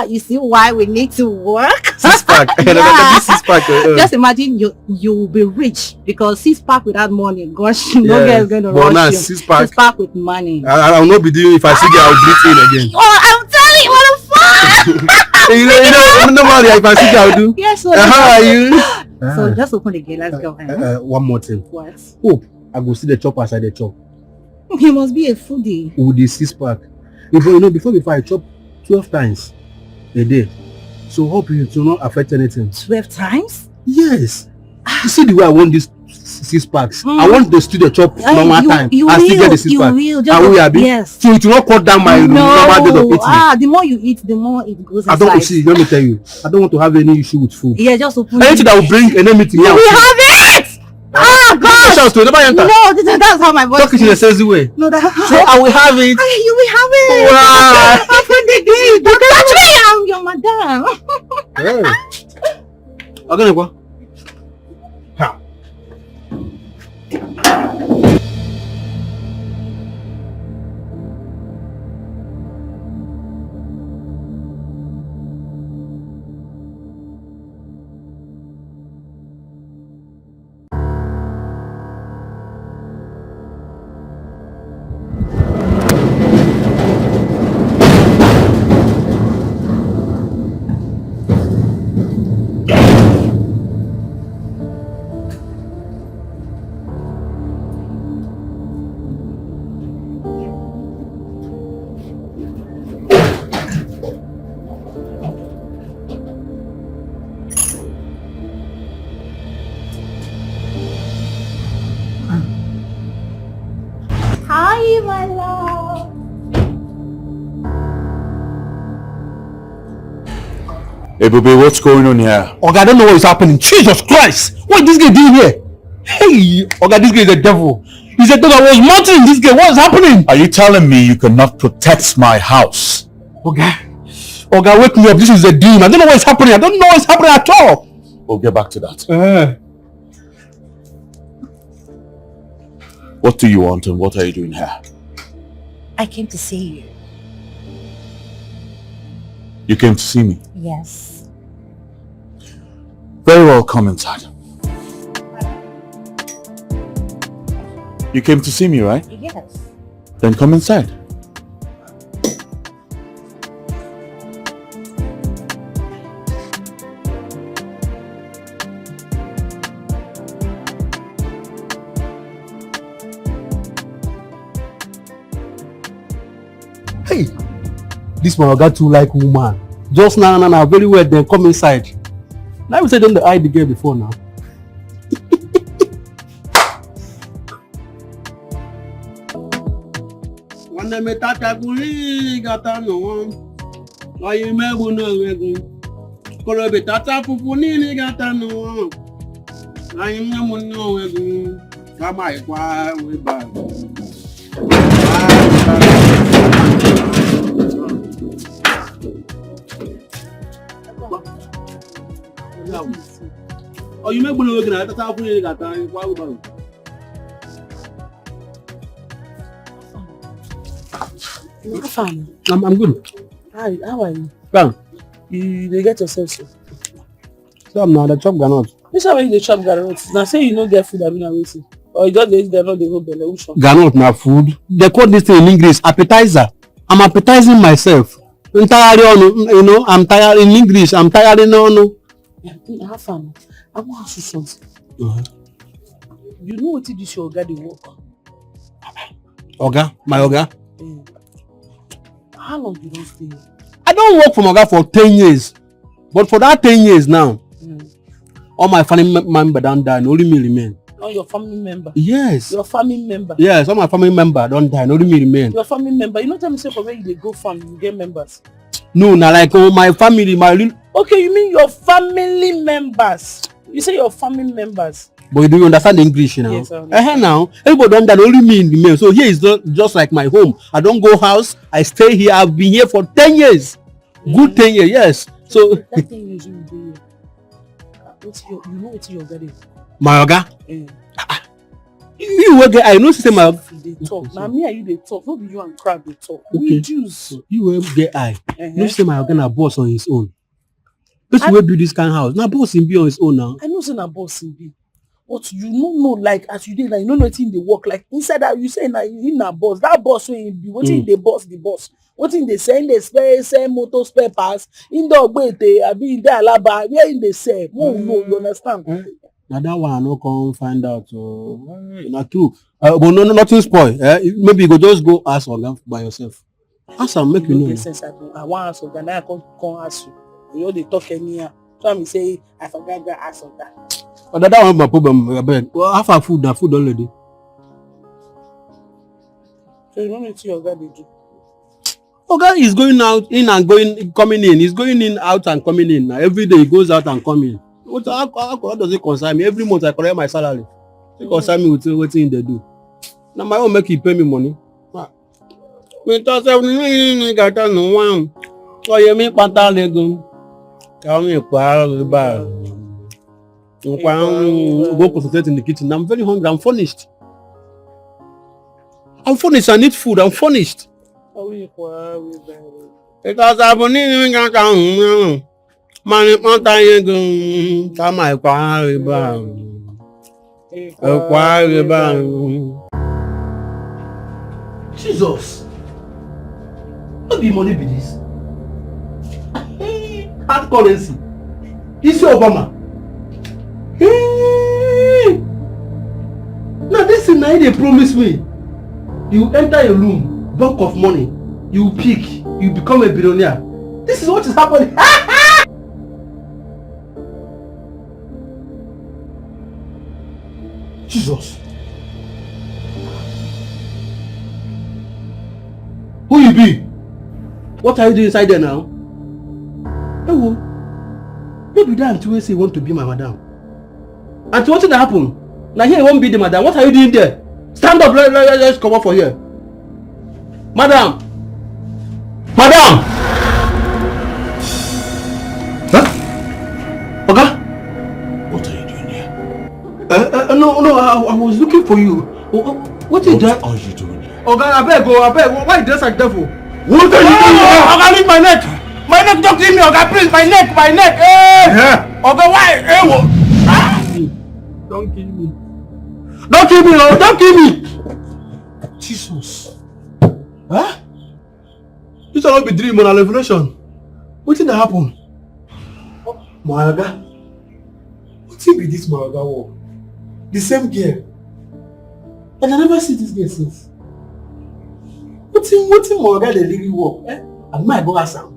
You see why we need to work? 6-pack. Yeah. 6-pack. Just imagine you will be rich because 6-pack without money, gosh, no girl is going to but now rush you. 6-pack with money. I will not be doing if I see girl, I'll breathe in again. Oh, I'm telling you, what a fun! Normally if I see girl, I'll do. Yes, how are you? So just open the gate, let's go. One more thing. What? Hope I go see the chop as I the chop. He must be a foodie. With the 6-pack. Before I chop 12 times a day. So hope it will not affect anything. 12 times? Yes. You see the way I want this 6-packs. I want the studio chop normal time. I still get the 6-pack. Yes. So it will not cut down my normal day of eating. The more you eat, the more it goes inside. I don't see. Let me tell you. I don't want to have any issue with food. Yeah, just open anything that will bring enemy to me. We have it! Ah, gosh! No, that's how my voice talk it in a sensitive way. No, so I will have it. You will have it. Wow. Open the gate. Don't touch me. I'm your madam. Hey. Okay, go. Ha. Hi, my love. Ebube, what's going on here? Oga, I don't know what is happening. Jesus Christ! What is this guy doing here? Hey, Oga, this guy is a devil. He's a devil. I was monitoring this guy. What is happening? Are you telling me you cannot protect my house? Oga, wake me up. This is a demon. I don't know what is happening. I don't know what is happening at all. We'll get back to that. What do you want and what are you doing here? I came to see you. You came to see me? Yes. Very well, come inside. You came to see me, right? Yes. Then come inside. Hey, this man got to like woman. Just now, very well. Then come inside. Now we say don't hide the girl before now. Wana metata kuli gata no. Ayi mebu no wegu. Kolo betata fufu nini gata no. Ayi mebu no wegu. Kama ikwa weba. Oh, you make money working at the top of the gata. Why would you? I'm good. Hi, how are you? Fine. You get yourself so. Some now the chop granite. Which one you dey chop granite? Now say you no get food, I mean I'm waiting. Or you just dey eat them, not the whole belly. Which one? Granite na food. They call this thing in English appetizer. I'm appetizing myself. I'm tired, you know. I'm tired in English. I'm tired, no. Have fun. I want to ask you something. You know what this your oga dey work? Oga, my oga. How long you don stay? I don't work for my oga for 10 years. But for that 10 years now, all my family members don't die. Only me remain. Not your family member. Yes. Your family member. Yes, all my family member don't die. Only me remain. Your family member. You know, tell me say for where you dey go farm, you get members. No, now like my family, my little. Okay, you mean your family members? You say your family members. But do you understand English now? Yes, I understand. Now everybody don't die. Only me remain. So here is just like my home. I don't go house. I stay here. I've been here for 10 years. Good 10 years. Yes. So that 10 years you do here. You know what your God is. My oga. You work. I know system. My they talk. Now me and you they talk. Not be you and crowd they talk. Okay. We Jews. You will get eye. No say my oga na boss on his own. This will build this kind of house. Now boss him be on his own now. I know say na boss him be. But you don't know like as you did like you know nothing they work like inside that you say na him na boss. That boss wey him be. What in the boss the boss. What in they send the spare motor spare parts in the ogbete abi in the alaba where in they say no you understand. Now that one I no come find out. Not true. But no, nothing spoil. Maybe you go just go ask Oga by yourself. Ask am make you know. Sense, I want ask Oga now I come ask you. You know they talk anyhow. So me say I forgot to ask Oga. Oh, that one my problem. Well, half our food, the food already. So you don't need to see Oga they do. Oga is going out in and coming in. He's going in out and coming in. Now every day he goes out and coming in. How does it concern me? Every month I collect my salary. It concern me with what they do. Now my own make you pay me money. We talk say got no one. So you make panta lego. Come me kwa go concentrate in the kitchen. I'm very hungry. I'm furnished. I need food. I'm furnished. Because I believe in Mani panta yego kama kwa riba. Kwa riba. Jesus. What be money be this? Hard currency. Issue Obama. Now this is now they promise me. You enter a room, bulk of money, you pick, you become a billionaire. This is what is happening. Jesus. Who you be? What are you doing inside there now? Oh, maybe that auntie will say you want to be my madam. Auntie, what did happen? Now here you won't be the madam. What are you doing there? Stand up, let's come up for here. Madam! Madam! Huh? Oga? What are you doing here? No, I was looking for you. What is that? What are you doing here? Oga, I beg. Why you dress like devil? What are you doing here? Oga, leave my neck! My neck, don't kill me, Oga, please, my neck! Hey! Yeah. Oga, why? Hey, don't kill me. Don't kill me, Lord, don't kill me! Jesus. Huh? This will not be dream or a revelation. What did that happen? Moaga? What be this Moaga war? The same girl. And I never see this girl since. What in Moaga they really work? And my go ask am.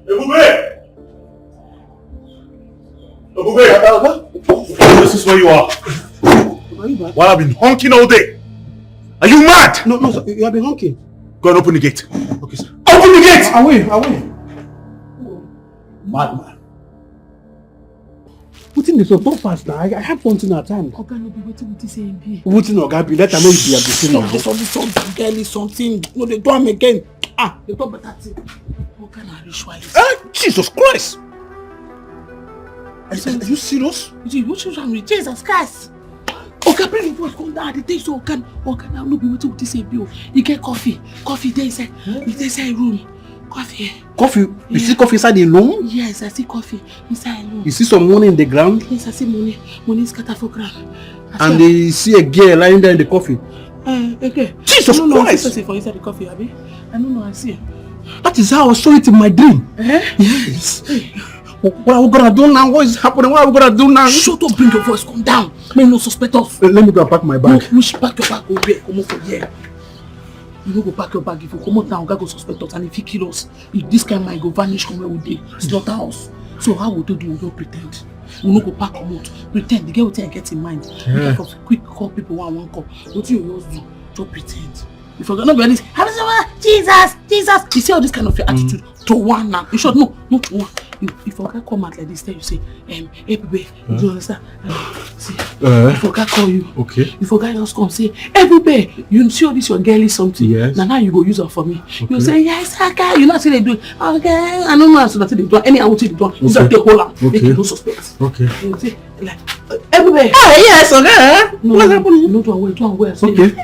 Ebube! Ebube! This is where you are. While I've been honking all day. Are you mad? No, sir. You have been honking. Go and open the gate. Okay, sir. Open the gate! I will. Madman. What in this so fast now? I have something at hand. Oga no be wetin say him be. Wetin Oga be? Let am know you be the same. Something girl is something. No, they do am again. They talk better thing. Oga na ritualist. Jesus Christ! Are you serious? What you wrong with Jesus Christ? Oga, bring your voice come down. The thing so Oga now no be wetin say be. You get coffee there inside. There inside room. Coffee? You see coffee inside the room? Yes, I see coffee inside the room. You see some money in the ground? Yes, I see money. Money scattered for ground. And you see a girl lying there in the coffee? Okay. Jesus Christ! I see for inside the coffee, Abi. I don't know, I see. That is how I saw it in my dream. Yes. What are we gonna do now? What is happening? What are we gonna do now? Shut up, bring your voice, come down. May no suspect us. Let me go and pack my bag. No, which pack your bag over here? Come over here. You no go pack your bag. If you come out now, God go suspect us, and if he kill us, if this kind might go vanish from where we dey, it's not ours. So how would you do? We don't pretend. We no go pack come out. Pretend the girl will get in mind. Yeah. Quick call people one call. What you just do? Just pretend. You forgot not be this. Jesus, Jesus. You see all this kind of your attitude to one now. You should no, not to one. If I can come out like this, then you say, hey baby, do you understand? See, if I can call you, okay. If I can just come say, hey baby, you see all this your girl is something. Yes. Now you go use her for me. Okay. You say, yes, okay. You not see they do it. Okay, I don't know so that they do any out they do. You just take hold on. Make you no suspect. Okay. You say like, hey baby. Ah yes, okay. No, what's happening? No, do away. Okay.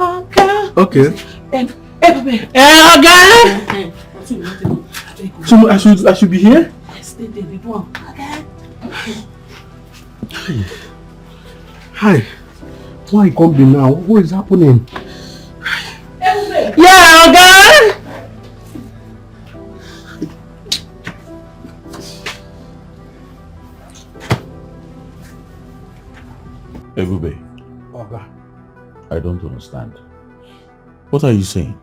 Okay. Okay. Hey baby. Okay. So I should be here? Yes, they do one. Okay. Hi. Why you come be now? What is happening? Yeah, okay. Ebube, Oga, I don't understand. What are you saying?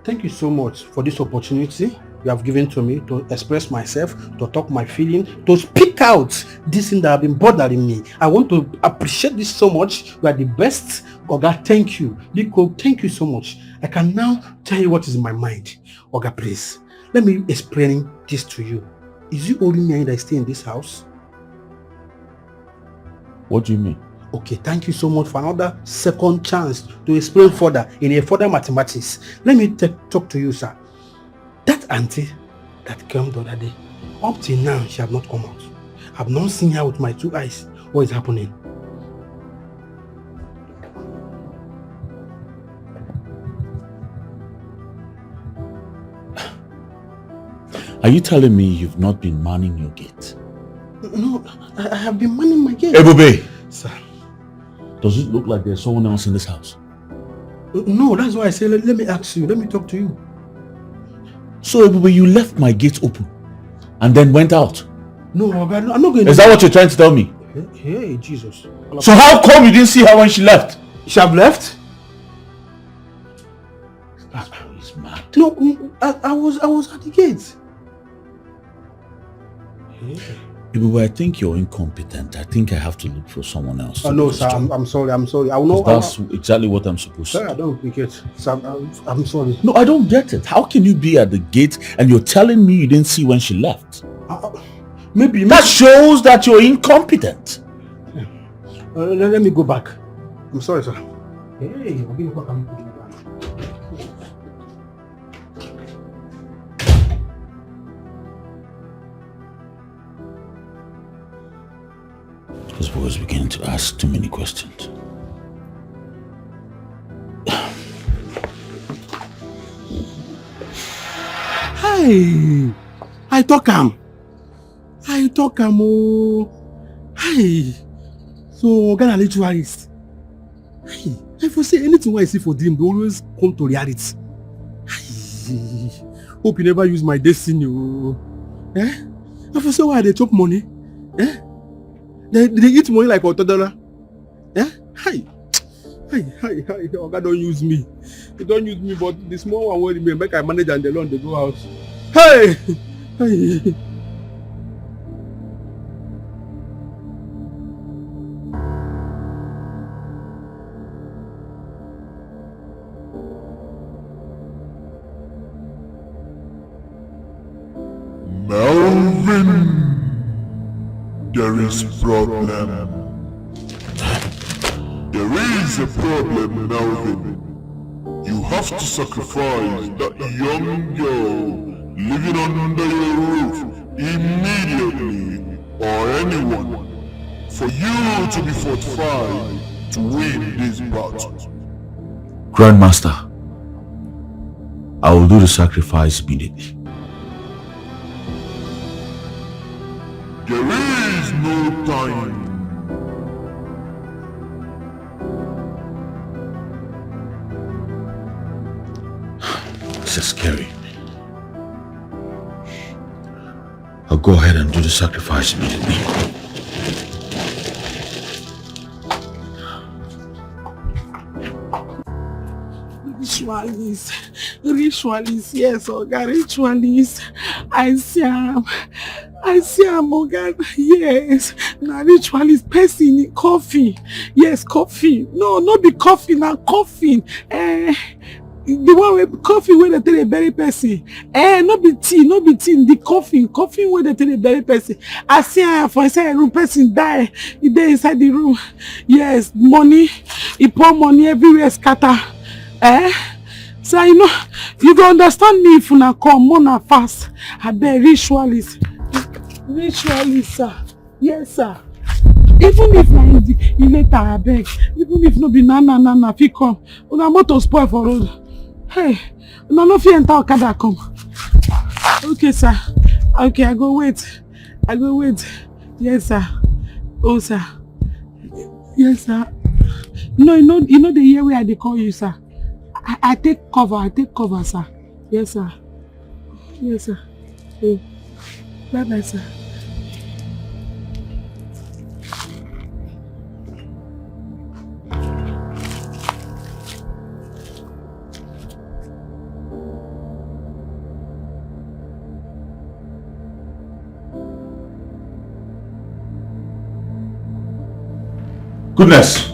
thank you so much for this opportunity you have given to me to express myself, to talk my feeling, to speak out this thing that have been bothering me. I want to appreciate this so much. You are the best. Oga, thank you. Dikeh, thank you so much. I can now tell you what is in my mind. Oga, please, let me explain this to you. Is it only me that stay in this house? What do you mean? Okay, thank you so much for another second chance to explain further in a further mathematics. Let me talk to you, sir. That auntie that came the other day, up till now, she have not come out. I've not seen her with my two eyes. What is happening? Are you telling me you've not been manning your gate? No, I have been manning my gate. Ebube! Sir. Does it look like there's someone else in this house? No, that's why I say, let me ask you, let me talk to you. So Ebube, you left my gate open and then went out? No, I'm not going to... Is that what you're trying to tell me? Hey, Jesus. So how come you didn't see her when she left? She have left? He's mad. No, I was at the gate. Ebube, I think you're incompetent. I think I have to look for someone else. No, sir, I'm sorry. I will know. That's exactly what I'm supposed to do. Sir, I don't think it. Sir, I'm sorry. No, I don't get it. How can you be at the gate and you're telling me you didn't see when she left? Maybe. That shows that you're incompetent. Let me go back. I'm sorry, sir. Hey, I'll give you back. This boy is beginning to ask too many questions. Hey, I talk am. Oh. Hey, so Ghana ritualist. Hey, if you say anything I see for dream, they always come to reality. Hey, hope you never use my destiny. Oh. Eh? If you say why they chop money, eh? They eat money like $1. Eh? Hey, Oga don't use me. They don't use me, but the small one will remain. Make I manage and the loan they go out. Hey! Melvin, there is problem. There is a problem, Melvin. You have to sacrifice that young girl living under your roof immediately, or anyone, for you to be fortified to win this battle. Grandmaster, I will do the sacrifice immediately. There is no time. This is scary. I'll go ahead and do the sacrifice immediately. Ritualist, yes, Oga, ritualist. I see him. I see am oga. Yes, na ritualist person in coffin. Yes, coffin. No, not be coffin, na coffin. The one with coffin where they tell a bury person. Not be tea, the coffin where they tell a bury person. I see am for inside a room, person die. He there inside the room. Yes, money. He pour money everywhere scatter. So you know, you go understand me if una come, more fast. I beg ritualist. Ritualist, sir. Yes, sir. Even if na in later, I beg. Even if no be na fit come. Una motor spoil for road. Hey, una no fit enter Okada come. Okay, sir. Okay, I go wait. Yes, sir. Oh, sir. Yes, sir. No, you know the year where I dey call you, sir. I take cover, sir. Yes, sir. Yes, sir. Oh. Bye-bye, sir. Goodness.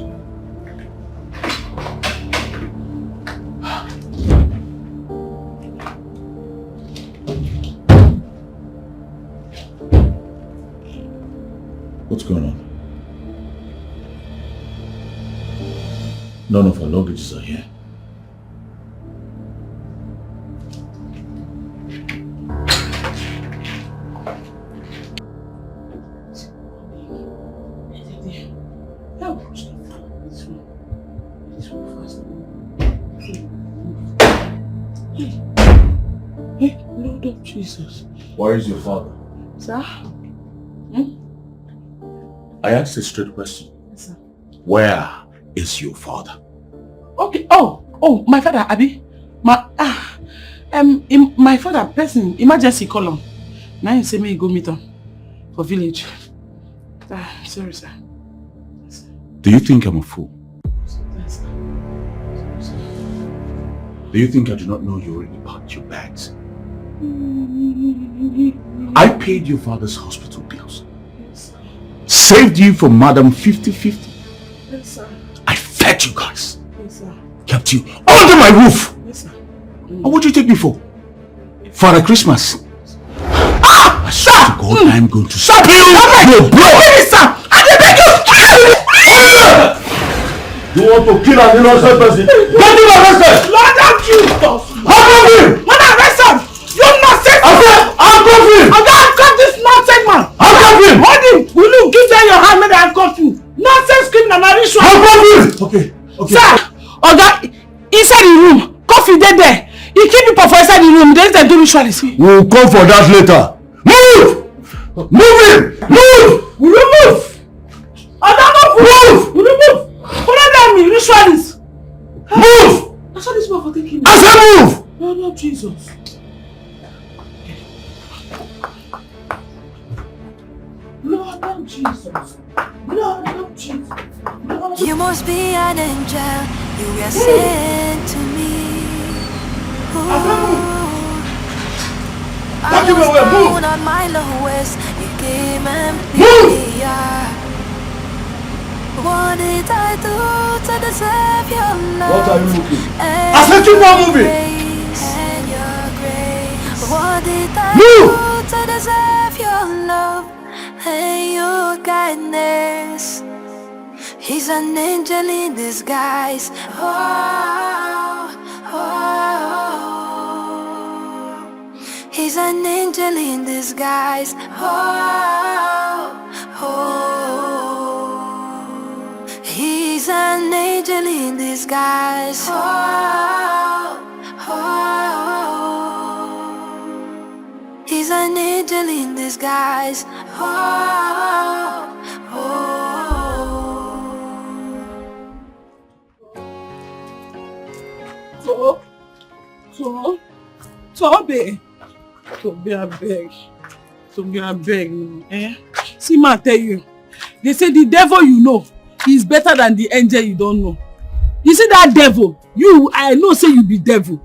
What's going on? None of our luggages are here. Hey, Lord of Jesus. Where is your father? Sir? I asked a straight question. Yes, sir. Where is your father? Okay. Oh, my father, Abi. My father, person, emergency call him. Now you say me go meet him for village. Sorry, sir. Do you think I'm a fool? Yes, sir. Sorry, sir. Do you think I do not know you already packed your bags? I paid your father's hospital bills. Yes, sir. Saved you from Madam 50-50. Yes, sir. I fed you guys. Yes, sir. Kept you under my roof. Yes, sir. What would you take me for? Father Christmas. I swear to God, I'm going to stop you. No, bro. Sir, I beg you. You want to kill an innocent person? Get him arrested! Lord of Jesus! Handcuff him! Man, arrest him! You nonsense! I said, handcuff him! I'm gonna handcuff this nonsense man! Handcuff him! Hold him! Will you give them your hand, make I handcuff you? Nonsense criminal, na ritual! Handcuff him! Okay. Sir! Oga, inside the room, coffee dey there. He keep people for inside the room, then they do rituals. We'll come for that later. Move! Move him! Move! Will you move? Oga, move! Will you move? Follow them, ritualists. Move! I saw this man for taking me. I said move! Lord of Jesus. Lord of Jesus. Lord of Jesus. You must be an angel. You were sent to me. I was down on my lowest. You came and picked me up. What did I do to deserve your love? What are you looking? I said you were moving. And your grace. What did I do to deserve your love and your kindness? He's an angel in disguise. He's an angel in disguise. He's an angel in disguise. He's an angel in disguise. Toby, I beg. Toby, I beg. See, man, tell you. They say the devil you know is better than the angel you don't know. You see that devil? I know say you be devil.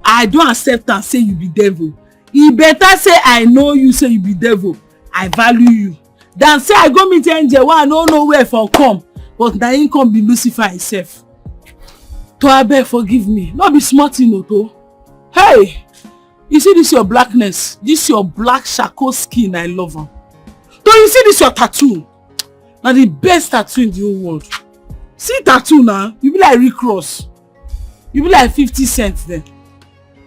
I don't accept and say you be devil. He better say I know you say you be devil. I value you. Than say I go meet angel wey I no know where for come, but na him come be Lucifer himself. To abeg forgive me, no be small thing to. Hey, you see this your blackness, this your black charcoal skin, I love am. So you see this your tattoo, na the best tattoo in the whole world. See tattoo now, you be like Rick Ross, you be like 50 Cent then.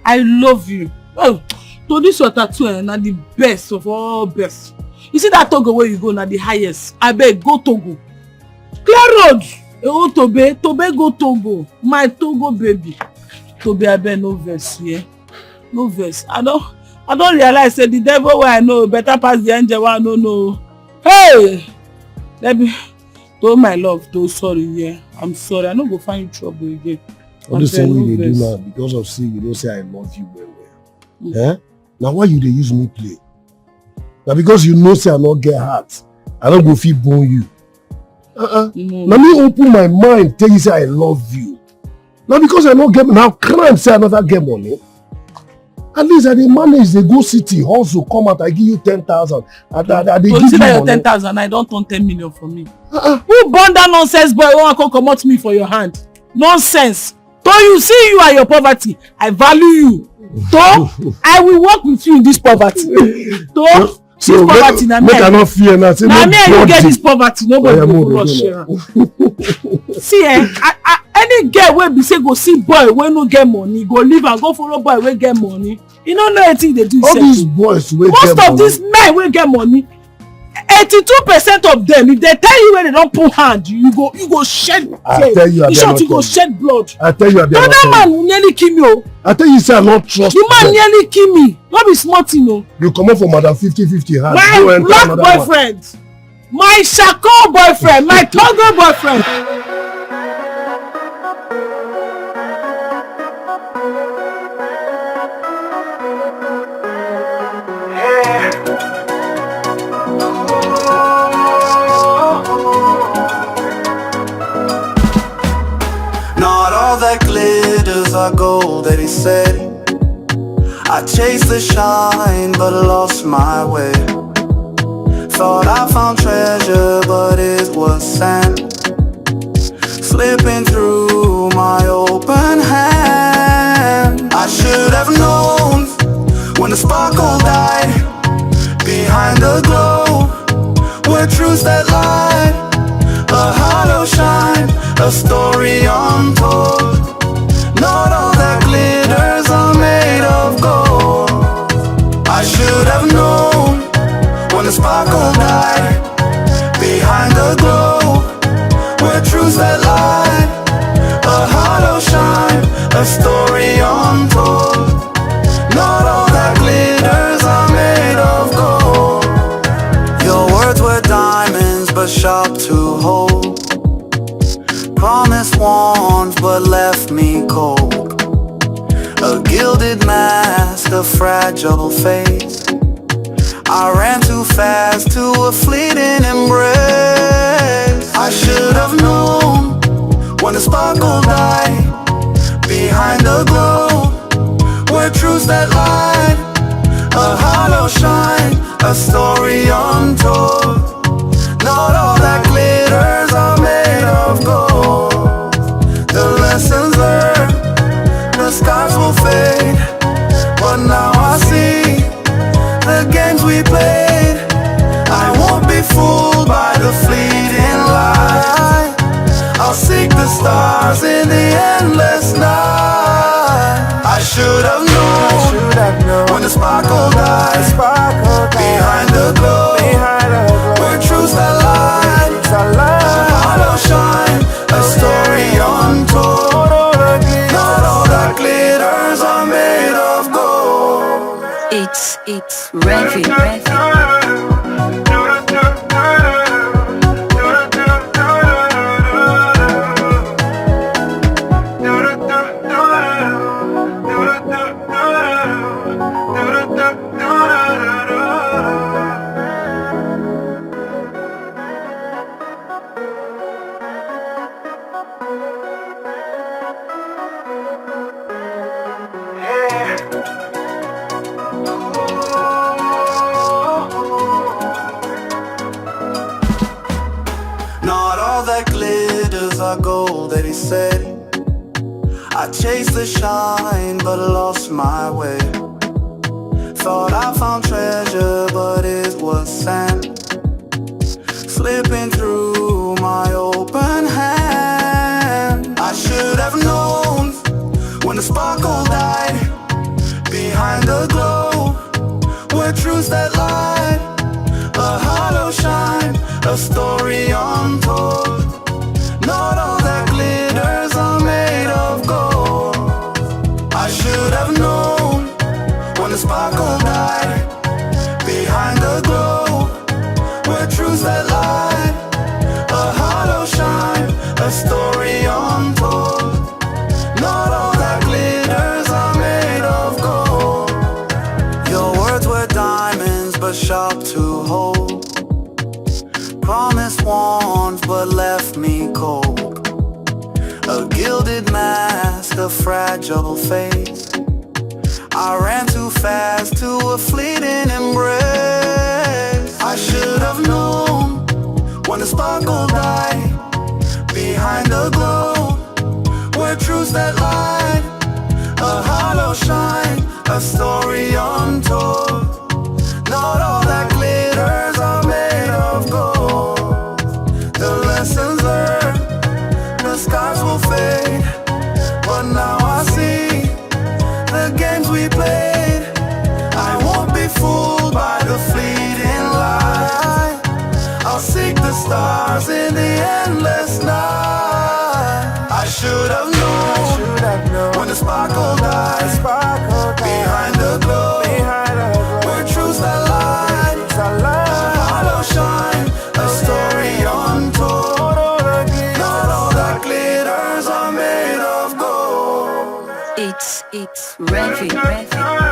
I love you. Oh, so this your tattoo na the best of all best. You see that Togo where you go na the highest. Abeg go Togo. Clear road. Oh Tobe go Togo. My Togo baby. Tobe abeg no verse here. No verse. I don't realize that the devil where I know better pass the angel where I don't know. Hey, let me. To my love, to sorry, yeah. I'm sorry. I no go find you trouble again. All this thing you dey do now because of say you don't say I love you well well. Eh? Now why you dey use me play? Now because you know say I not get heart, I don't go feel bone you. Let me open my mind, tell you say I love you. Now because I not get now crime say another get money. At least I dey manage the go city also come out. I give you 10,000. I dey give you your 10,000. I don't turn 10 million for me. Who born that nonsense boy? Who come comot me for your hand? Nonsense. So you see you and your poverty. I value you. So I will work with you in this poverty. So poverty na me. I not fear now. Na me and you get this poverty. Nobody go rush share. See any girl wey be say go see boy wey no get money, go leave and go follow boy wey get money. You no know anything they do. All these boys wey get money. Most of these men wey get money, 82% of them, if they tell you when they don't put hand, you go shed tears. I tell you, you go shed blood. I tell you, the other man will nearly kill me. Oh. I tell you, say I not trust. The man nearly kill me. Not be smart, you know. You come up for Madam 50-50 hand. My black boyfriend, my Shako boyfriend, my Togo boyfriend. That glitters are gold that he said. I chased the shine but lost my way. Thought I found treasure but it was sand slipping through my open hand. I should have known when the sparkle died behind the glow were truths that lie. A hollow shine, a story untold. Not all that glitters are made of gold. I should have known when the sparkle died behind the glow were truths that lie. A hollow shine, a story untold. Not all that glitters are made of gold. Your words were diamonds but sharp to hold. Promised warmth but left me cold. A gilded mask, a fragile face. I ran too fast to a fleeting embrace. I should have known when the sparkle died behind the glow were truths that lied. A hollow shine, a story untold. Not all that glitters are made of gold. The lessons learned, the scars will fade. But now I see the games we played. I won't be fooled by the fleet. glitters are gold that he said. I chased the shine but lost my way. Thought I found treasure but it was sand, slipping through my open hand. I should have known when the sparkle died behind the glow were truths that lied, a hollow shine, a story untold. Not all that glitters are made of gold. I should have known when the sparkle died behind the glow were truths that lied, a hollow shine, a story untold. Not all that glitters are made of gold. Your words were diamonds but sharp to hold. Promised warmth but left me cold. A gilded mask, a fragile face. I ran too fast to a fleeting embrace. I should have known when the sparkle died behind the glow were truths that lied, a hollow shine, a story untold. Not all that glitters are made of gold. The lessons learned, the scars will fade, but now I see the games we played. I won't be fooled by the fleeting light. I'll seek the stars in the endless night. I should have known when the sparkle died behind the glow were truths that lied, a hollow shine, a story untold. Not all that glitters are made of gold. It's Revi.